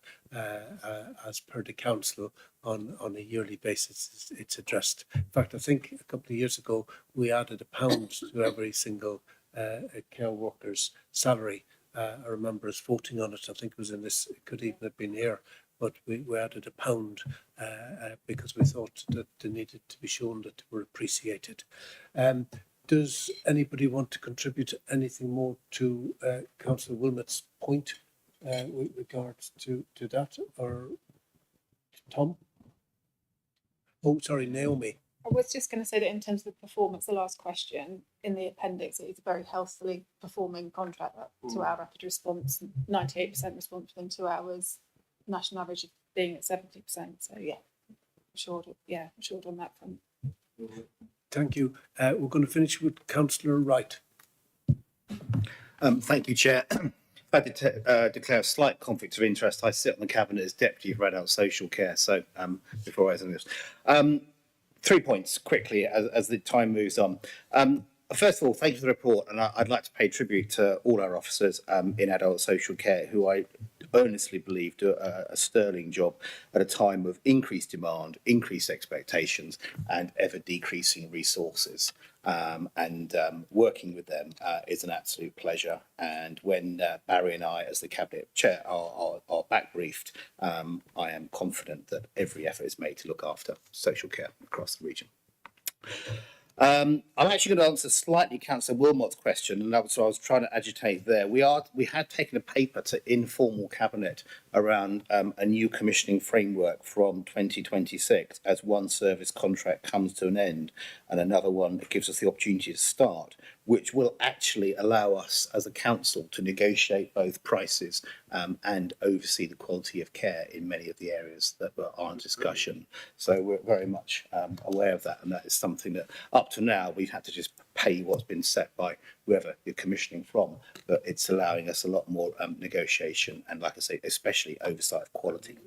As per the council on a yearly basis. It's addressed. In fact, I think a couple of years ago we added £1 to every single care worker's salary. I remember us voting on it. I think it was in this. It could even have been here. But we added £1 because we thought that they needed to be shown that they were appreciated. Does anybody want to contribute anything more to Councillor Wilmot's point with regards to that? Or Tom? Oh, sorry, Naomi. I was just going to say that in terms of the performance, the last question in the appendix, it is a very healthily performing contract. 2-hour rapid response, 98% response within 2 hours, national average of being at 70%. So yeah, assured on that front. Thank you. We're going to finish with Councillor Wright. Thank you, Chair. I had to declare a slight conflict of interest. I sit on the Cabinet as Deputy for Adult Social Care, so before I say this. 3 points quickly as the time moves on. First of all, thank you for the report, and I'd like to pay tribute to all our officers in adult social care who I earnestly believe do a sterling job at a time of increased demand, increased expectations, and ever decreasing resources. Working with them is an absolute pleasure. And when Barry and I, as the Cabinet Chair, are back briefed, I am confident that every effort is made to look after social care across the region. I'm actually going to answer slightly Councillor Wilmot's question, and that's what I was trying to agitate there. We had taken a paper to informal cabinet around a new commissioning framework from 2026 as one service contract comes to an end and another one that gives us the opportunity to start, which will actually allow us as a council to negotiate both prices and oversee the quality of care in many of the areas that are in discussion. So we're very much aware of that, and that is something that up to now we've had to just pay what's been set by whoever you're commissioning from, but it's allowing us a lot more negotiation and, like I say, especially oversight of quality.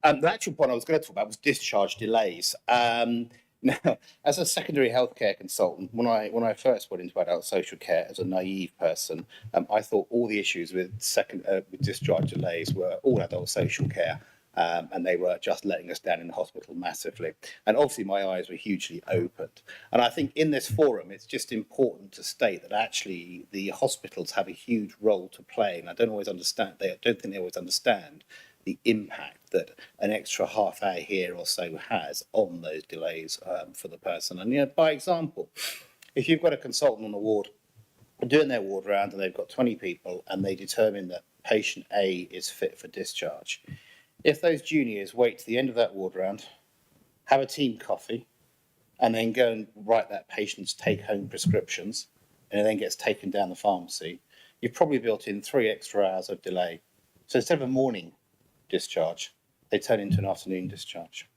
The actual point I was going to talk about was discharge delays. Now, as a secondary healthcare consultant, when I first went into adult social care as a naive person, I thought all the issues with discharge delays were all adult social care, and they were just letting us down in the hospital massively. And obviously, my eyes were hugely opened. And I think in this forum, it's just important to state that actually the hospitals have a huge role to play, and I don't think they always understand the impact that an extra half hour here or so has on those delays for the person. And by example, if you've got a consultant on the ward doing their ward round and they've got 20 people and they determine that patient A is fit for discharge, if those juniors wait to the end of that ward round, have a team coffee, and then go and write that patient's take-home prescriptions, and it then gets taken down the pharmacy, you've probably built in 3 extra hours of delay. So instead of a morning discharge, they turn into an afternoon discharge.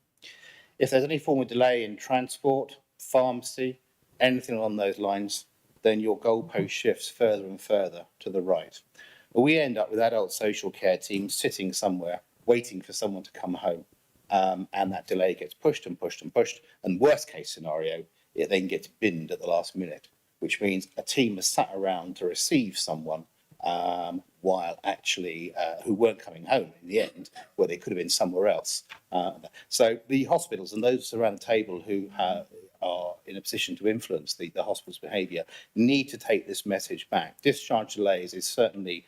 If there's any form of delay in transport, pharmacy, anything along those lines, then your goalpost shifts further and further to the right. But we end up with adult social care teams sitting somewhere waiting for someone to come home, and that delay gets pushed and pushed and pushed, and worst case scenario, it then gets binned at the last minute, which means a team is sat around to receive someone while actually who weren't coming home in the end, where they could have been somewhere else. So the hospitals and those around the table who are in a position to influence the hospital's behaviour need to take this message back. Discharge delays is certainly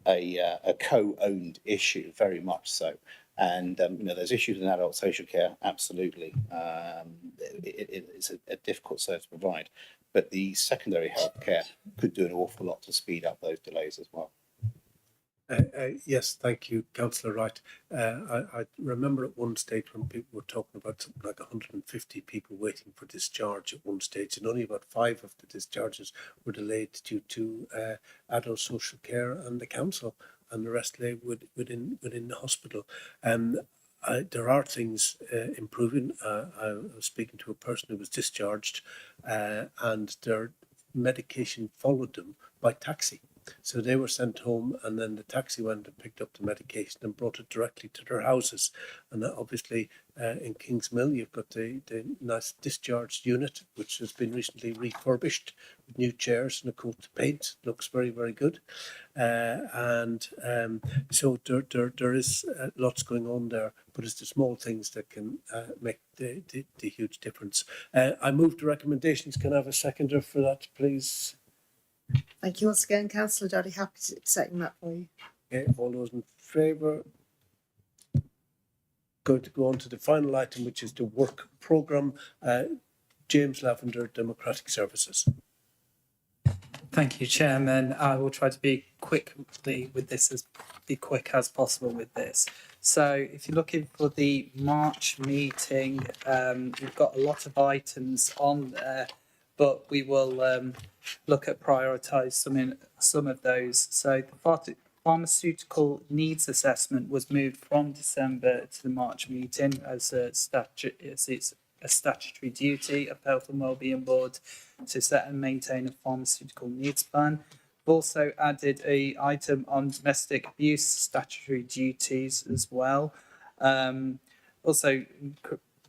a co-owned issue, very much so. And there's issues in adult social care, absolutely. It's a difficult service to provide, but the secondary healthcare could do an awful lot to speed up those delays as well. Yes, thank you, Councillor Wright. I remember at one stage when people were talking about something like 150 people waiting for discharge at one stage, and only about 5 of the discharges were delayed due to adult social care and the council, and the rest lay within the hospital. There are things improving. I was speaking to a person who was discharged, and their medication followed them by taxi. So they were sent home, and then the taxi went and picked up the medication and brought it directly to their houses. And obviously in Kingsmill, you've got the nice discharge unit, which has been recently refurbished with new chairs and a coat of paint. Looks very, very good. So there is lots going on there, but it's the small things that can make the huge difference. I move the recommendations. Can I have a seconder for that, please? Thank you once again, Councillor Daddy. Happy to second that for you. Okay, all those in favour? Going to go on to the final item, which is the work programme. James Lavender, Democratic Services. Thank you, Chairman. I will try to be quick as possible with this. So if you're looking for the March meeting, we've got a lot of items on there, but we will look at prioritise some of those. So the pharmaceutical needs assessment was moved from December to the March meeting as it's a statutory duty of Health and Wellbeing Board to set and maintain a pharmaceutical needs plan. We've also added an item on domestic abuse statutory duties as well. Also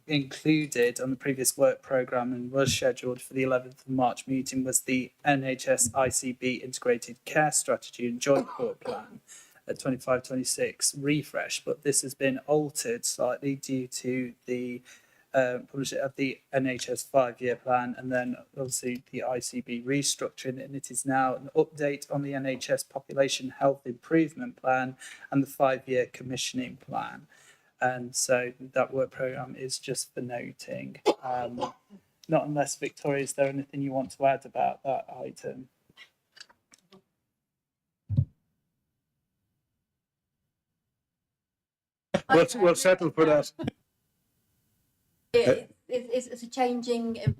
included on the previous work programme and was scheduled for the 11th of March meeting was the NHS ICB Integrated Care Strategy and Joint Court Plan at 25-26 refresh, but this has been altered slightly due to the publishing of the NHS 5-year plan and then obviously the ICB restructuring, and it is now an update on the NHS Population Health Improvement Plan and the 5-year commissioning plan. And so that work programme is just for noting. Not unless Victoria, is there anything you want to add about that item? We'll settle for that. It's a changing.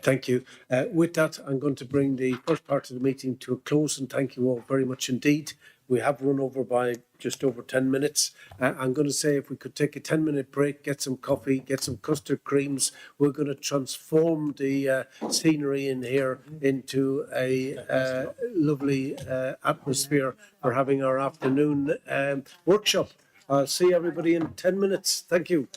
Thank you. With that, I'm going to bring the first part of the meeting to a close, and thank you all very much indeed. We have run over by just over 10 minutes. I'm going to say if we could take a 10-minute break, get some coffee, get some custard creams. We're going to transform the scenery in here into a lovely atmosphere for having our afternoon workshop. I'll see everybody in 10 minutes. Thank you.